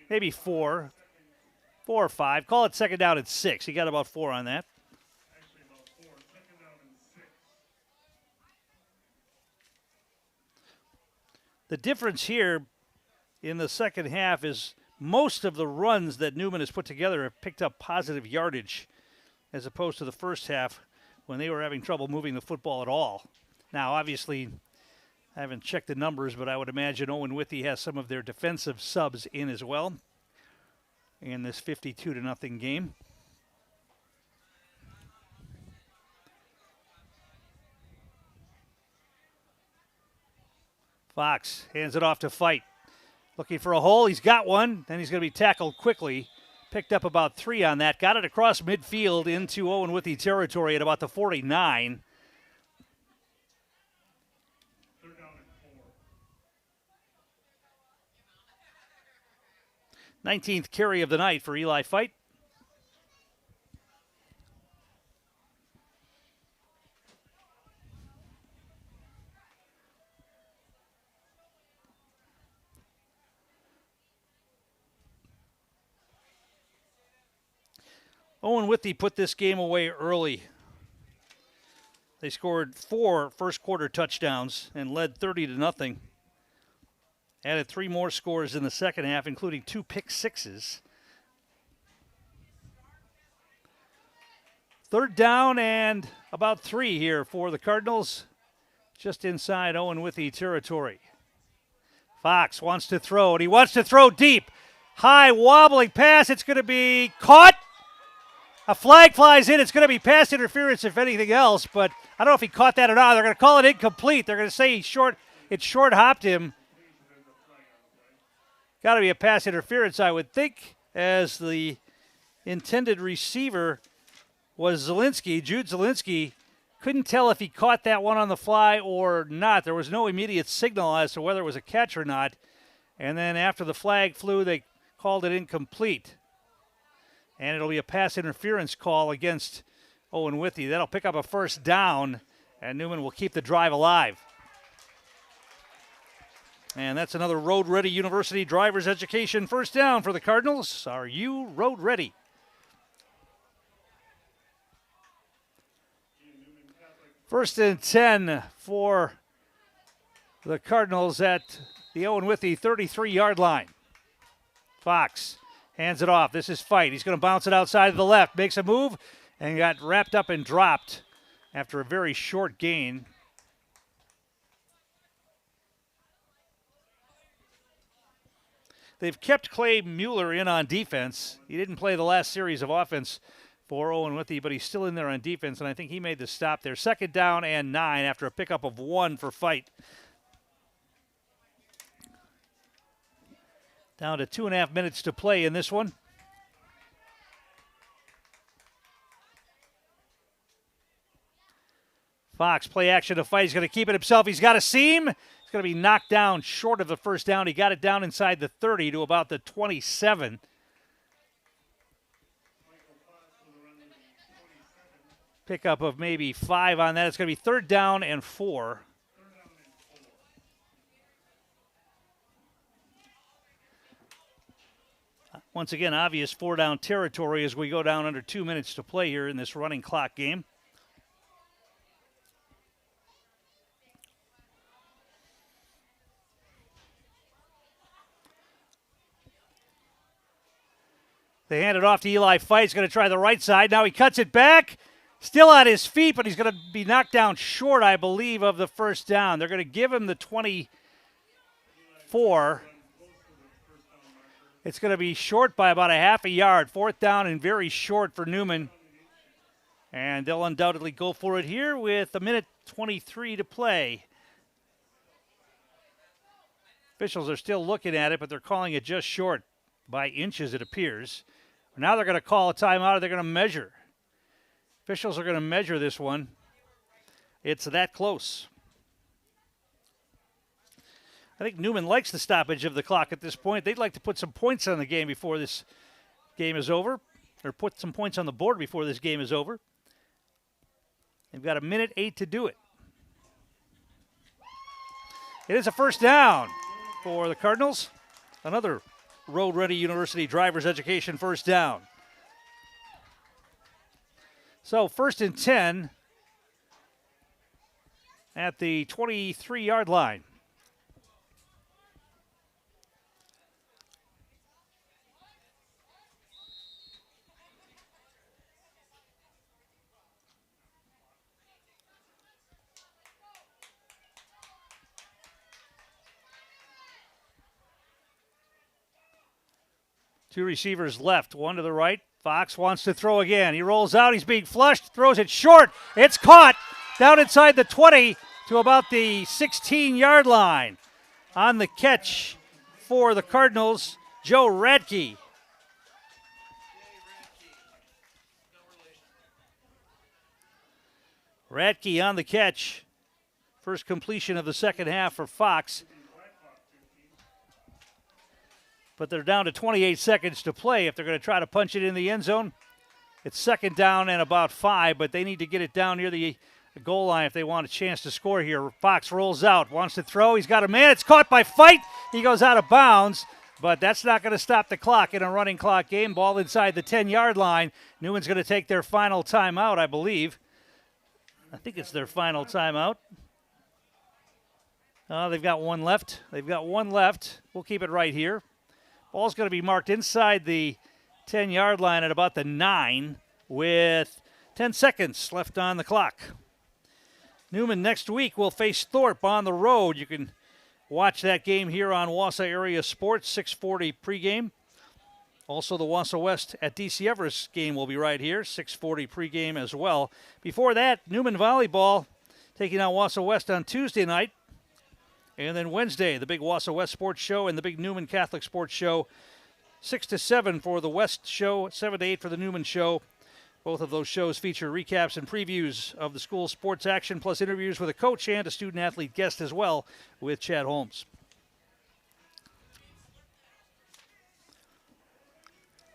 Maybe 4. 4 or 5. Call it 2nd down and 6. He got about 4 on that. The difference here in the second half is most of the runs that Newman has put together have picked up positive yardage as opposed to the first half when they were having trouble moving the football at all. Now, obviously, I haven't checked the numbers, but I would imagine Owen-Withee has some of their defensive subs in as well. in this 52-0 game. Fox hands it off to Fight. Looking for a hole. He's got one. Then he's going to be tackled quickly. Picked up about 3 on that. Got it across midfield into Owen-Withee territory at about the 49. Third down and 4. 19th carry of the night for Eli Fight. Owen-Withee put this game away early. They scored 4 first-quarter touchdowns and led 30-0. Added 3 more scores in the second half, including 2 pick sixes. Third down and about 3 here for the Cardinals, just inside Owen-Withee territory. Fox wants to throw, and he wants to throw deep. High wobbling pass. It's going to be caught. A flag flies in. It's going to be pass interference, if anything else, but I don't know if he caught that or not. They're going to call it incomplete. They're going to say it short-hopped him. Got to be a pass interference, I would think, as the intended receiver was Zielinski. Jude Zielinski couldn't tell if he caught that one on the fly or not. There was no immediate signal as to whether it was a catch or not. And then after the flag flew, they called it incomplete. And it'll be a pass interference call against Owen-Withee. That'll pick up a first down, and Newman will keep the drive alive. And that's another Road Ready University driver's education first down for the Cardinals. Are you road ready? First and 10 for the Cardinals at the Owen-Withee 33-yard line. Fox hands it off. This is Fight. He's going to bounce it outside to the left. Makes a move and got wrapped up and dropped after a very short gain. They've kept Clay Mueller in on defense. He didn't play the last series of offense for Owen-Withee, but he's still in there on defense, and I think he made the stop there. Second down and 9 after a pickup of 1 for Fight. Down to 2.5 minutes to play in this one. Fox, play action to Fight. He's going to keep it himself. He's got a seam. He's going to be knocked down short of the first down. He got it down inside the 30 to about the 27. Pickup of maybe 5 on that. It's going to be third down and 4. Once again, obvious 4-down territory as we go down under 2 minutes to play here in this running clock game. They hand it off to Eli Fight. He's going to try the right side. Now he cuts it back. Still on his feet, but he's going to be knocked down short, I believe, of the first down. They're going to give him the 24. It's going to be short by about a half a yard. Fourth down and very short for Newman. And they'll undoubtedly go for it here with 1:23 to play. Officials are still looking at it, but they're calling it just short by inches, it appears. Now they're going to call a timeout. They're going to measure. Officials are going to measure this one. It's that close. I think Newman likes the stoppage of the clock at this point. They'd like to put some points on the game before this game is over, or put some points on the board before this game is over. They've got 1:08 to do it. It is a first down for the Cardinals. Another Road Ready University driver's education first down. So first and 10 at the 23-yard line. Two receivers left, one to the right. Fox wants to throw again. He rolls out. He's being flushed, throws it short. It's caught down inside the 20 to about the 16-yard line. On the catch for the Cardinals, Joe Radke. Radke on the catch. First completion of the second half for Fox. But they're down to 28 seconds to play if they're going to try to punch it in the end zone. It's second down and about 5, but they need to get it down near the goal line if they want a chance to score here. Fox rolls out, wants to throw. He's got a man. It's caught by Fight. He goes out of bounds, but that's not going to stop the clock in a running clock game. Ball inside the 10-yard line. Newman's going to take their final timeout, I believe. I think it's their final timeout. They've got one left. We'll keep it right here. Ball's going to be marked inside the 10-yard line at about the 9 with 10 seconds left on the clock. Newman next week will face Thorpe on the road. You can watch that game here on Wausau Area Sports, 6:40 pregame. Also, the Wausau West at DC Everest game will be right here, 6:40 pregame as well. Before that, Newman Volleyball taking on Wausau West on Tuesday night. And then Wednesday, the big Wausau West Sports Show and the big Newman Catholic Sports Show. 6 to 7 for the West Show, 7 to 8 for the Newman Show. Both of those shows feature recaps and previews of the school sports action, plus interviews with a coach and a student-athlete guest as well with Chad Holmes.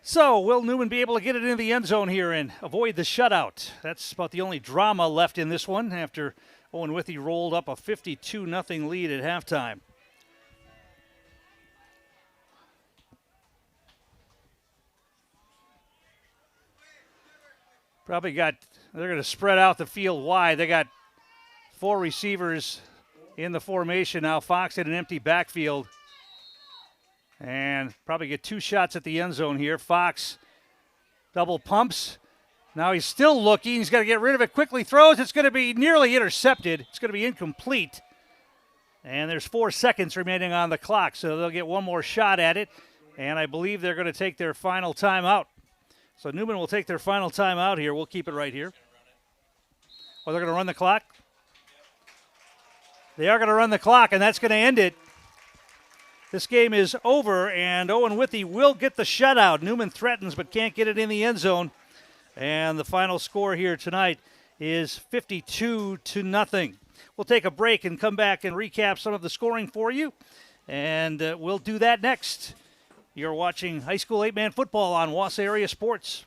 So, will Newman be able to get it into the end zone here and avoid the shutout? That's about the only drama left in this one after Owen-Withee rolled up a 52-0 lead at halftime. They're going to spread out the field wide. They got 4 receivers in the formation now. Fox in an empty backfield. And probably get 2 shots at the end zone here. Fox double pumps. Now he's still looking. He's got to get rid of it. Quickly throws. It's going to be nearly intercepted. It's going to be incomplete. And there's 4 seconds remaining on the clock, so they'll get one more shot at it. And I believe they're going to take their final timeout. So Newman will take their final timeout here. We'll keep it right here. Oh, they're going to run the clock? They are going to run the clock, and that's going to end it. This game is over, and Owen-Withee will get the shutout. Newman threatens but can't get it in the end zone. And the final score here tonight is 52-0. We'll take a break and come back and recap some of the scoring for you. And we'll do that next. You're watching high school 8-man football on Wausau Area Sports.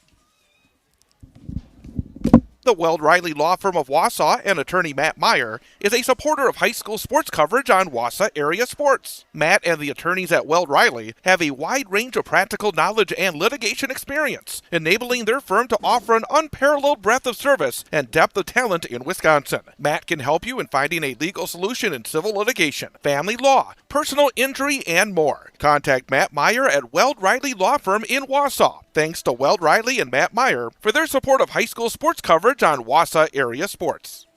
The Weld Riley Law Firm of Wausau and attorney Matt Meyer is a supporter of high school sports coverage on Wausau Area Sports. Matt and the attorneys at Weld Riley have a wide range of practical knowledge and litigation experience, enabling their firm to offer an unparalleled breadth of service and depth of talent in Wisconsin. Matt can help you in finding a legal solution in civil litigation, family law, personal injury, and more. Contact Matt Meyer at Weld Riley Law Firm in Wausau. Thanks to Weld Riley and Matt Meyer for their support of high school sports coverage on Wausau Area Sports.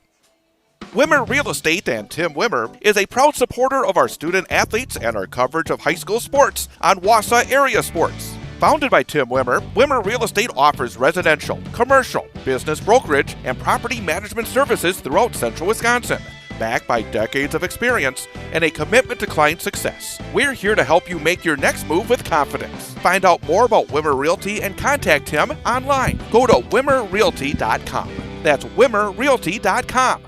Wimmer Real Estate and Tim Wimmer is a proud supporter of our student athletes and our coverage of high school sports on Wausau Area Sports. Founded by Tim Wimmer, Wimmer Real Estate offers residential, commercial, business brokerage, and property management services throughout central Wisconsin. Backed by decades of experience and a commitment to client success, we're here to help you make your next move with confidence. Find out more about Wimmer Realty and contact him online. Go to wimmerrealty.com. That's wimmerrealty.com.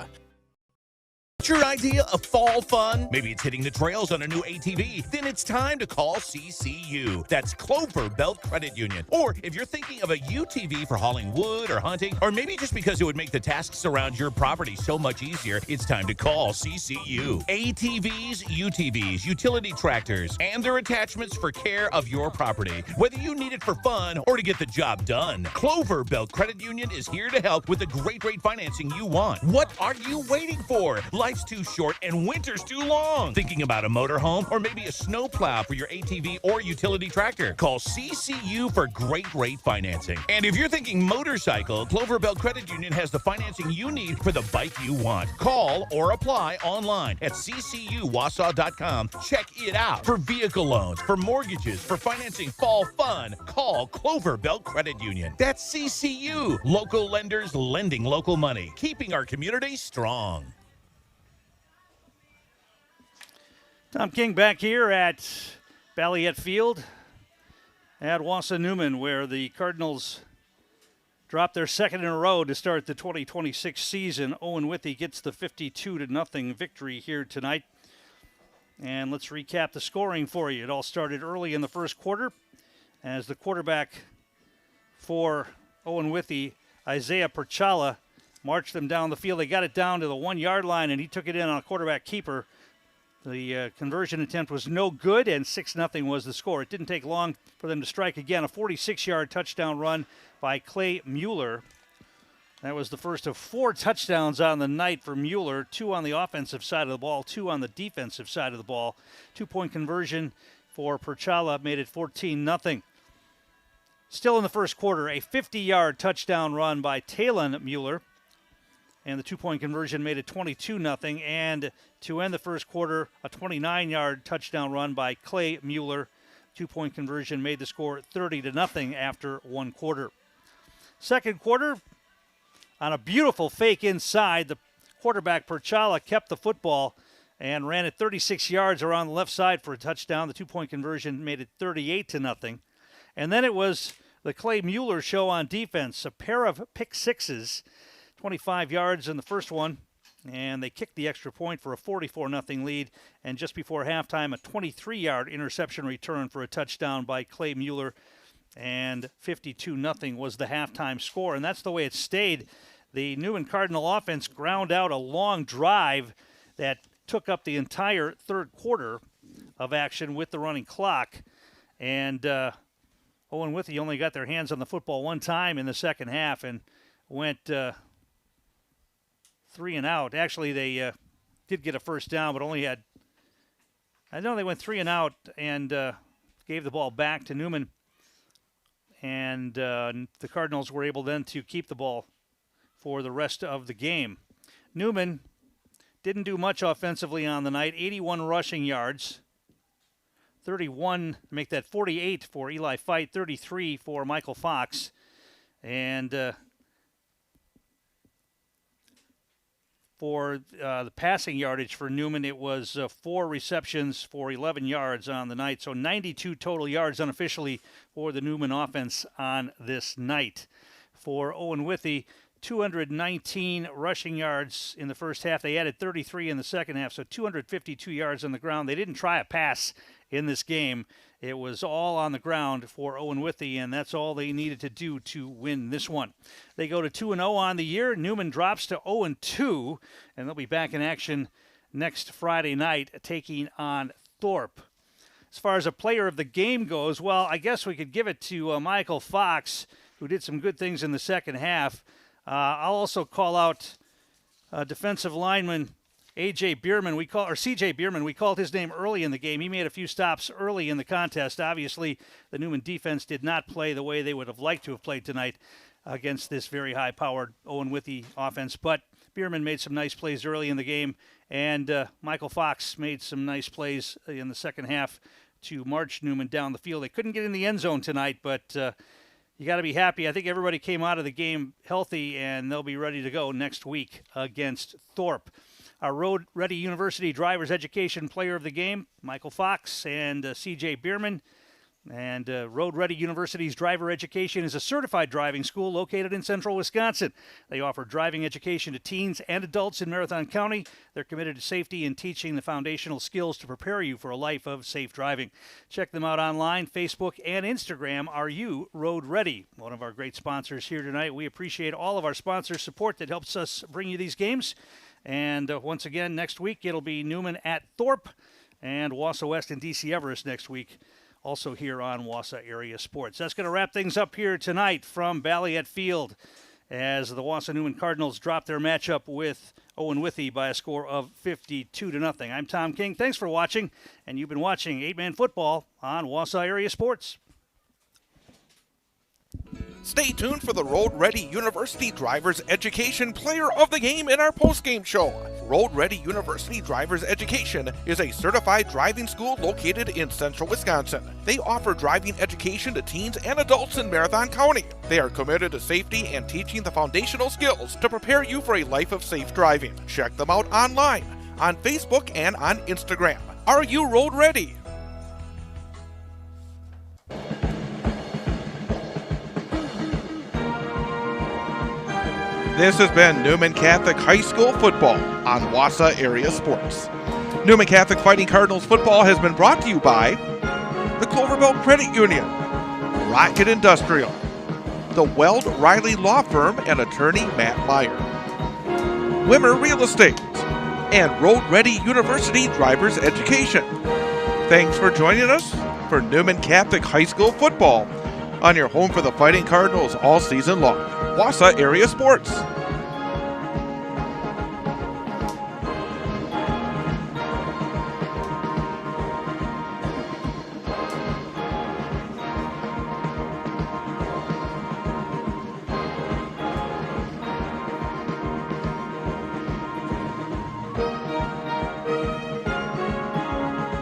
What's your idea of fall fun? Maybe it's hitting the trails on a new ATV. Then it's time to call CCU. That's Clover Belt Credit Union. Or if you're thinking of a UTV for hauling wood or hunting, or maybe just because it would make the tasks around your property so much easier, it's time to call CCU. ATVs, UTVs, utility tractors, and their attachments for care of your property. Whether you need it for fun or to get the job done, Clover Belt Credit Union is here to help with the great rate financing you want. What are you waiting for? Life's Summer's too short and winter's too long. Thinking about a motorhome or maybe a snowplow for your ATV or utility tractor? Call CCU for great rate financing. And if you're thinking motorcycle, Clover Belt Credit Union has the financing you need for the bike you want. Call or apply online at ccuwausau.com. Check it out. For vehicle loans, for mortgages, for financing fall fun, call Clover Belt Credit Union. That's CCU. Local lenders lending local money, keeping our community strong. Tom King back here at Balliet Field at Wassa Newman, where the Cardinals dropped their second in a row to start the 2026 season. Owen-Withee gets the 52-0 victory here tonight. And let's recap the scoring for you. It all started early in the first quarter as the quarterback for Owen-Withee, Isaiah Perchala, marched them down the field. They got it down to the 1-yard line, and he took it in on a quarterback keeper. The conversion attempt was no good, and 6-0 was the score. It didn't take long for them to strike again. A 46-yard touchdown run by Clay Mueller. That was the first of 4 touchdowns on the night for Mueller, 2 on the offensive side of the ball, 2 on the defensive side of the ball. 2-point conversion for Perchala made it 14-0. Still in the first quarter, a 50-yard touchdown run by Talon Mueller, and the 2-point conversion made it 22-0. And to end the first quarter, a 29-yard touchdown run by Clay Mueller. 2-point conversion made the score 30-0 after 1 quarter. Second quarter, on a beautiful fake inside, the quarterback Perchala kept the football and ran it 36 yards around the left side for a touchdown. The 2-point conversion made it 38-0. And then it was the Clay Mueller show on defense. A pair of pick sixes, 25 yards in the first one, and they kicked the extra point for a 44-0 lead. And just before halftime, a 23-yard interception return for a touchdown by Clay Mueller. And 52-0 was the halftime score. And that's the way it stayed. The Newman Cardinal offense ground out a long drive that took up the entire third quarter of action with the running clock. And Owen-Withee only got their hands on the football one time in the second half and went 3 and out. Actually, they did get a first down, but only had, I know they went 3 and out and gave the ball back to Newman. And the Cardinals were able then to keep the ball for the rest of the game. Newman didn't do much offensively on the night, 81 rushing yards. 31, make that 48 for Eli Feit, 33 for Michael Fox. And for the passing yardage for Newman, it was 4 receptions for 11 yards on the night. So 92 total yards unofficially for the Newman offense on this night. For Owen-Withee, 219 rushing yards in the first half. They added 33 in the second half, so 252 yards on the ground. They didn't try a pass in this game. It was all on the ground for Owen-Withee, and that's all they needed to do to win this one. They go to 2-0 on the year. Newman drops to 0-2, and they'll be back in action next Friday night taking on Thorpe. As far as a player of the game goes, well, I guess we could give it to Michael Fox, who did some good things in the second half. I'll also call out defensive lineman A.J. Bierman, C.J. Bierman. We called his name early in the game. He made a few stops early in the contest. Obviously, the Newman defense did not play the way they would have liked to have played tonight against this very high-powered Owen-Withee offense. But Bierman made some nice plays early in the game, and Michael Fox made some nice plays in the second half to march Newman down the field. They couldn't get in the end zone tonight, but you got to be happy. I think everybody came out of the game healthy, and they'll be ready to go next week against Thorpe. Our Road Ready University Driver's Education Player of the Game, Michael Fox and C.J. Bierman. And Road Ready University's driver education is a certified driving school located in central Wisconsin. They offer driving education to teens and adults in Marathon County. They're committed to safety and teaching the foundational skills to prepare you for a life of safe driving. Check them out online, Facebook, and Instagram. Are you Road Ready? One of our great sponsors here tonight. We appreciate all of our sponsors' support that helps us bring you these games. And once again, next week it'll be Newman at Thorpe and Wassa West and DC Everest next week. Also here on Wassa Area Sports. That's going to wrap things up here tonight from Balliet Field as the Wausau Newman Cardinals drop their matchup with Owen-Withee by a score of 52-0. I'm Tom King. Thanks for watching, and you've been watching 8-Man Football on Wausau Area Sports. Stay tuned for the Road Ready University Drivers Education Player of the Game in our postgame show. Road Ready University Drivers Education is a certified driving school located in central Wisconsin. They offer driving education to teens and adults in Marathon County. They are committed to safety and teaching the foundational skills to prepare you for a life of safe driving. Check them out online, on Facebook, and on Instagram. Are you road ready? This has been Newman Catholic High School football on Wausau Area Sports. Newman Catholic Fighting Cardinals football has been brought to you by the Clover Belt Credit Union, Rocket Industrial, the Weld Riley Law Firm and attorney Matt Meyer, Wimmer Real Estate, and Road Ready University Drivers Education. Thanks for joining us for Newman Catholic High School football on your home for the Fighting Cardinals all season long. Wausau Area Sports.